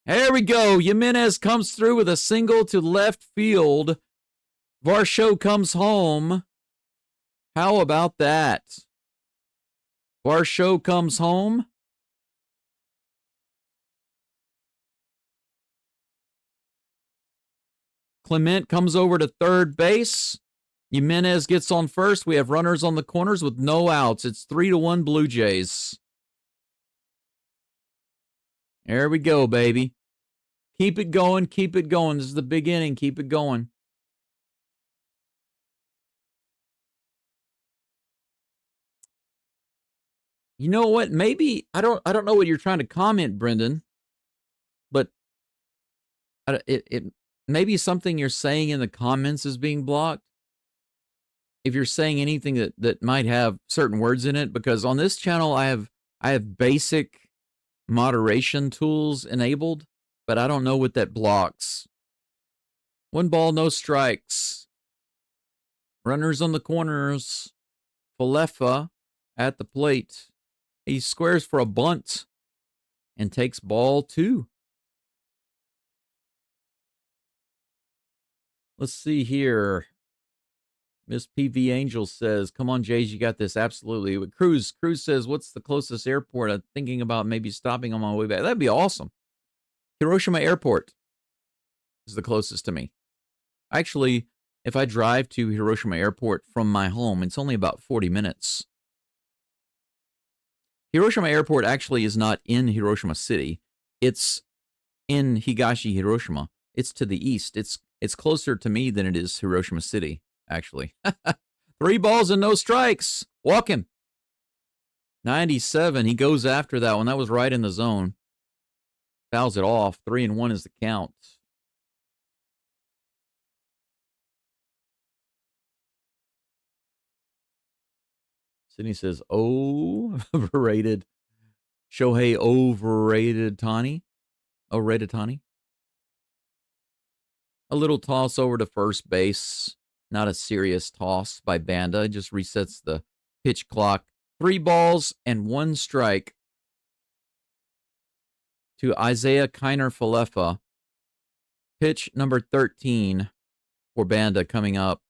There we go. Jimenez comes through with a single to left field. Varsho comes home. How about that? Varsho comes home. Clement comes over to third base. Jimenez gets on first. We have runners on the corners with no outs. It's 3-1 Blue Jays. There we go, baby. Keep it going. Keep it going. This is the big inning. Keep it going. You know what? Maybe I don't know what you're trying to comment, Brendan, but it maybe something you're saying in the comments is being blocked. If you're saying anything that might have certain words in it, because on this channel I have basic moderation tools enabled, but I don't know what that blocks. 1 ball, no strikes. Runners on the corners. Falefa at the plate. He squares for a bunt and takes ball 2. Let's see here. Miss PV Angel says, come on, Jays, you got this. Absolutely. Cruz says, what's the closest airport? I'm thinking about maybe stopping on my way back. That'd be awesome. Hiroshima Airport is the closest to me. Actually, if I drive to Hiroshima Airport from my home, it's only about 40 minutes. Hiroshima Airport actually is not in Hiroshima City. It's in Higashi, Hiroshima. It's to the east. It's closer to me than it is Hiroshima City, actually. 3 balls and no strikes. Walk him. 97. He goes after that one. That was right in the zone. Fouls it off. 3-1 is the count. Sydney says, overrated. Shohei overrated Tani. Overrated Tani. A little toss over to first base. Not a serious toss by Banda. It just resets the pitch clock. 3 balls and 1 strike to Isaiah Kiner Falefa. Pitch number 13 for Banda coming up.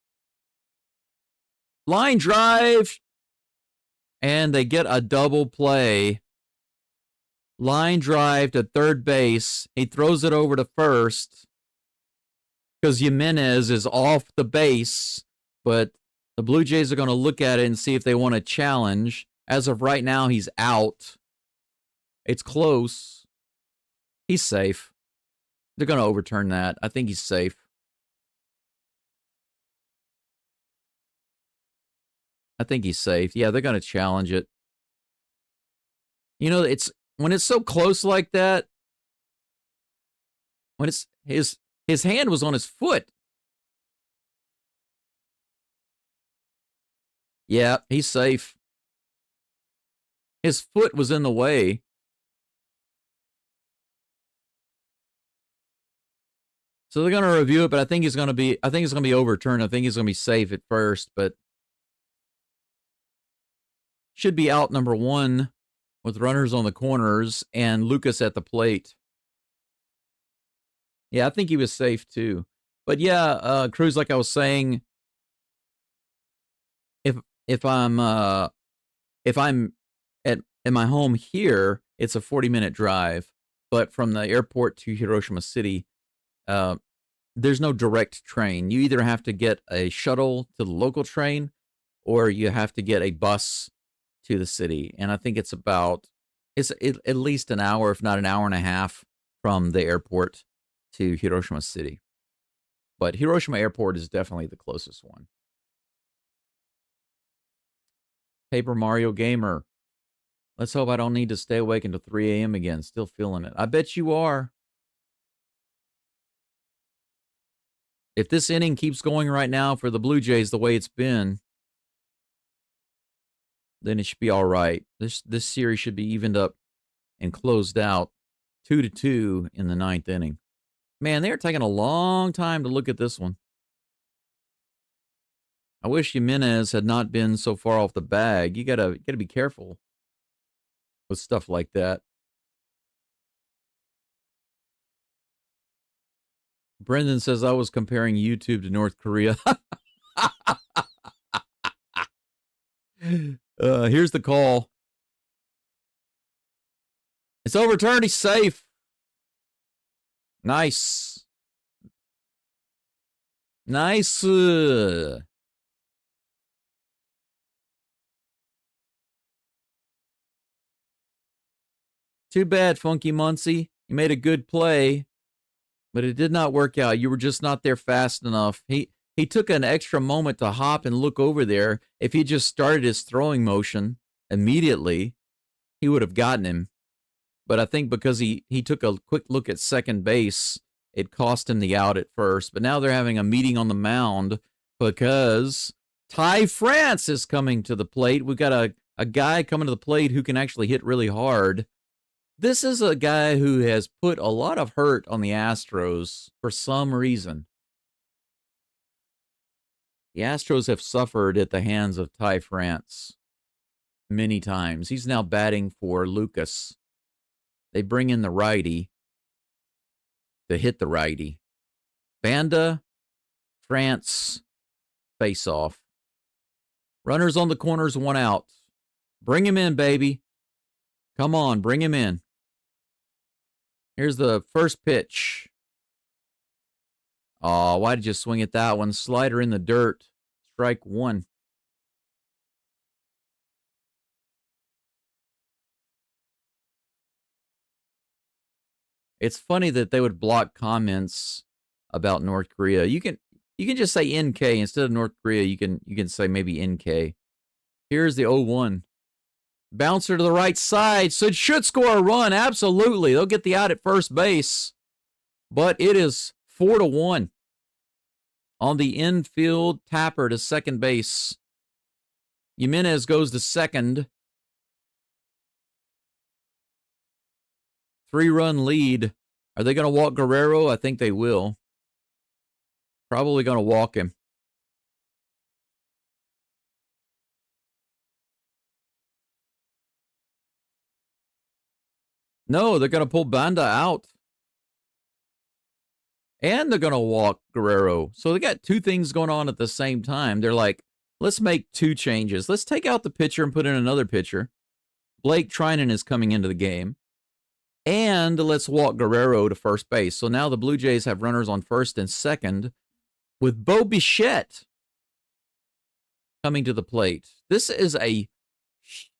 Line drive. And they get a double play. Line drive to third base. He throws it over to first because Jimenez is off the base, but the Blue Jays are going to look at it and see if they want to challenge. As of right now, he's out. It's close. He's safe. They're going to overturn that. I think he's safe. I think he's safe. Yeah, they're going to challenge it. You know, it's when it's so close like that, when it's his hand was on his foot. Yeah, he's safe. His foot was in the way. So they're going to review it, but I think it's going to be overturned. I think he's going to be safe at first, but should be out number 1 with runners on the corners and Lucas at the plate. Yeah, I think he was safe too. But yeah, Cruz, like I was saying, if I'm at my home here, it's a 40-minute drive. But from the airport to Hiroshima City, there's no direct train. You either have to get a shuttle to the local train, or you have to get a bus to the city. And I think it's at least an hour, if not an hour and a half, from the airport to Hiroshima City. But Hiroshima Airport is definitely the closest one. Paper Mario Gamer. Let's hope I don't need to stay awake until 3 a.m. again. Still feeling it. I bet you are. If this inning keeps going right now for the Blue Jays the way it's been, then it should be all right. This series should be evened up and closed out 2-2 in the 9th inning. Man, they are taking a long time to look at this one. I wish Jimenez had not been so far off the bag. You gotta be careful with stuff like that. Brendan says I was comparing YouTube to North Korea. Here's the call. It's overturned. He's safe. Nice. Nice. Too bad, Funky Muncie. You made a good play, but it did not work out. You were just not there fast enough. He took an extra moment to hop and look over there. If he just started his throwing motion immediately, he would have gotten him. But I think because he took a quick look at second base, it cost him the out at first. But now they're having a meeting on the mound because Ty France is coming to the plate. We've got a guy coming to the plate who can actually hit really hard. This is a guy who has put a lot of hurt on the Astros for some reason. The Astros have suffered at the hands of Ty France many times. He's now batting for Lucas. They bring in the righty to hit the righty. Banda, France, face off. Runners on the corners, one out. Bring him in, baby. Come on, bring him in. Here's the first pitch. Oh, why did you swing at that one? Slider in the dirt. Strike one. It's funny that they would block comments about North Korea. You can just say NK instead of North Korea. You can say maybe NK. Here's the 0-1. Bouncer to the right side, so it should score a run. Absolutely. They'll get the out at first base. But it is 4-1 on the infield tapper to second base. Jimenez goes to second. 3-run lead. Are they going to walk Guerrero? I think they will. Probably going to walk him. No, they're going to pull Banda out. And they're going to walk Guerrero. So they got two things going on at the same time. They're like, let's make two changes. Let's take out the pitcher and put in another pitcher. Blake Trinan is coming into the game. And let's walk Guerrero to first base. So now the Blue Jays have runners on first and second with Bo Bichette coming to the plate. This is a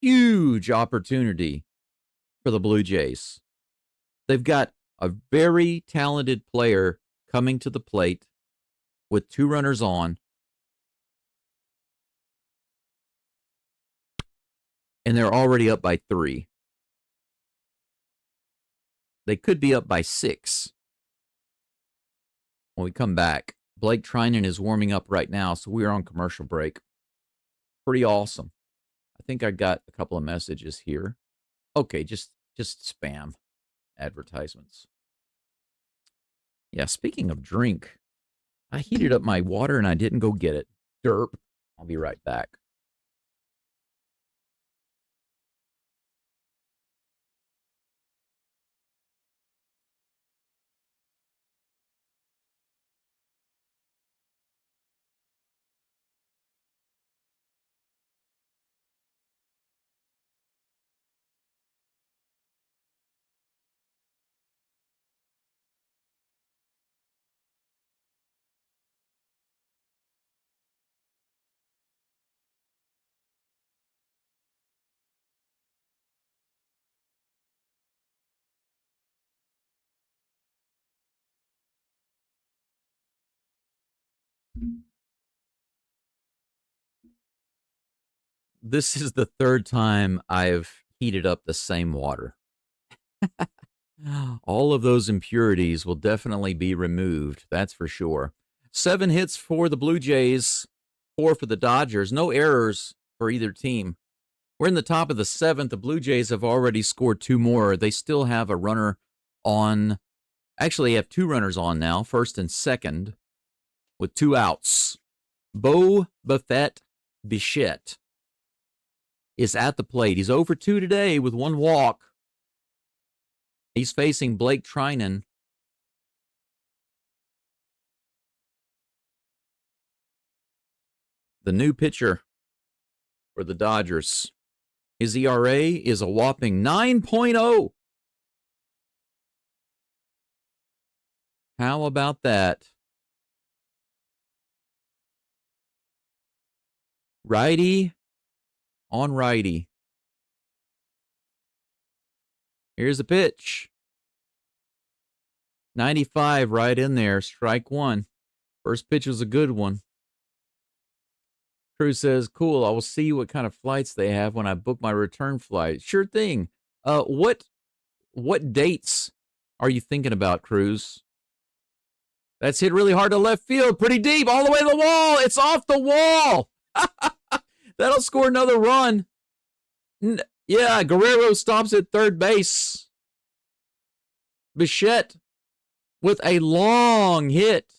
huge opportunity for the Blue Jays. They've got a very talented player coming to the plate with two runners on. And they're already up by 3. They could be up by 6 when we come back. Blake Trinan is warming up right now, so we're on commercial break. Pretty awesome. I think I got a couple of messages here. Okay, just spam advertisements. Yeah, speaking of drink, I heated up my water and I didn't go get it. Derp. I'll be right back. This is the third time I've heated up the same water. All of those impurities will definitely be removed, that's for sure. 7 hits for the Blue Jays, 4 for the Dodgers. No errors for either team. We're in the top of the 7th. The Blue Jays have already scored 2 more. They still have a runner on. Actually, have 2 runners on now, first and second, with 2 outs. Beau Buffett Bichette is at the plate. He's 0 for 2 today with 1 walk. He's facing Blake Trinan. The new pitcher for the Dodgers. His ERA is a whopping 9.0. How about that? Righty on righty. Here's the pitch. 95 right in there. Strike 1. First pitch was a good one. Crew says, cool, I will see what kind of flights they have when I book my return flight. Sure thing. What dates are you thinking about, Cruz? That's hit really hard to left field. Pretty deep. All the way to the wall. It's off the wall. That'll score another run. Yeah, Guerrero stops at third base. Bichette with a long hit.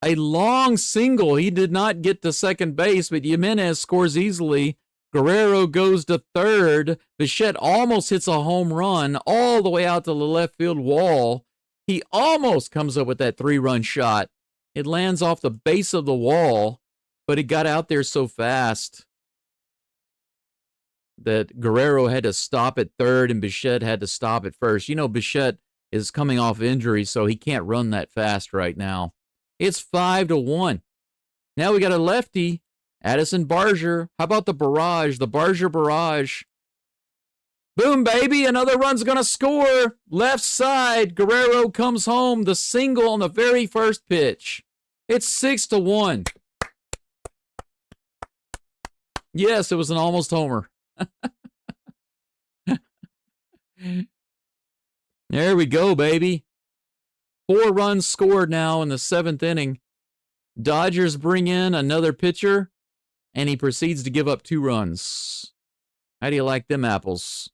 A long single. He did not get to second base, but Jimenez scores easily. Guerrero goes to third. Bichette almost hits a home run all the way out to the left field wall. He almost comes up with that 3-run shot. It lands off the base of the wall, but it got out there so fast that Guerrero had to stop at third and Bichette had to stop at first. You know, Bichette is coming off injury, so he can't run that fast right now. It's 5-1. Now we got a lefty, Addison Barger. How about the barrage, the Barger barrage? Boom, baby, another run's going to score. Left side, Guerrero comes home, the single on the very first pitch. It's 6-1. Yes, it was an almost homer. There we go, baby. 4 runs scored now in the 7th inning. Dodgers bring in another pitcher, and he proceeds to give up 2 runs. How do you like them apples?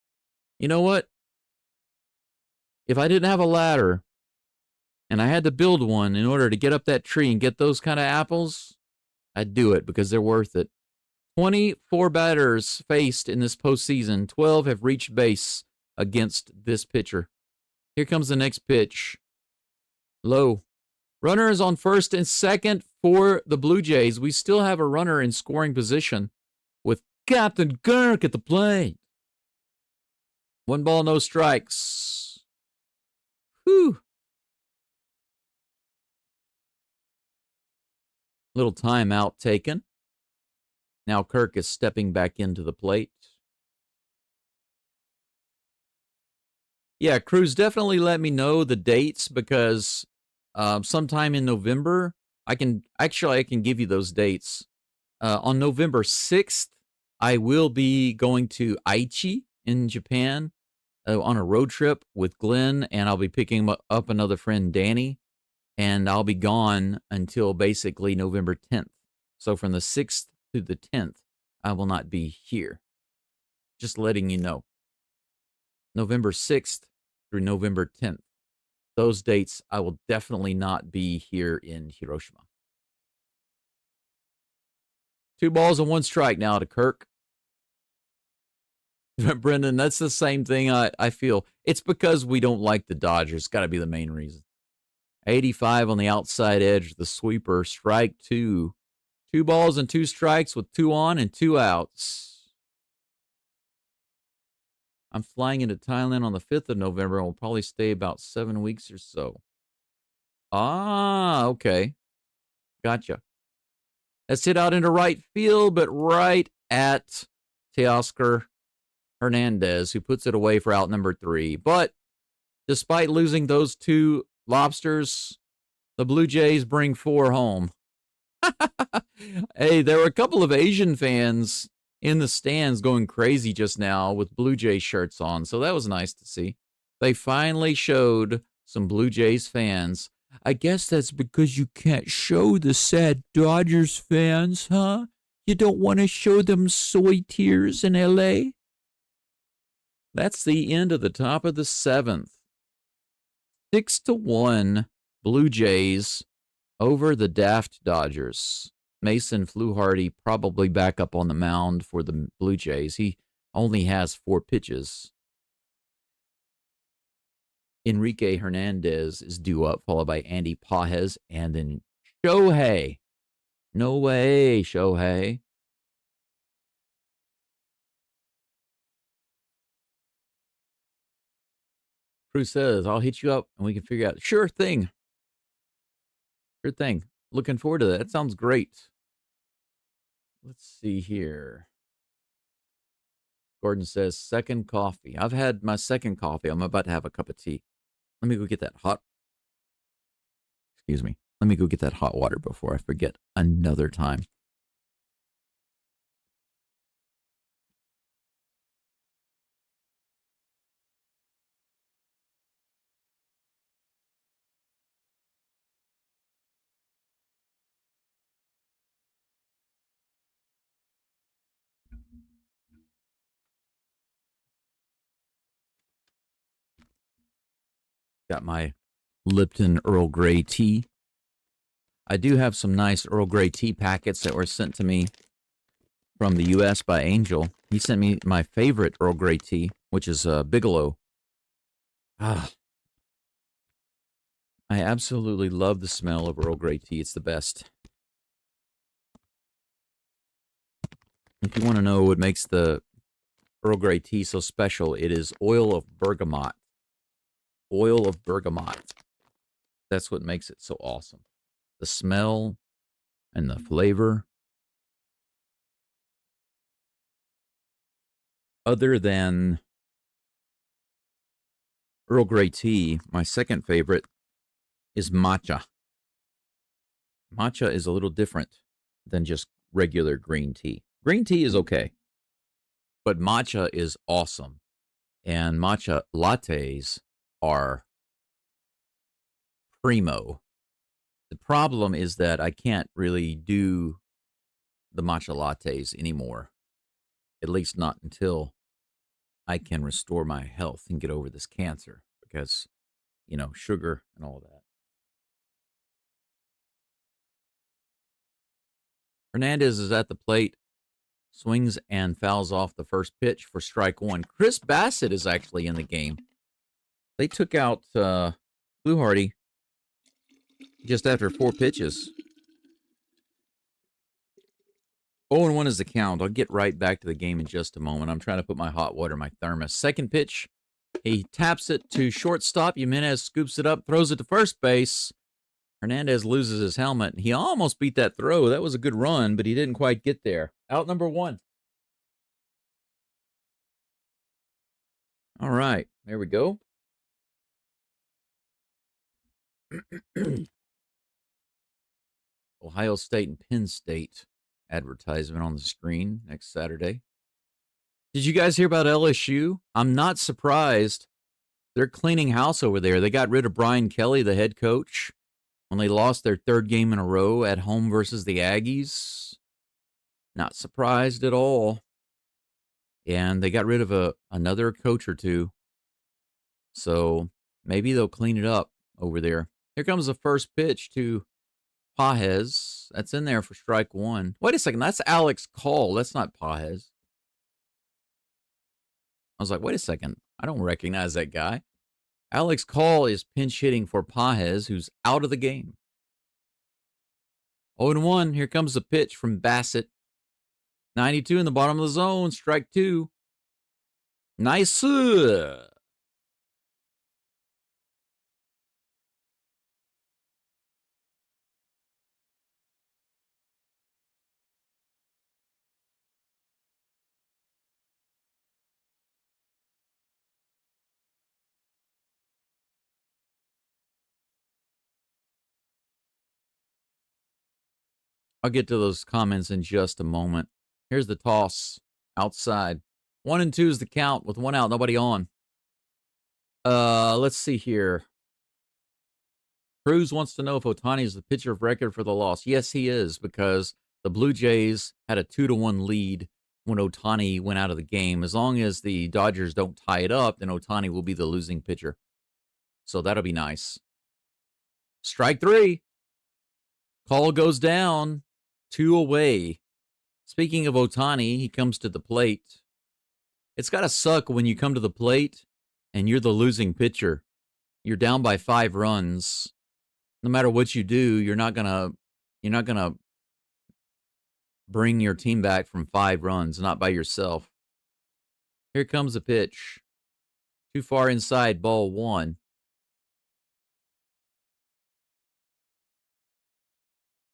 You know what? If I didn't have a ladder and I had to build one in order to get up that tree and get those kind of apples, I'd do it because they're worth it. 24 batters faced in this postseason. 12 have reached base against this pitcher. Here comes the next pitch. Low. Runner is on first and second for the Blue Jays. We still have a runner in scoring position with Captain Kirk at the plate. 1 ball, no strikes. Whew. Little timeout taken. Now Kirk is stepping back into the plate. Yeah, Cruz, definitely let me know the dates because sometime in November, I can give you those dates. On November 6th, I will be going to Aichi in Japan on a road trip with Glenn, and I'll be picking up another friend, Danny, and I'll be gone until basically November 10th. So from the 6th to the 10th, I will not be here. Just letting you know. November 6th through November 10th. Those dates, I will definitely not be here in Hiroshima. 2 balls and 1 strike now to Kirk. Brendan, that's the same thing I feel. It's because we don't like the Dodgers. It's got to be the main reason. 85 on the outside edge, the sweeper, strike 2. 2 balls and 2 strikes with 2 on and 2 outs. I'm flying into Thailand on the 5th of November and will probably stay about 7 weeks or so. Ah, okay. Gotcha. Let's hit out into right field, but right at Teoscar Hernandez, who puts it away for out number 3. But despite losing those 2 lobsters, the Blue Jays bring 4 home. Hey, there were a couple of Asian fans in the stands going crazy just now with Blue Jays shirts on. So that was nice to see. They finally showed some Blue Jays fans. I guess that's because you can't show the sad Dodgers fans, huh? You don't want to show them soy tears in LA? That's the end of the top of the 7th. 6-1 Blue Jays over the daft Dodgers. Mason Fluharty probably back up on the mound for the Blue Jays. He only has 4 pitches. Enrique Hernandez is due up, followed by Andy Pajes, and then Shohei. No way, Shohei. Cruz says, I'll hit you up and we can figure out. Sure thing. Sure thing. Looking forward to that. That sounds great. Let's see here. Gordon says, second coffee. I've had my second coffee. I'm about to have a cup of tea. Let me go get that hot. Excuse me. Let me go get that hot water before I forget another time. Got my Lipton Earl Grey tea. I do have some nice Earl Grey tea packets that were sent to me from the U.S. by Angel. He sent me my favorite Earl Grey tea, which is Bigelow. Ah, I absolutely love the smell of Earl Grey tea. It's the best. If you want to know what makes the Earl Grey tea so special, it is oil of bergamot. Oil of bergamot. That's what makes it so awesome. The smell and the flavor. Other than Earl Grey tea, my second favorite is matcha. Matcha is a little different than just regular green tea. Green tea is okay, but matcha is awesome. And matcha lattes are primo. The problem is that I can't really do the matcha lattes anymore, at least not until I can restore my health and get over this cancer because, you know, sugar and all that. Hernandez is at the plate, swings and fouls off the first pitch for strike one. Chris Bassett is actually in the game. They took out Fluharty just after 4 pitches. 0-1 is the count. I'll get right back to the game in just a moment. I'm trying to put my hot water in my thermos. Second pitch, he taps it to shortstop. Jimenez scoops it up, throws it to first base. Hernandez loses his helmet. He almost beat that throw. That was a good run, but he didn't quite get there. Out number 1. All right, there we go. Ohio State and Penn State advertisement on the screen next Saturday. Did you guys hear about LSU? I'm not surprised. They're cleaning house over there. They got rid of Brian Kelly, the head coach, when they lost their 3rd game in a row at home versus the Aggies. Not surprised at all. And they got rid of another coach or two. So maybe they'll clean it up over there. Here comes the first pitch to Pajes. That's in there for strike 1. Wait a second. That's Alex Call. That's not Pajes. I was like, wait a second. I don't recognize that guy. Alex Call is pinch hitting for Pajes, who's out of the game. 0-1. Here comes the pitch from Bassett. 92 in the bottom of the zone. Strike 2. Nice. I'll get to those comments in just a moment. Here's the toss. outside. 1 and 2 is the count with 1 out, nobody on. Let's see here. Cruz wants to know if Ohtani is the pitcher of record for the loss. Yes, he is, because the Blue Jays had a 2-1 lead when Ohtani went out of the game. As long as the Dodgers don't tie it up, then Ohtani will be the losing pitcher. So that'll be nice. Strike 3. Call goes down. 2 away. Speaking of Ohtani, he comes to the plate. It's got to suck when you come to the plate and you're the losing pitcher. You're down by 5 runs. No matter what you do, you're not gonna bring your team back from 5 runs, not by yourself. Here comes a pitch. Too far inside, ball 1.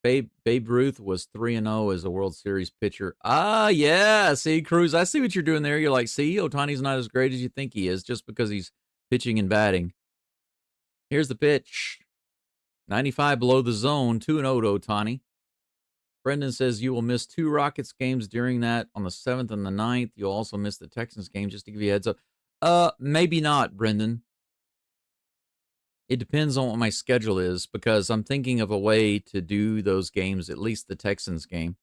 Babe Ruth was 3-0 as a World Series pitcher. Ah, yeah. See, Cruz, I see what you're doing there. You're like, see, Ohtani's not as great as you think he is just because he's pitching and batting. Here's the pitch. 95 below the zone, 2-0 to Ohtani. Brendan says you will miss 2 Rockets games during that on the 7th and the 9th. You'll also miss the Texans game, just to give you a heads up. Maybe not, Brendan. It depends on what my schedule is, because I'm thinking of a way to do those games, at least the Texans game.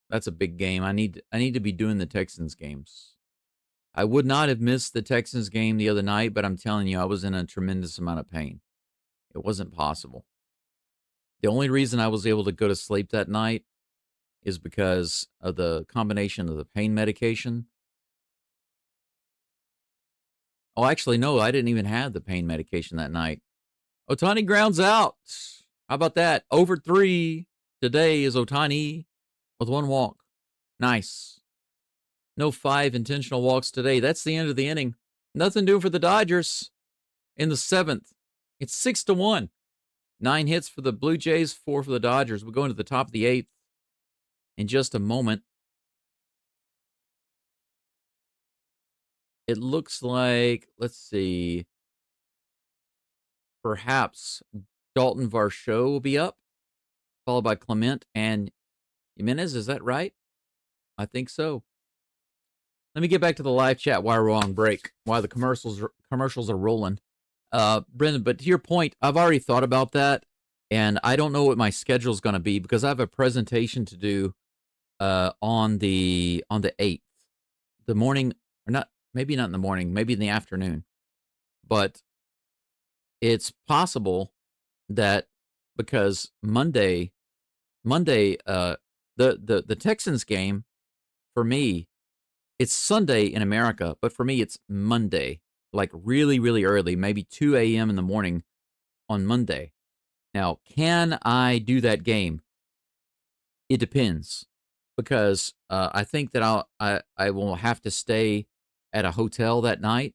That's a big game. I need to be doing the Texans games. I would not have missed the Texans game the other night, but I'm telling you, I was in a tremendous amount of pain. It wasn't possible. The only reason I was able to go to sleep that night is because of the combination of the pain medication. Oh, actually, no, I didn't even have the pain medication that night. Ohtani grounds out. How about that? Over 3 today is Ohtani with 1 walk. Nice. No 5 intentional walks today. That's the end of the inning. Nothing doing for the Dodgers in the 7th. It's 6-1. 9 hits for the Blue Jays, 4 for the Dodgers. We're going to the top of the 8th in just a moment. It looks like, let's see, perhaps Dalton Varsho will be up, followed by Clement and Jimenez. Is that right? I think so. Let me get back to the live chat while we're on break, while the commercials are rolling. Brendan, but to your point, I've already thought about that, and I don't know what my schedule is going to be, because I have a presentation to do on the 8th, the morning, or not, maybe not in the morning, maybe in the afternoon. But it's possible that because Monday, the Texans game, for me, it's Sunday in America, but for me it's Monday, like really, really early, maybe 2 a.m. in the morning on Monday. Now, can I do that game? It depends, because I think that I will have to stay at a hotel that night,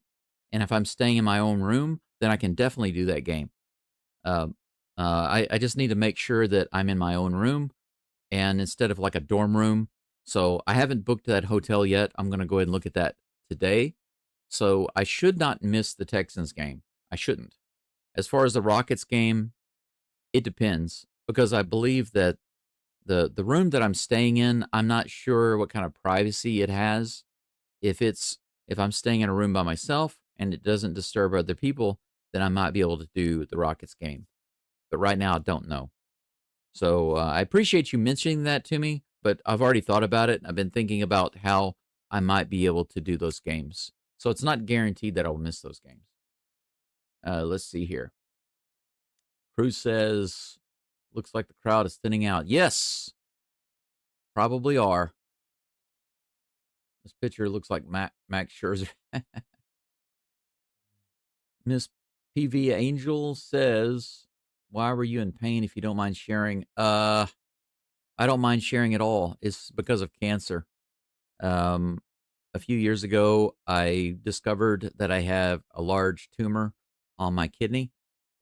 and if I'm staying in my own room, then I can definitely do that game. I just need to make sure that I'm in my own room, and instead of like a dorm room. So I haven't booked that hotel yet. I'm going to go ahead and look at that today. So I should not miss the Texans game. I shouldn't. As far as the Rockets game, it depends, because I believe that the room that I'm staying in, I'm not sure what kind of privacy it has. If I'm staying in a room by myself and it doesn't disturb other people, then I might be able to do the Rockets game. But right now, I don't know. So I appreciate you mentioning that to me, but I've already thought about it. I've been thinking about how I might be able to do those games. So it's not guaranteed that I'll miss those games. Let's see here. Cruz says, looks like the crowd is thinning out. Yes, probably are. This picture looks like Max Scherzer. Miss PV Angel says, why were you in pain, if you don't mind sharing? I don't mind sharing at all. It's because of cancer. A few years ago, I discovered that I have a large tumor on my kidney,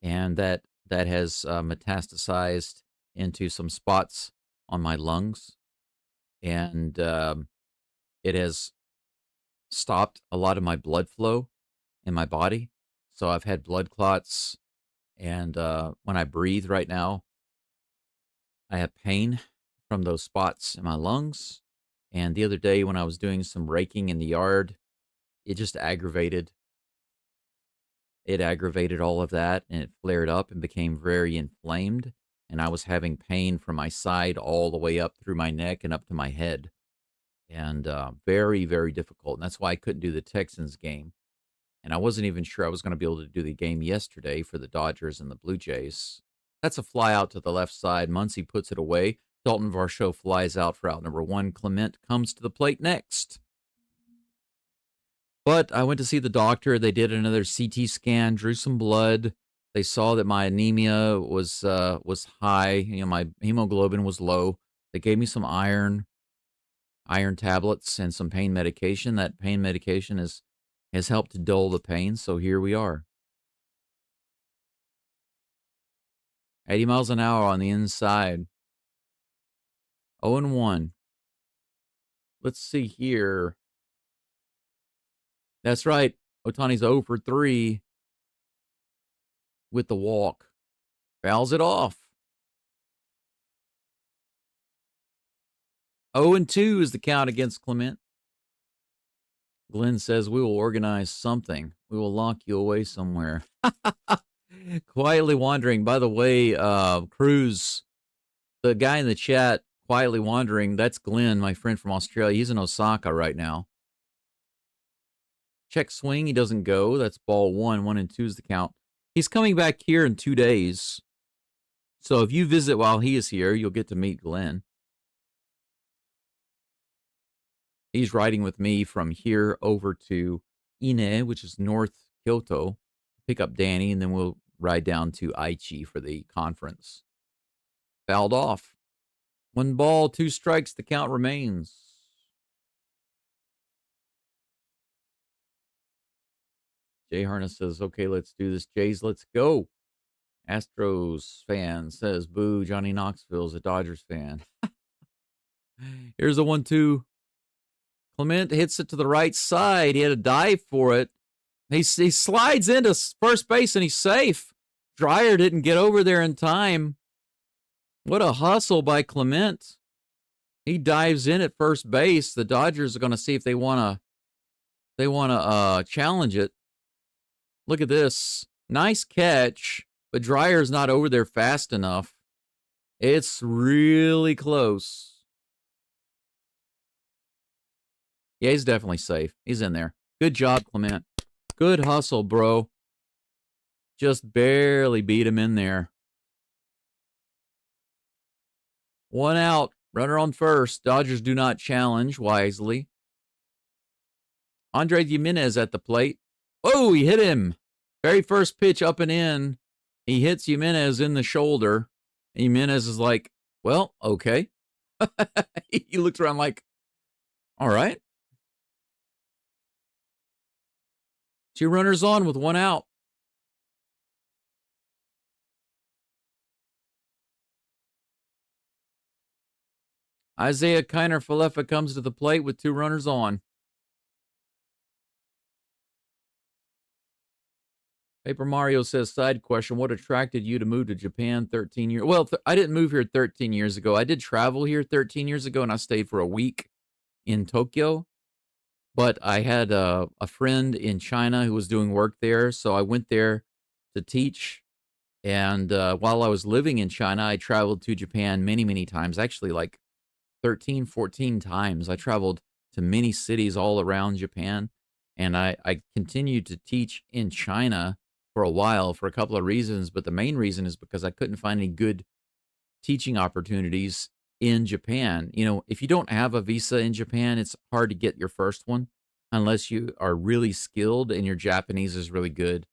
and that has metastasized into some spots on my lungs, and it has stopped a lot of my blood flow in my body. So I've had blood clots, and when I breathe right now, I have pain from those spots in my lungs, And the other day when I was doing some raking in the yard, it just aggravated. It aggravated all of that, and it flared up and became very inflamed. And I was having pain from my side all the way up through my neck and up to my head. And very, very difficult. And that's why I couldn't do the Texans game. And I wasn't even sure I was going to be able to do the game yesterday for the Dodgers and the Blue Jays. That's a fly out to the left side. Muncy puts it away. Dalton Varsho flies out for out number 1. Clement comes to the plate next. But I went to see the doctor. They did another CT scan, drew some blood. They saw that my anemia was high. You know, my hemoglobin was low. They gave me some iron tablets, and some pain medication. That pain medication has helped to dull the pain. So here we are. 80 miles an hour on the inside. 0-1. Let's see here. That's right. Ohtani's 0 for 3 with the walk. Fouls it off. 0-2 is the count against Clement. Glenn says, we will organize something. We will lock you away somewhere. Quietly wandering. By the way, Cruz, the guy in the chat, quietly wandering, that's Glenn, my friend from Australia. He's in Osaka right now. Check swing. He doesn't go. That's ball 1. 1-2 is the count. He's coming back here in 2 days. So if you visit while he is here, you'll get to meet Glenn. He's riding with me from here over to Ine, which is North Kyoto, pick up Danny, and then we'll ride down to Aichi for the conference. Fouled off. 1 ball, 2 strikes. The count remains. Jay Harness says, okay, let's do this. Jays, let's go. Astros fan says, boo, Johnny Knoxville's a Dodgers fan. Here's a 1-2. Clement hits it to the right side. He had a dive for it. He slides into first base, and he's safe. Dreyer didn't get over there in time. What a hustle by Clement. He dives in at first base. The Dodgers are going to see if they want to challenge it. Look at this. Nice catch, but Dreyer's not over there fast enough. It's really close. Yeah, he's definitely safe. He's in there. Good job, Clement. Good hustle, bro. Just barely beat him in there. 1 out. Runner on first. Dodgers do not challenge wisely. Andre Jimenez at the plate. Oh, he hit him. Very first pitch up and in. He hits Jimenez in the shoulder. Jimenez is like, well, okay. He looks around like, all right. 2 runners on with 1 out. Isaiah Kiner-Falefa comes to the plate with 2 runners on. Paper Mario says, side question, what attracted you to move to Japan 13 years? Well, I didn't move here 13 years ago. I did travel here 13 years ago, and I stayed for a week in Tokyo. But I had a friend in China who was doing work there, so I went there to teach. And while I was living in China, I traveled to Japan many, many times, actually like 13, 14 times. I traveled to many cities all around Japan, and I continued to teach in China for a while for a couple of reasons, but the main reason is because I couldn't find any good teaching opportunities in Japan. You know, if you don't have a visa in Japan, it's hard to get your first one unless you are really skilled and your Japanese is really good.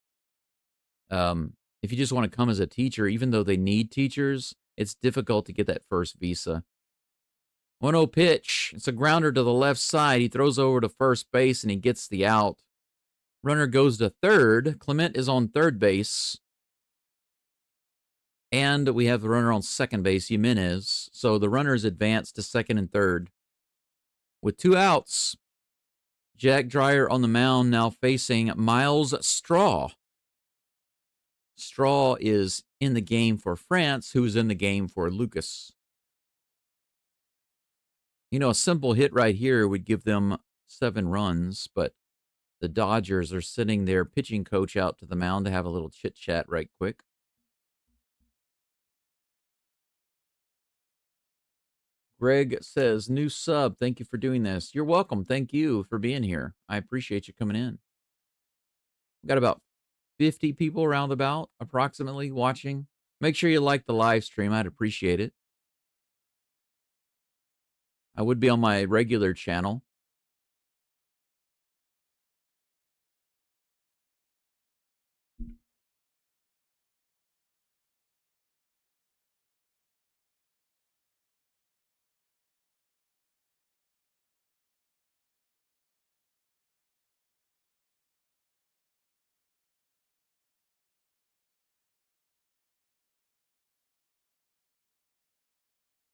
If you just want to come as a teacher, even though they need teachers, it's difficult to get that first visa. 1-0 pitch. It's a grounder to the left side. He throws over to first base and he gets the out. Runner goes to third. Clement is on third base. And we have the runner on second base, Jimenez. So the runners advance to second and third. With 2 outs, Jack Dreyer on the mound now facing Miles Straw. Straw is in the game for France, who's in the game for Lucas. You know, a simple hit right here would give them 7 runs, but the Dodgers are sending their pitching coach out to the mound to have a little chit chat right quick. Greg says, new sub. Thank you for doing this. You're welcome. Thank you for being here. I appreciate you coming in. We've got about 50 people around about approximately watching. Make sure you like the live stream. I'd appreciate it. I would be on my regular channel.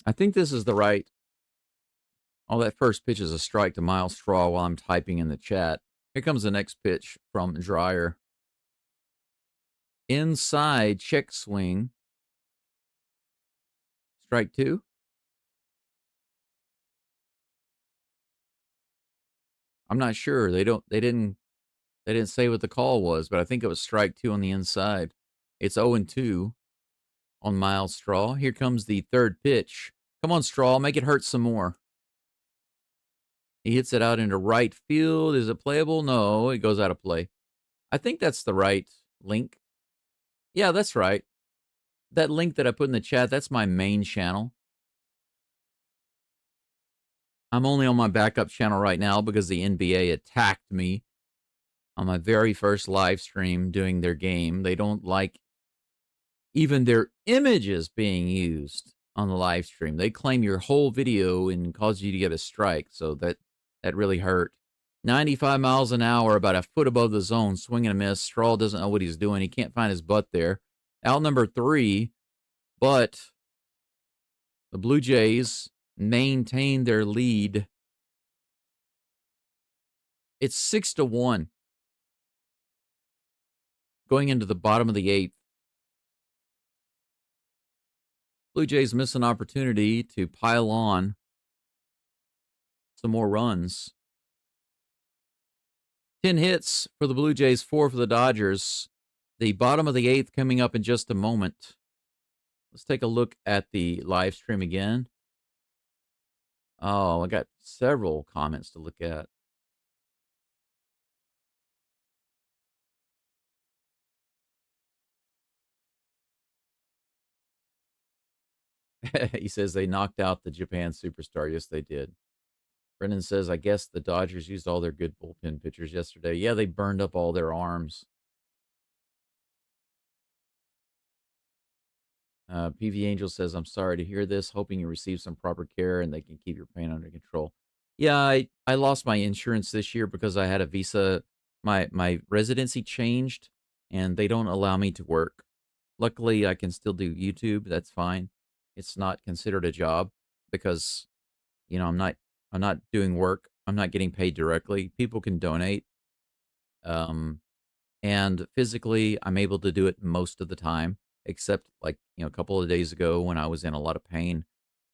I think this is the right. Oh, that first pitch is a strike to Miles Straw while I'm typing in the chat. Here comes the next pitch from Dryer. Inside, check swing. Strike 2. I'm not sure. They didn't say what the call was, but I think it was strike 2 on the inside. It's 0-2 on Miles Straw. Here comes the third pitch. Come on, Straw, make it hurt some more. He hits it out into right field. Is it playable? No, it goes out of play. I think that's the right link. Yeah, that's right. That link that I put in the chat, that's my main channel. I'm only on my backup channel right now because the NBA attacked me on my very first live stream doing their game. They don't like even their images being used on the live stream. They claim your whole video and cause you to get a strike. So that really hurt. 95 miles an hour, about a foot above the zone, swing and a miss. Straw doesn't know what he's doing. He can't find his butt there. Out number 3, but the Blue Jays maintain their lead. It's 6-1 going into the bottom of the 8th. Blue Jays miss an opportunity to pile on some more runs. 10 hits for the Blue Jays, 4 for the Dodgers. The bottom of the 8th coming up in just a moment. Let's take a look at the live stream again. Oh, I got several comments to look at. He says they knocked out the Japan superstar. Yes, they did. Brendan says, I guess the Dodgers used all their good bullpen pitchers yesterday. Yeah, they burned up all their arms. PV Angel says, I'm sorry to hear this. Hoping you receive some proper care and they can keep your pain under control. Yeah, I lost my insurance this year because I had a visa. My residency changed and they don't allow me to work. Luckily, I can still do YouTube. That's fine. It's not considered a job because, you know, I'm not doing work. I'm not getting paid directly. People can donate. And physically, I'm able to do it most of the time, except like, you know, a couple of days ago when I was in a lot of pain.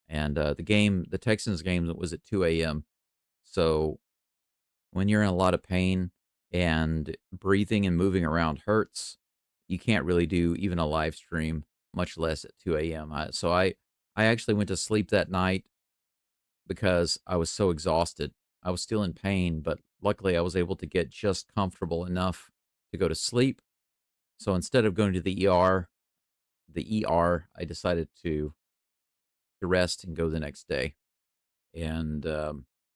And the Texans game was at 2 a.m. So when you're in a lot of pain and breathing and moving around hurts, you can't really do even a live stream, much less at 2 a.m. So I actually went to sleep that night because I was so exhausted. I was still in pain, but luckily I was able to get just comfortable enough to go to sleep. So instead of going to the ER, I decided to rest and go the next day. And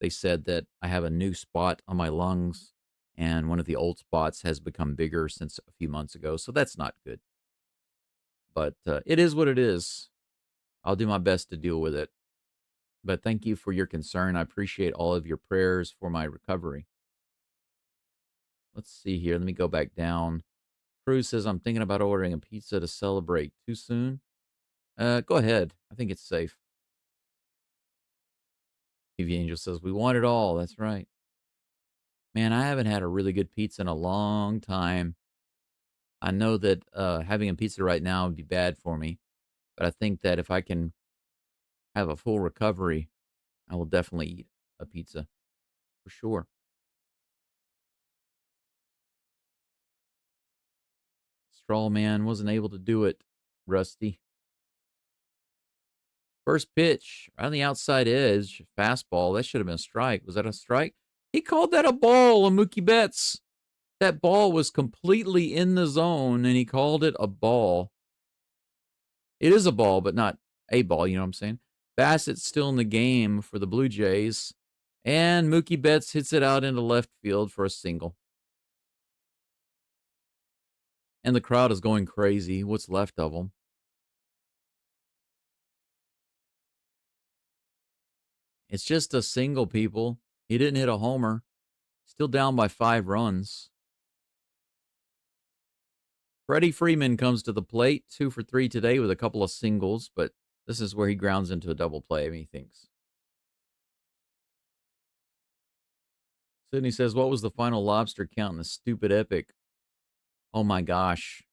they said that I have a new spot on my lungs, and one of the old spots has become bigger since a few months ago. So that's not good. But it is what it is. I'll do my best to deal with it. But thank you for your concern. I appreciate all of your prayers for my recovery. Let's see here. Let me go back down. Cruz says, I'm thinking about ordering a pizza to celebrate. Too soon? Go ahead. I think it's safe. TV Angel says, we want it all. That's right. Man, I haven't had a really good pizza in a long time. I know that having a pizza right now would be bad for me, but I think that if I can have a full recovery, I will definitely eat a pizza for sure. Straw man wasn't able to do it, Rusty. First pitch on the outside edge, fastball. That should have been a strike. Was that a strike? He called that a ball on Mookie Betts. That ball was completely in the zone, and he called it a ball. It is a ball, but not a ball, you know what I'm saying? Bassett's still in the game for the Blue Jays, and Mookie Betts hits it out into left field for a single. And the crowd is going crazy. What's left of them? It's just a single, people. He didn't hit a homer. Still down by 5 runs. Freddie Freeman comes to the plate, 2 for 3 today with a couple of singles, but this is where he grounds into a double play, methinks. Sydney says, what was the final lobster count in the stupid epic? Oh my gosh.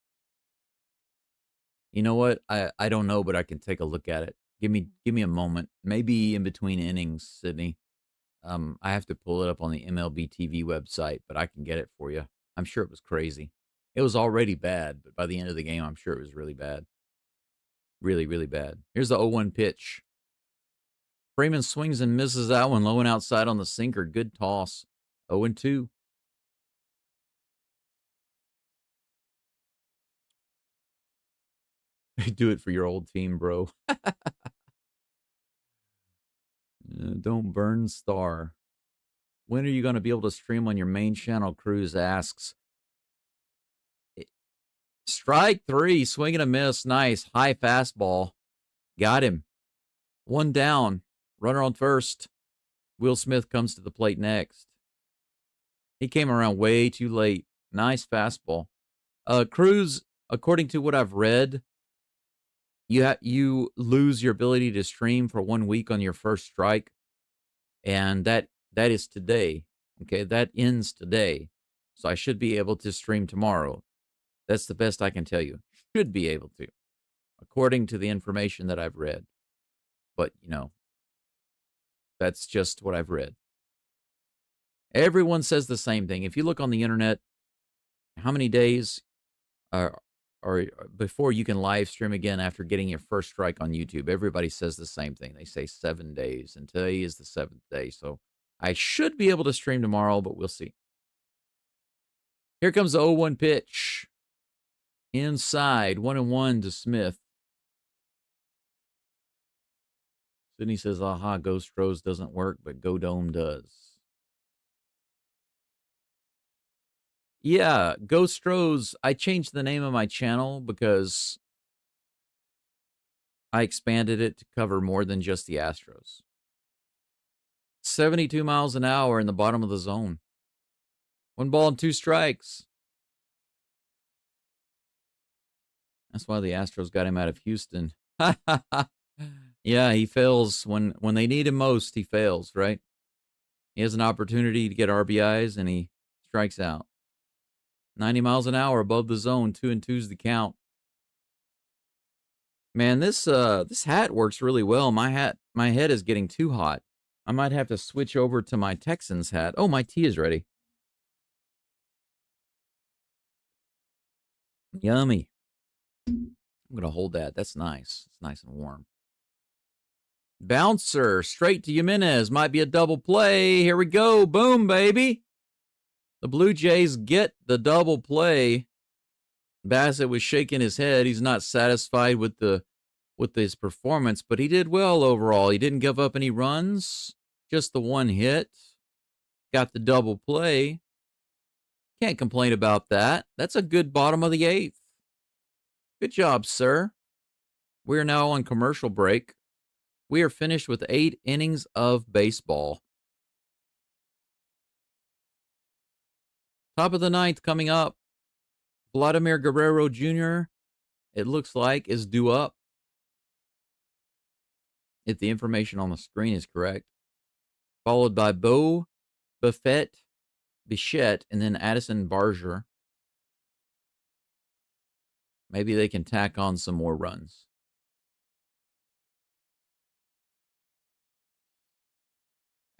You know what? I don't know, but I can take a look at it. Give me a moment. Maybe in between innings, Sydney. I have to pull it up on the MLB TV website, but I can get it for you. I'm sure it was crazy. It was already bad, but by the end of the game, I'm sure it was really bad. Really, really bad. Here's the 0-1 pitch. Freeman swings and misses that one, low and outside on the sinker. Good toss. 0-2. Do it for your old team, bro. Don't burn star. When are you going to be able to stream on your main channel? Cruz asks. Strike 3, swing and a miss. Nice. High fastball. Got him. 1 down. Runner on first. Will Smith comes to the plate next. He came around way too late. Nice fastball. Cruz, according to what I've read, you lose your ability to stream for 1 week on your first strike, and that is today. Okay, that ends today, so I should be able to stream tomorrow. That's the best I can tell you. Should be able to, according to the information that I've read. But that's just what I've read. Everyone says the same thing. If you look on the internet, how many days or before you can live stream again after getting your first strike on YouTube? Everybody says the same thing. They say 7 days, and today is the 7th day. So I should be able to stream tomorrow, but we'll see. Here comes the 0-1 pitch. Inside, 1-1 to Smith. Sydney says, aha, Ghost Rose doesn't work, but Go Dome does. Yeah, Ghost Rose, I changed the name of my channel because I expanded it to cover more than just the Astros. 72 miles an hour in the bottom of the zone. 1 ball and 2 strikes. That's why the Astros got him out of Houston. Yeah, he fails when they need him most. He fails, right? He has an opportunity to get RBIs, and he strikes out. 90 miles an hour above the zone. 2-2's the count. Man, this hat works really well. My head is getting too hot. I might have to switch over to my Texans hat. Oh, my tea is ready. Yummy. I'm going to hold that. That's nice. It's nice and warm. Bouncer straight to Jimenez. Might be a double play. Here we go. Boom, baby. The Blue Jays get the double play. Bassett was shaking his head. He's not satisfied with his performance, but he did well overall. He didn't give up any runs. Just the 1 hit. Got the double play. Can't complain about that. That's a good bottom of the 8th. Good job, sir. We are now on commercial break. We are finished with 8 innings of baseball. Top of the 9th coming up. Vladimir Guerrero Jr., it looks like, is due up. If the information on the screen is correct. Followed by Beau Bichette, and then Addison Barger. Maybe they can tack on some more runs.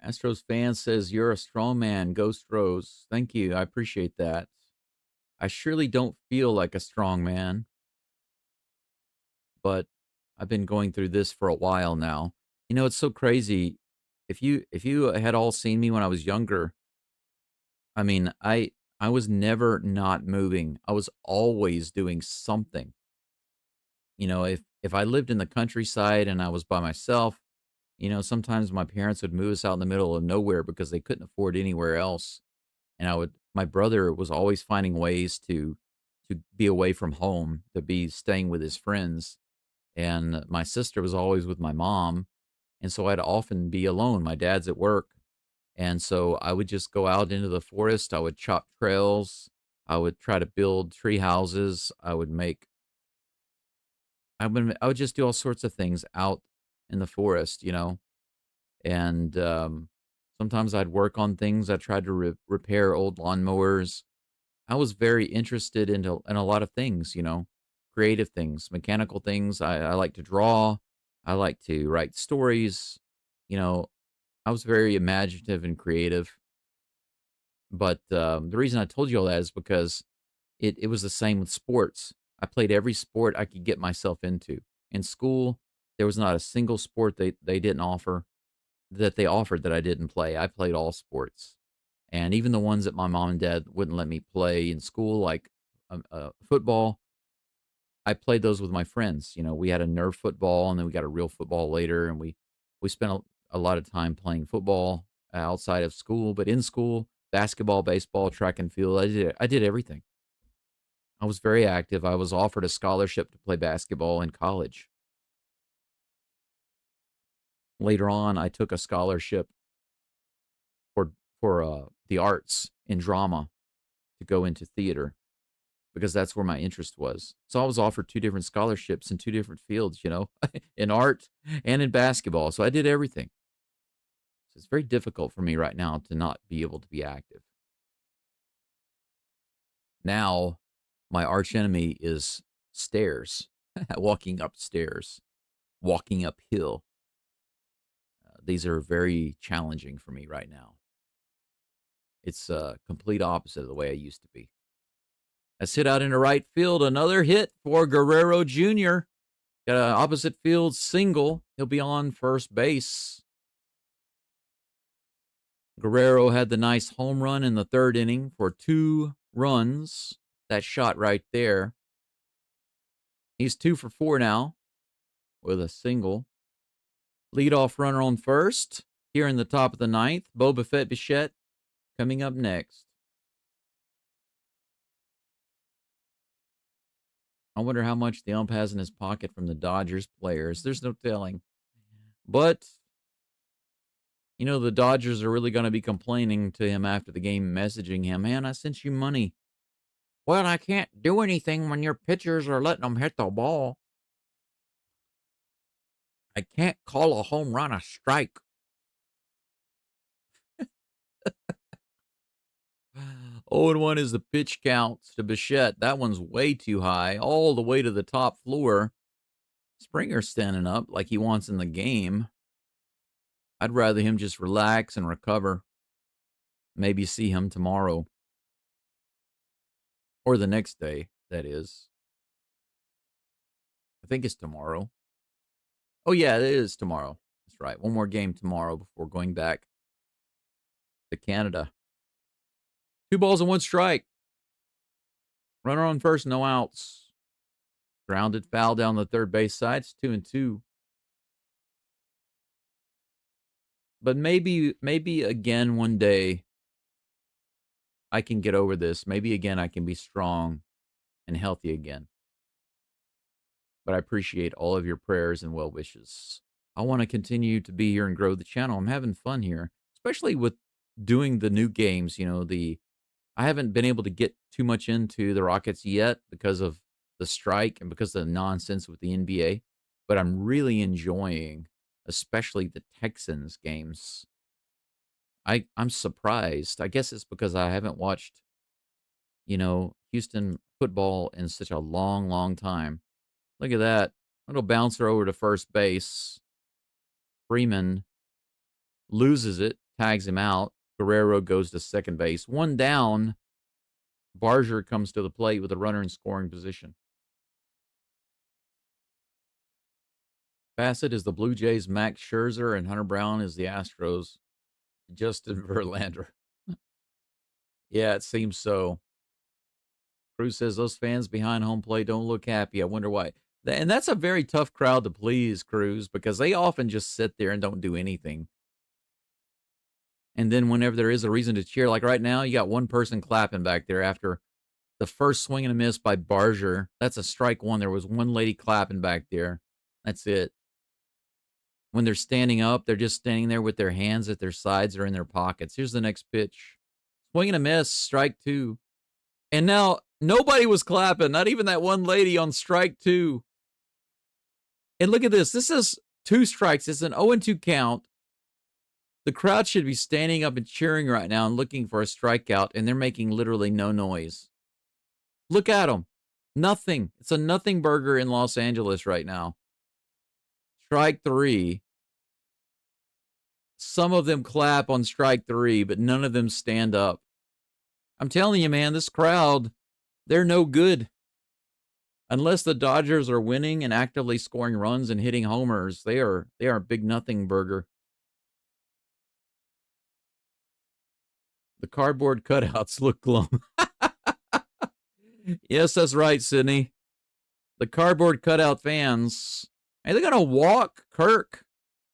Astros fan says, "You're a strong man, Ghost Rose." Thank you. I appreciate that. I surely don't feel like a strong man, but I've been going through this for a while now. You know, it's so crazy. If you had all seen me when I was younger, I mean, I was never not moving. I was always doing something. You know, if I lived in the countryside and I was by myself, you know, sometimes my parents would move us out in the middle of nowhere because they couldn't afford anywhere else. And my brother was always finding ways to be away from home, to be staying with his friends. And my sister was always with my mom. And so I'd often be alone. My dad's at work. And so I would just go out into the forest. I would chop trails. I would try to build tree houses. I would just do all sorts of things out in the forest, you know. And sometimes I'd work on things. I tried to repair old lawnmowers. I was very interested in a lot of things, you know, creative things, mechanical things. I like to draw. I like to write stories. You know, I was very imaginative and creative. But the reason I told you all that is because it was the same with sports. I played every sport I could get myself into. In school, there was not a single sport they didn't offer that they offered that I didn't play. I played all sports. And even the ones that my mom and dad wouldn't let me play in school, like football, I played those with my friends. You know, we had a Nerf football, and then we got a real football later, and we spent a lot of time playing football outside of school. But in school, basketball, baseball, track and field, I did everything. I was very active. I was offered a scholarship to play basketball in college. Later on, I took a scholarship for the arts in drama to go into theater because that's where my interest was. So I was offered two different scholarships in two different fields, you know, in art and in basketball. So I did everything. So it's very difficult for me right now to not be able to be active. Now, my arch enemy is stairs, walking upstairs, walking uphill. These are very challenging for me right now. It's complete opposite of the way I used to be. Let's hit out into right field. Another hit for Guerrero Jr. Got an opposite field single. He'll be on first base. Guerrero had the nice home run in the third inning for 2 runs. That shot right there. He's 2 for 4 now with a single. Leadoff runner on first here in the top of the ninth. Boba Fett Bichette coming up next. I wonder how much the ump has in his pocket from the Dodgers players. There's no telling. But, you know, the Dodgers are really going to be complaining to him after the game, messaging him, "Man, I sent you money." "Well, I can't do anything when your pitchers are letting them hit the ball. I can't call a home run a strike." 0-1 is the pitch count to Bichette. That one's way too high, all the way to the top floor. Springer's standing up like he wants in the game. I'd rather him just relax and recover. Maybe see him tomorrow. Or the next day, that is. I think it's tomorrow. Oh, yeah, it is tomorrow. That's right. One more game tomorrow before going back to Canada. 2 balls and 1 strike. Runner on first, no outs. Grounded foul down the third base side. It's 2-2. But maybe again one day I can get over this. Maybe again I can be strong and healthy again. But I appreciate all of your prayers and well wishes. I want to continue to be here and grow the channel. I'm having fun here, especially with doing the new games. You know, I haven't been able to get too much into the Rockets yet because of the strike and because of the nonsense with the NBA. But I'm really enjoying, especially the Texans games. I'm surprised. I guess it's because I haven't watched, you know, Houston football in such a long, long time. Look at that. Little bouncer over to first base. Freeman loses it tags him out. Guerrero goes to second base. One down. Barger comes to the plate with a runner in scoring position. Bassett is the Blue Jays, Max Scherzer, and Hunter Brown is the Astros. Justin Verlander. Yeah, it seems so. Cruz says those fans behind home plate don't look happy. I wonder why. And that's a very tough crowd to please, Cruz, because they often just sit there and don't do anything. And then whenever there is a reason to cheer, like right now, you got one person clapping back there after the first swing and a miss by Barger. That's a strike one. There was one lady clapping back there. That's it. When they're standing up, they're just standing there with their hands at their sides or in their pockets. Here's the next pitch. Swing and a miss, strike two. And now nobody was clapping, not even that one lady on strike two. And look at this. This is 2 strikes. It's an 0-2 count. The crowd should be standing up and cheering right now and looking for a strikeout, and they're making literally no noise. Look at them. Nothing. It's a nothing burger in Los Angeles right now. Strike 3. Some of them clap on strike 3, but none of them stand up. I'm telling you, man, this crowd, they're no good. Unless the Dodgers are winning and actively scoring runs and hitting homers, they are a big nothing burger. The cardboard cutouts look glum. Yes, that's right, Sydney. The cardboard cutout fans. Hey, they're going to walk Kirk.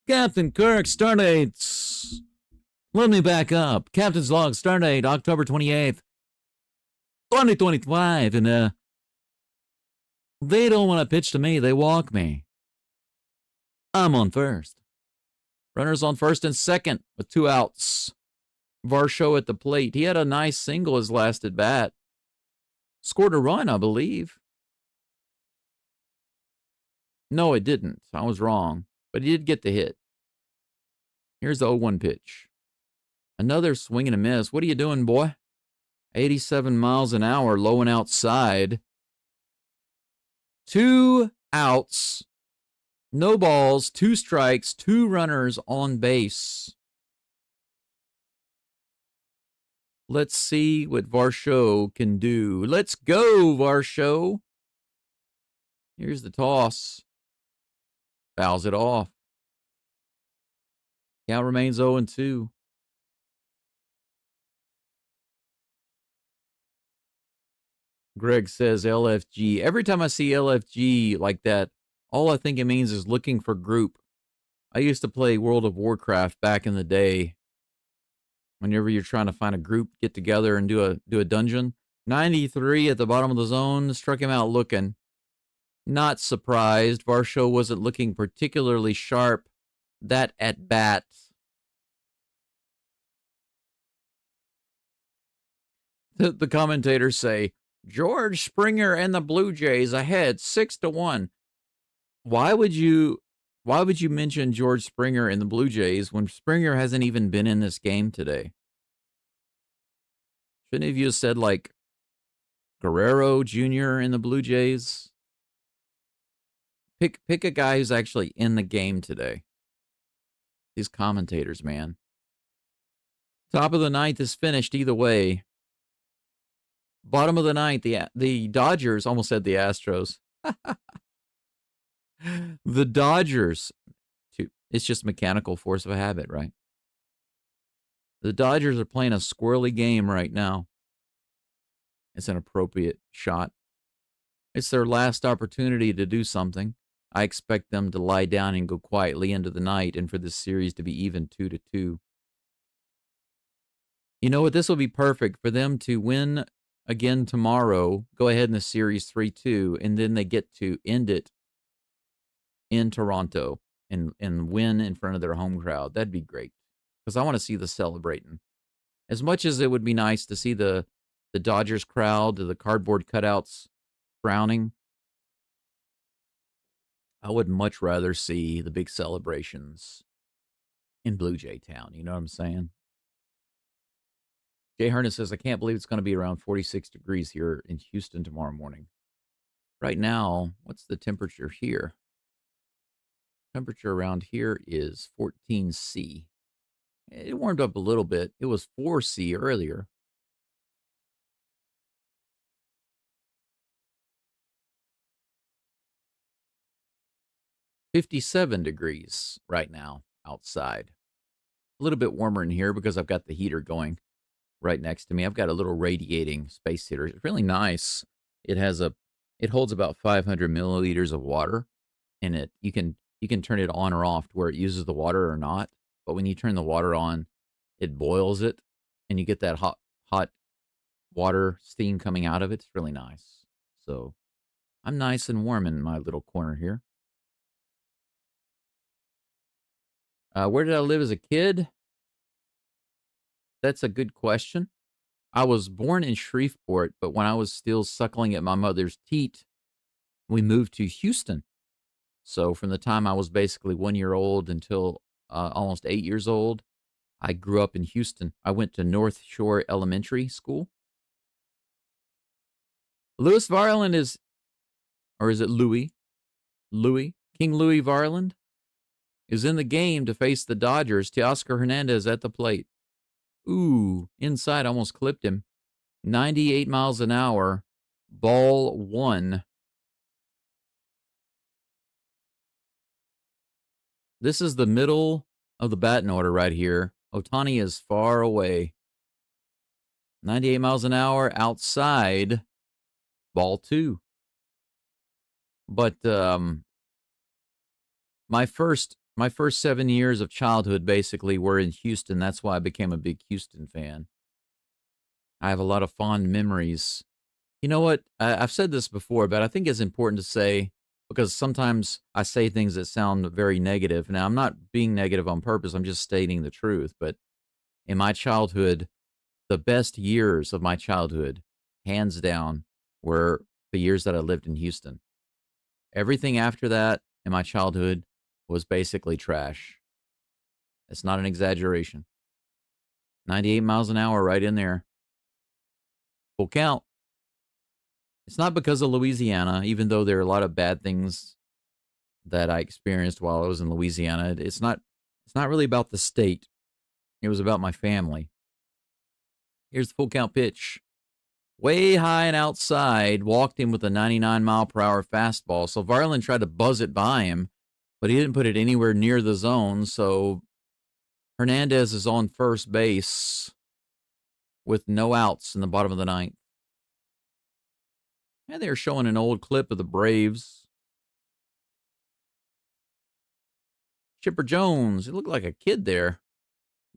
Captain Kirk, start dates. Let me back up. Captain's log, start date, October 28th, 2025. And they don't want to pitch to me. They walk me. I'm on first. Runners on first and second with 2 outs. Varsho at the plate. He had a nice single his last at bat. Scored a run, I believe. No, it didn't. I was wrong. But he did get the hit. Here's the 0-1 pitch. Another swing and a miss. What are you doing, boy? 87 miles an hour, low and outside. 2 outs. No balls, 2 strikes, 2 runners on base. Let's see what Varsho can do. Let's go, Varsho. Here's the toss. Fouls it off. Count remains 0-2. Greg says LFG. Every time I see LFG like that, all I think it means is looking for group. I used to play World of Warcraft back in the day. Whenever you're trying to find a group, get together and do a dungeon. 93 at the bottom of the zone. Struck him out looking. Not surprised. Varsho wasn't looking particularly sharp that at bat. The commentators say, George Springer and the Blue Jays ahead 6-1. Why would you mention George Springer and the Blue Jays when Springer hasn't even been in this game today? Shouldn't have you said like Guerrero Jr. in the Blue Jays? Pick a guy who's actually in the game today. These commentators, man. Top of the 9th is finished either way. Bottom of the 9th, the Dodgers, almost said the Astros. The Dodgers, it's just mechanical force of a habit, right? The Dodgers are playing a squirrely game right now. It's an appropriate shot. It's their last opportunity to do something. I expect them to lie down and go quietly into the night and for this series to be even 2-2. You know what? This will be perfect for them to win again tomorrow, go ahead in the series 3-2, and then they get to end it in Toronto and win in front of their home crowd. That'd be great because I want to see the celebrating. As much as it would be nice to see the Dodgers crowd, the cardboard cutouts frowning, I would much rather see the big celebrations in Blue Jay Town. You know what I'm saying? Jay Hernan says, I can't believe it's going to be around 46 degrees here in Houston tomorrow morning. Right now, what's the temperature here? Temperature around here is 14 C. It warmed up a little bit. It was 4C earlier. $57 right now outside. A little bit warmer in here because I've got the heater going right next to me. I've got a little radiating space heater. It's really nice. It holds about 500 milliliters of water in it. You can turn it on or off to where it uses the water or not. But when you turn the water on, it boils it, and you get that hot water steam coming out of it. It's really nice. So I'm nice and warm in my little corner here. Where did I live as a kid? That's a good question. I was born in Shreveport, but when I was still suckling at my mother's teat, we moved to Houston. So from the time I was basically 1 year old until almost 8 years old, I grew up in Houston. I went to North Shore Elementary School. Louis Varland is, or is it Louis? Louis? King Louis Varland is in the game to face the Dodgers. Teoscar Hernandez at the plate. Ooh, inside, almost clipped him. 98 miles an hour. Ball one. This is the middle of the batting order right here. Ohtani is far away. 98 miles an hour outside. Ball two. But my first 7 years of childhood basically were in Houston. That's why I became a big Houston fan. I have a lot of fond memories. You know what? I've said this before, but I think it's important to say, because sometimes I say things that sound very negative. Now, I'm not being negative on purpose. I'm just stating the truth. But in my childhood, the best years of my childhood, hands down, were the years that I lived in Houston. Everything after that in my childhood was basically trash. It's not an exaggeration. 98 miles an hour right in there. Full count. It's not because of Louisiana, even though there are a lot of bad things that I experienced while I was in Louisiana. It's not really about the state. It was about my family. Here's the full count pitch. Way high and outside, walked him with a 99-mile-per-hour fastball. So Varland tried to buzz it by him, but he didn't put it anywhere near the zone. So Hernandez is on first base with no outs in the bottom of the ninth. And they're showing an old clip of the Braves. Chipper Jones, he looked like a kid there.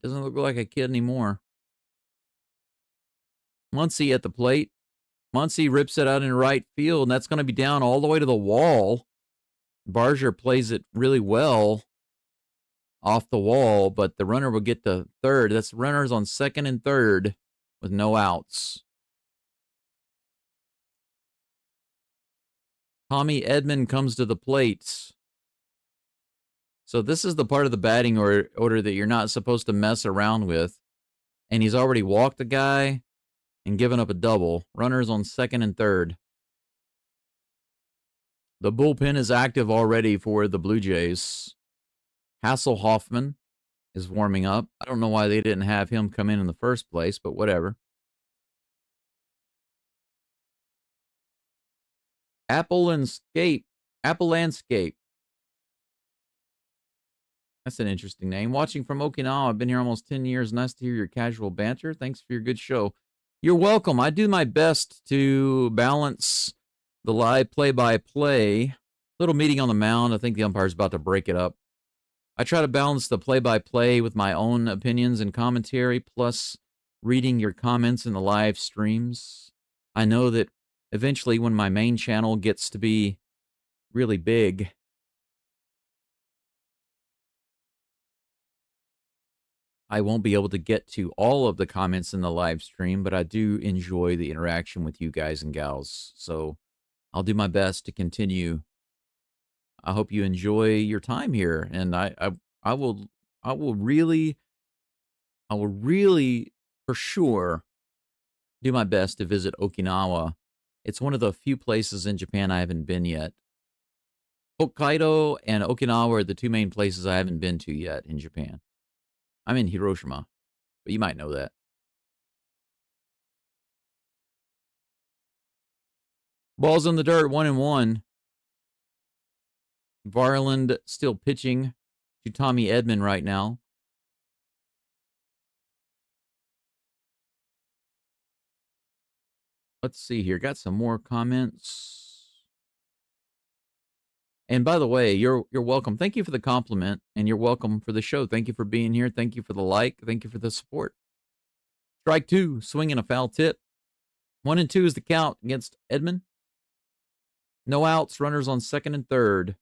Doesn't look like a kid anymore. Muncy at the plate. Muncy rips it out in right field, and that's going to be down all the way to the wall. Barger plays it really well off the wall, but the runner will get to third. That's runners on second and third with no outs. Tommy Edman comes to the plate. So this is the part of the batting order that you're not supposed to mess around with. And he's already walked a guy and given up a double. Runners on second and third. The bullpen is active already for the Blue Jays. Hasselhoffman is warming up. I don't know why they didn't have him come in the first place, but whatever. Apple Landscape. That's an interesting name. Watching from Okinawa. I've been here almost 10 years. Nice to hear your casual banter. Thanks for your good show. You're welcome. I do my best to balance the live play-by-play. Little meeting on the mound. I think the umpire's about to break it up. I try to balance the play-by-play with my own opinions and commentary, plus reading your comments in the live streams. I know that eventually when my main channel gets to be really big, I won't be able to get to all of the comments in the live stream, but I do enjoy the interaction with you guys and gals. So I'll do my best to continue. I hope you enjoy your time here, and I will really for sure do my best to visit Okinawa. It's one of the few places in Japan I haven't been yet. Hokkaido and Okinawa are the two main places I haven't been to yet in Japan. I'm in Hiroshima, but you might know that. Balls in the dirt, 1-1. Varland still pitching to Tommy Edman right now. Let's see here. Got some more comments. And by the way, you're welcome. Thank you for the compliment, and you're welcome for the show. Thank you for being here. Thank you for the like. Thank you for the support. Strike 2, swinging a foul tip. 1-2 is the count against Edman. No outs, runners on second and third.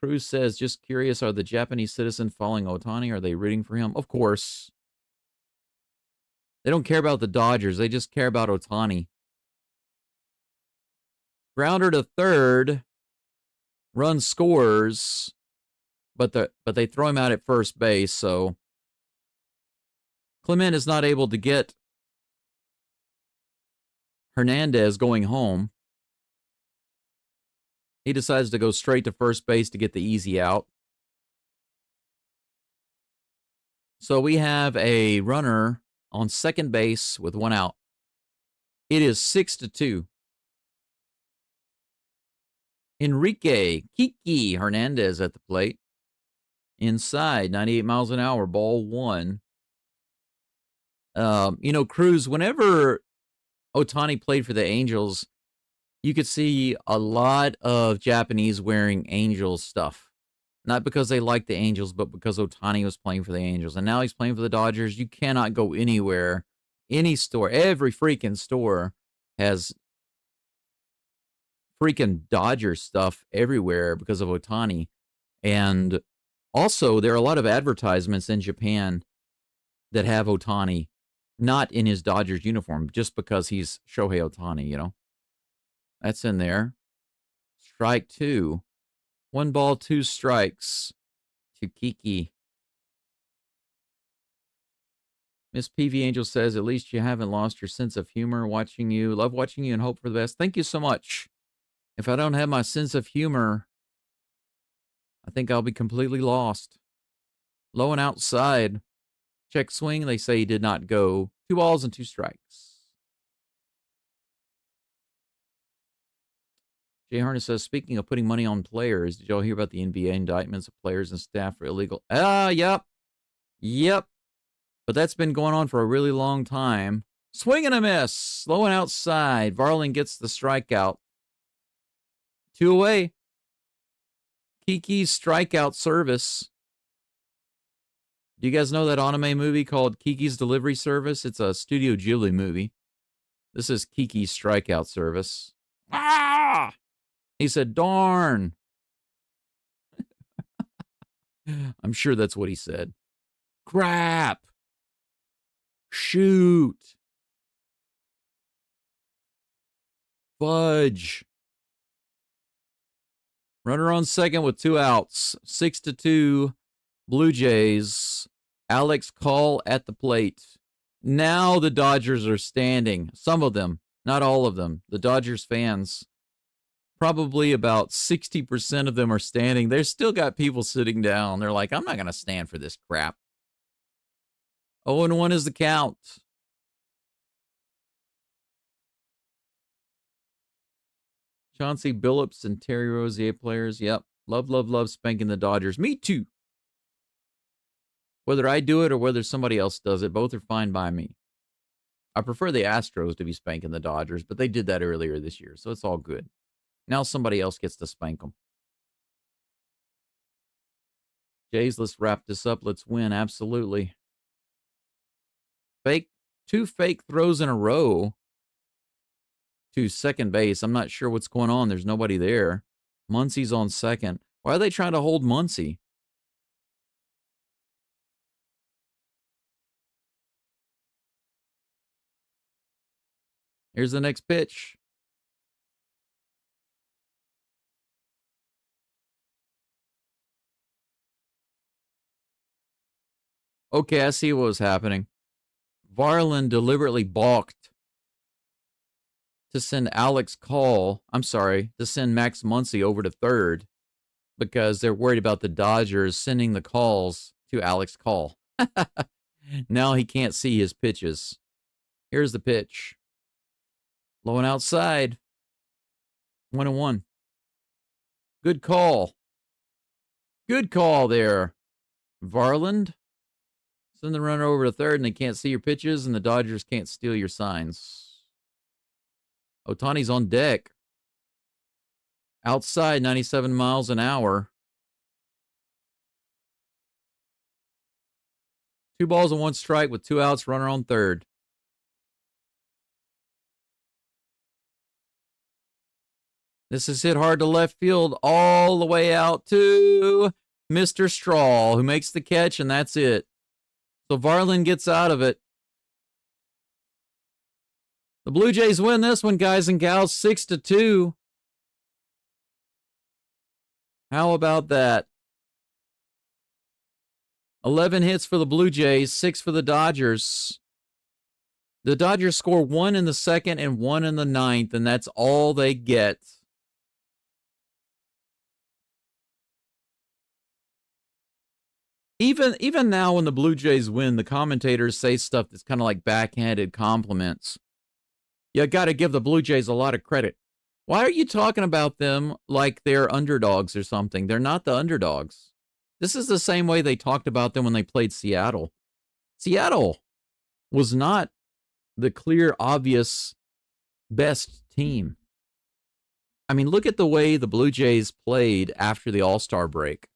Cruz says, just curious, are the Japanese citizens following Ohtani? Are they rooting for him? Of course. They don't care about the Dodgers. They just care about Ohtani. Grounder to third. Run scores. But they throw him out at first base, so Clement is not able to get Hernandez going home. He decides to go straight to first base to get the easy out. So we have a runner on second base with 1 out. It is 6-2. Enrique Kiki Hernandez at the plate. Inside, 98 miles an hour, ball 1. Cruz, whenever Ohtani played for the Angels, you could see a lot of Japanese wearing Angels stuff. Not because they like the Angels, but because Ohtani was playing for the Angels. And now he's playing for the Dodgers. You cannot go anywhere, any store, every freaking store has freaking Dodger stuff everywhere because of Ohtani. And also, there are a lot of advertisements in Japan that have Ohtani not in his Dodgers uniform just because he's Shohei Ohtani, you know. That's in there. Strike 2. 1 ball, 2 strikes to Kiki. Miss PV Angel says, at least you haven't lost your sense of humor watching you. Love watching you and hope for the best. Thank you so much. If I don't have my sense of humor, I think I'll be completely lost. Low and outside. Check swing. They say he did not go. 2 balls and 2 strikes. Jay Harness says, speaking of putting money on players, did y'all hear about the NBA indictments of players and staff for illegal? Yep. But that's been going on for a really long time. Swing and a miss. Slow and outside. Varling gets the strikeout. 2 away. Kiki's strikeout service. Do you guys know that anime movie called Kiki's Delivery Service? It's a Studio Ghibli movie. This is Kiki's strikeout service. Ah! He said, darn. I'm sure that's what he said. Crap. Shoot. Fudge. Runner on second with 2 outs. 6-2. Blue Jays. Alex Call at the plate. Now the Dodgers are standing. Some of them, not all of them. The Dodgers fans, probably about 60% of them are standing. They've still got people sitting down. They're like, I'm not going to stand for this crap. 0-1 is the count. Chauncey Billups and Terry Rozier players. Yep. Love spanking the Dodgers. Me too. Whether I do it or whether somebody else does it, both are fine by me. I prefer the Astros to be spanking the Dodgers, but they did that earlier this year, so it's all good. Now somebody else gets to spank them. Jays, let's wrap this up. Let's win. Absolutely. 2 fake throws in a row to second base. I'm not sure what's going on. There's nobody there. Muncy's on second. Why are they trying to hold Muncy? Here's the next pitch. Okay, I see what was happening. Varland deliberately balked to send to send Max Muncy over to third because they're worried about the Dodgers sending the calls to Alex Call. Now he can't see his pitches. Here's the pitch. Low and outside. 1-1. Good call. Good call there, Varland. Send the runner over to third, and they can't see your pitches, and the Dodgers can't steal your signs. Ohtani's on deck. Outside, 97 miles an hour. 2 balls and 1 strike with 2 outs, runner on third. This is hit hard to left field all the way out to Mr. Straw, who makes the catch, and that's it. So Varland gets out of it. The Blue Jays win this one, guys and gals, 6-2. How about that? 11 hits for the Blue Jays, 6 for the Dodgers. The Dodgers score 1 in the second and 1 in the ninth, and that's all they get. Even now when the Blue Jays win, the commentators say stuff that's kind of like backhanded compliments. You got to give the Blue Jays a lot of credit. Why are you talking about them like they're underdogs or something? They're not the underdogs. This is the same way they talked about them when they played Seattle. Seattle was not the clear, obvious best team. I mean, look at the way the Blue Jays played after the All-Star break.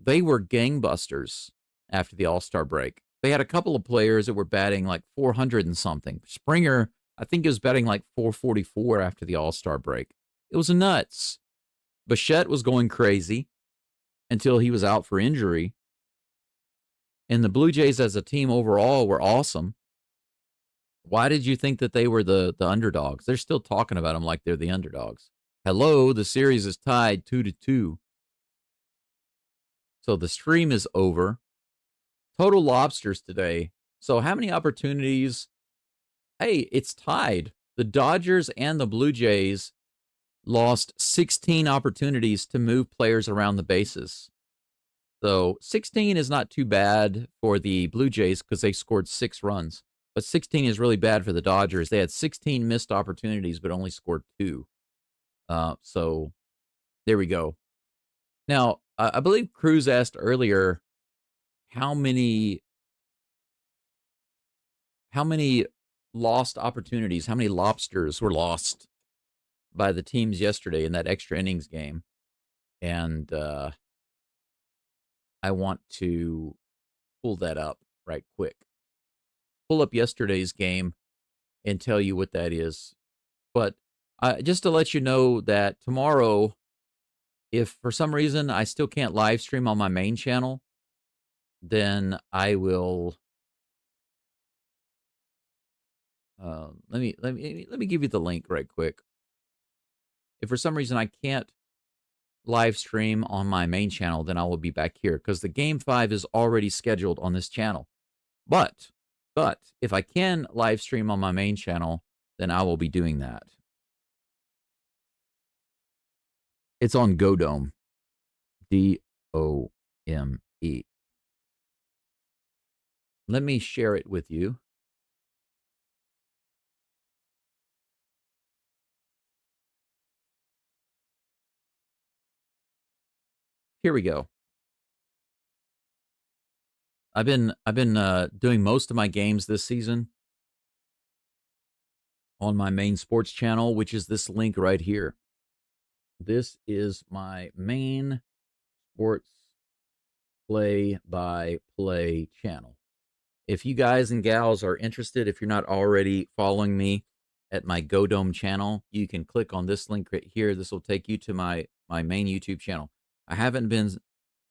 They were gangbusters after the All-Star break. They had a couple of players that were batting like 400 and something. Springer, I think, he was batting like 444 after the All-Star break. It was nuts. Bichette was going crazy until he was out for injury. And the Blue Jays as a team overall were awesome. Why did you think that they were the underdogs? They're still talking about them like they're the underdogs. Hello, the series is tied 2-2. So the stream is over. Total lobsters today. So how many opportunities? Hey, it's tied. The Dodgers and the Blue Jays lost 16 opportunities to move players around the bases. So 16 is not too bad for the Blue Jays because they scored 6 runs. But 16 is really bad for the Dodgers. They had 16 missed opportunities, but only scored 2. So there we go. Now, I believe Cruz asked earlier how many lost opportunities, how many lobsters were lost by the teams yesterday in that extra innings game. And I want to pull that up right quick. Pull up yesterday's game and tell you what that is. But just to let you know that tomorrow, if for some reason I still can't live stream on my main channel, then I will. Let me give you the link right quick. If for some reason I can't live stream on my main channel, then I will be back here because the Game 5 is already scheduled on this channel. But if I can live stream on my main channel, then I will be doing that. It's on GoDome. D-O-M-E. Let me share it with you. Here we go. I've been doing most of my games this season on my main sports channel, which is this link right here. This is my main sports play-by-play channel. If you guys and gals are interested, if you're not already following me at my GoDome channel, you can click on this link right here. This will take you to my main YouTube channel. I haven't been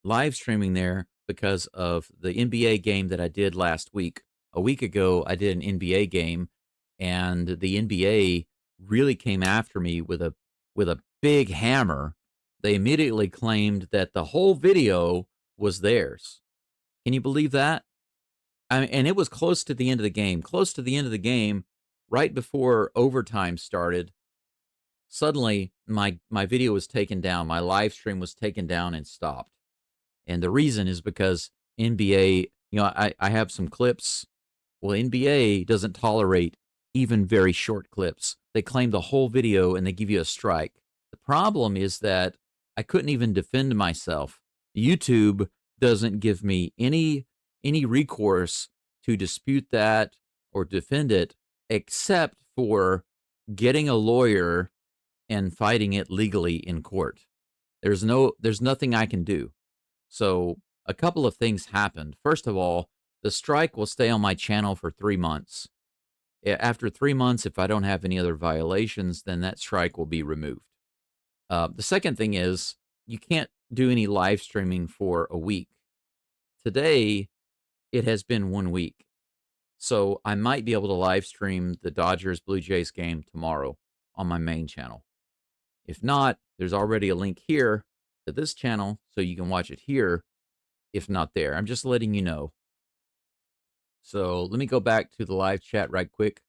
live streaming there because of the NBA game that I did last week. A week ago, I did an NBA game, and the NBA really came after me with a big hammer. They immediately claimed that the whole video was theirs. Can you believe that? And it was close to the end of the game. Close to the end of the game, right before overtime started, suddenly my video was taken down. My live stream was taken down and stopped. And the reason is because NBA, I have some clips. Well, NBA doesn't tolerate even very short clips. They claim the whole video and they give you a strike. The problem is that I couldn't even defend myself. YouTube doesn't give me any recourse to dispute that or defend it except for getting a lawyer and fighting it legally in court. There's nothing I can do. So a couple of things happened. First of all, the strike will stay on my channel for 3 months. After 3 months, if I don't have any other violations, then that strike will be removed. The second thing is you can't do any live streaming for a week. Today, it has been 1 week. So I might be able to live stream the Dodgers Blue Jays game tomorrow on my main channel. If not, there's already a link here to this channel, so you can watch it here, if not there. I'm just letting you know. So let me go back to the live chat right quick,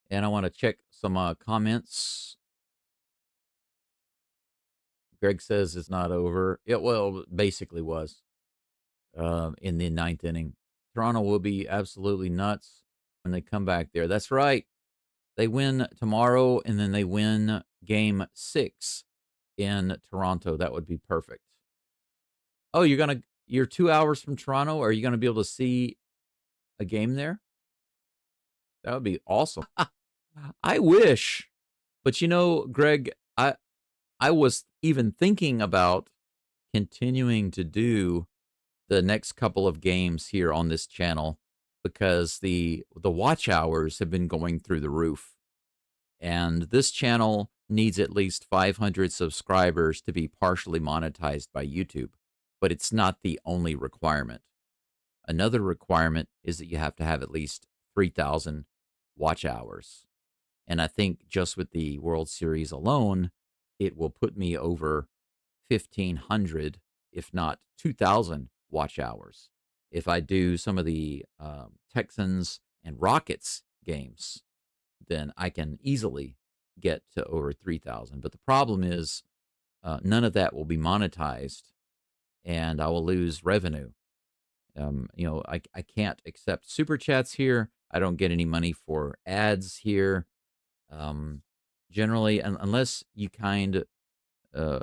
and I want to check some comments. Greg says it's not over. It well basically was in the 9th inning. Toronto will be absolutely nuts when they come back there. That's right. They win tomorrow, and then they win game 6 in Toronto. That would be perfect. Oh, you're 2 hours from Toronto. Are you gonna be able to see a game there? That would be awesome. I wish, but Greg, I was even thinking about continuing to do the next couple of games here on this channel because the watch hours have been going through the roof. And this channel needs at least 500 subscribers to be partially monetized by YouTube, but it's not the only requirement. Another requirement is that you have to have at least 3,000 watch hours. And I think just with the World Series alone, it will put me over 1,500, if not 2,000 watch hours. If I do some of the Texans and Rockets games, then I can easily get to over 3,000. But the problem is none of that will be monetized, and I will lose revenue. I can't accept super chats here. I don't get any money for ads here. Generally, unless you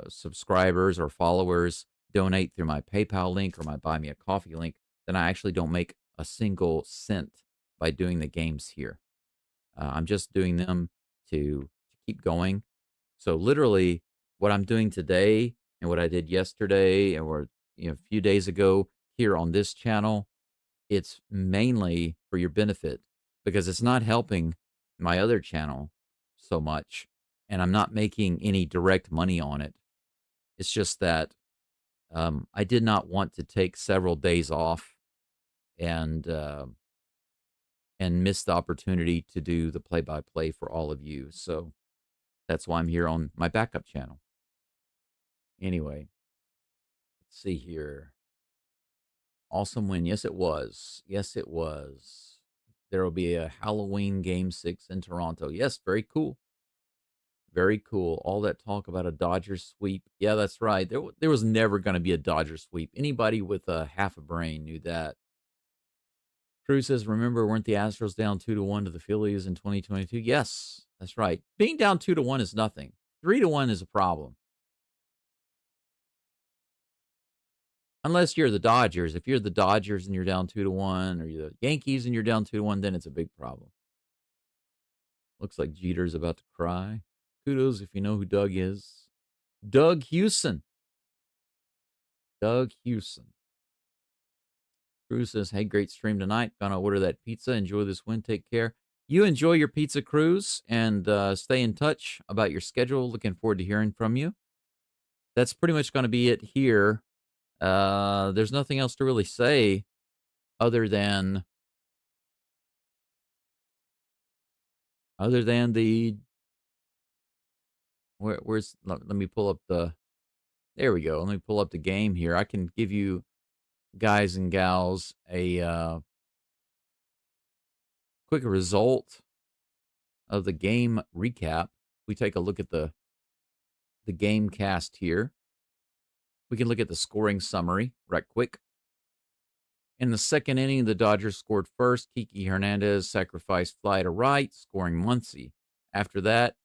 subscribers or followers donate through my PayPal link or my Buy Me a Coffee link, then I actually don't make a single cent by doing the games here. I'm just doing them to keep going. So literally, what I'm doing today and what I did yesterday or a few days ago here on this channel, it's mainly for your benefit because it's not helping my other channel so much, and I'm not making any direct money on it. It's just that I did not want to take several days off and miss the opportunity to do the play-by-play for all of you. So that's why I'm here on my backup channel. Anyway, let's see here. Awesome win. Yes, it was. Yes, it was. There will be a Halloween Game 6 in Toronto. Yes, very cool. Very cool. All that talk about a Dodgers sweep. Yeah, that's right. There was never going to be a Dodgers sweep. Anybody with a half a brain knew that. Cruz says, remember, weren't the Astros down 2-1 to the Phillies in 2022? Yes, that's right. Being down 2-1 is nothing. 3-1 is a problem. Unless you're the Dodgers. If you're the Dodgers and you're down 2-1, or you're the Yankees and you're down 2-1, then it's a big problem. Looks like Jeter's about to cry. Kudos if you know who Doug is. Doug Hewson. Doug Hewson. Cruz says, hey, great stream tonight. Gonna order that pizza. Enjoy this win. Take care. You enjoy your pizza, Cruz, and stay in touch about your schedule. Looking forward to hearing from you. That's pretty much going to be it here. There's nothing else to really say other than the where's let me pull up there we go. Let me pull up the game here. I can give you guys and gals a quick result of the game recap. We take a look at the game cast here. We can look at the scoring summary right quick. In the second inning, the Dodgers scored first. Kiki Hernandez sacrificed fly to right, scoring Muncy. After that,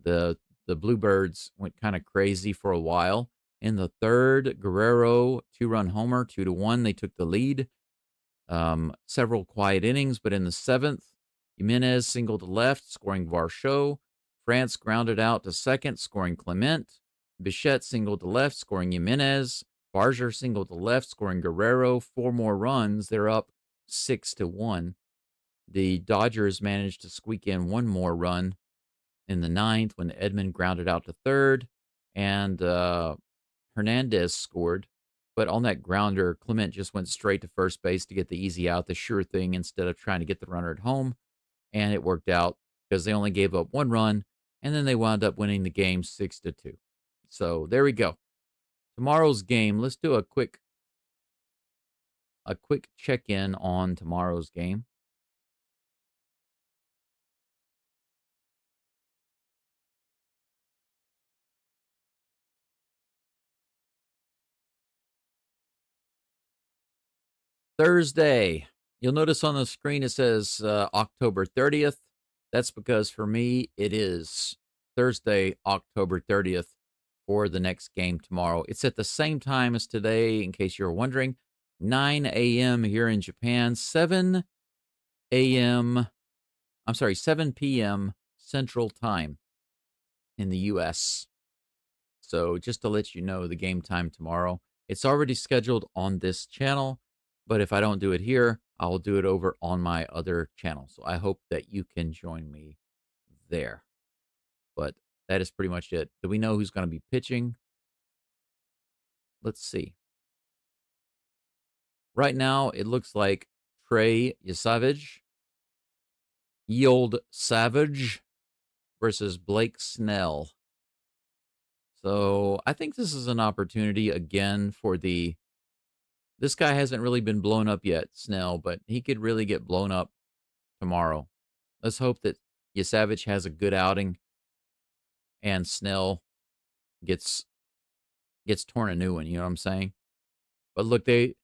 the Bluebirds went kind of crazy for a while. In the third, Guerrero 2-run homer, 2-1. They took the lead. Several quiet innings, but in the seventh, Jimenez singled to left, scoring Varsho. France grounded out to second, scoring Clement. Bichette singled to left, scoring Jimenez. Barger singled to left, scoring Guerrero. 4 more runs. They're up 6-1. The Dodgers managed to squeak in 1 more run in the ninth when Edmund grounded out to third, and Hernandez scored. But on that grounder, Clement just went straight to first base to get the easy out, the sure thing, instead of trying to get the runner at home. And it worked out because they only gave up 1 run, and then they wound up winning the game 6-2. So there we go. Tomorrow's game, let's do a quick check-in on tomorrow's game. Thursday. You'll notice on the screen it says October 30th. That's because for me, it is Thursday, October 30th for the next game tomorrow. It's at the same time as today, in case you're wondering. 9 a.m. here in Japan, 7 p.m. Central Time in the U.S. So just to let you know the game time tomorrow. It's already scheduled on this channel, but if I don't do it here, I will do it over on my other channel. So I hope that you can join me there. But that is pretty much it. Do we know who's going to be pitching? Let's see. Right now, it looks like Trey Yesavage, Yield Savage versus Blake Snell. So I think this is an opportunity again for the... This guy hasn't really been blown up yet, Snell, but he could really get blown up tomorrow. Let's hope that Yesavage has a good outing and Snell gets torn a new one, you know what I'm saying? But look, they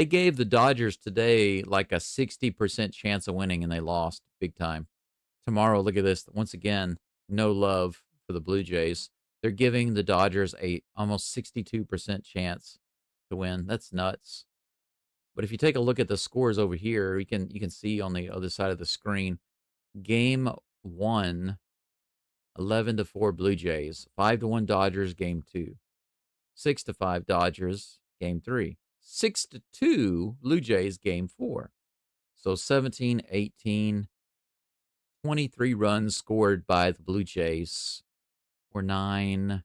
gave the Dodgers today like a 60% chance of winning, and they lost big time. Tomorrow, look at this. Once again, no love for the Blue Jays. They're giving the Dodgers a almost 62% chance to win. That's nuts. But if you take a look at the scores over here, you can see on the other side of the screen, Game 1, 11-4 Blue Jays, 5-1 Dodgers, Game 2, 6-5 Dodgers, Game 3, 6-2 Blue Jays, Game 4. So 17-18, 23 runs scored by the Blue Jays, or 9,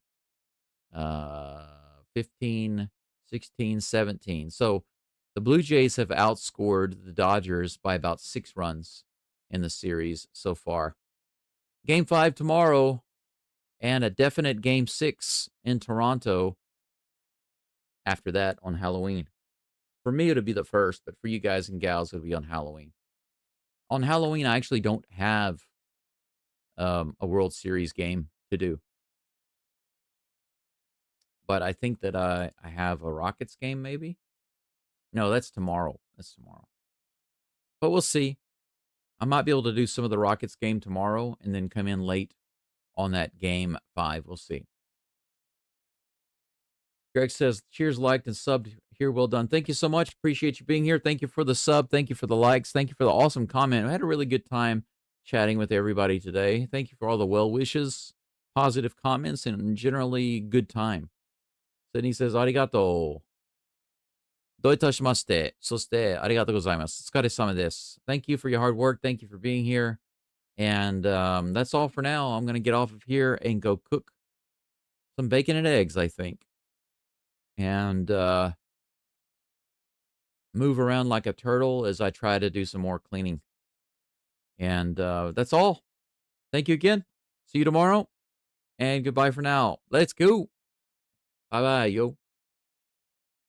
15, 16, 17. So the Blue Jays have outscored the Dodgers by about 6 runs in the series so far. Game 5 tomorrow, and a definite Game 6 in Toronto after that on Halloween. For me, it'll be the first, but for you guys and gals, it'll be on Halloween. On Halloween, I actually don't have a World Series game to do. But I think that I have a Rockets game, maybe? No, that's tomorrow. That's tomorrow. But we'll see. I might be able to do some of the Rockets game tomorrow and then come in late on that Game 5. We'll see. Greg says, cheers, liked, and subbed here. Well done. Thank you so much. Appreciate you being here. Thank you for the sub. Thank you for the likes. Thank you for the awesome comment. I had a really good time chatting with everybody today. Thank you for all the well wishes, positive comments, and generally good time. Sydney says, arigato. Doitashimashite. Soste, arigatou gozaimasu. Otsukaresama desu. Thank you for your hard work. Thank you for being here. And that's all for now. I'm going to get off of here and go cook some bacon and eggs, I think. And move around like a turtle as I try to do some more cleaning. And that's all. Thank you again. See you tomorrow. And goodbye for now. Let's go. Bye-bye, yo.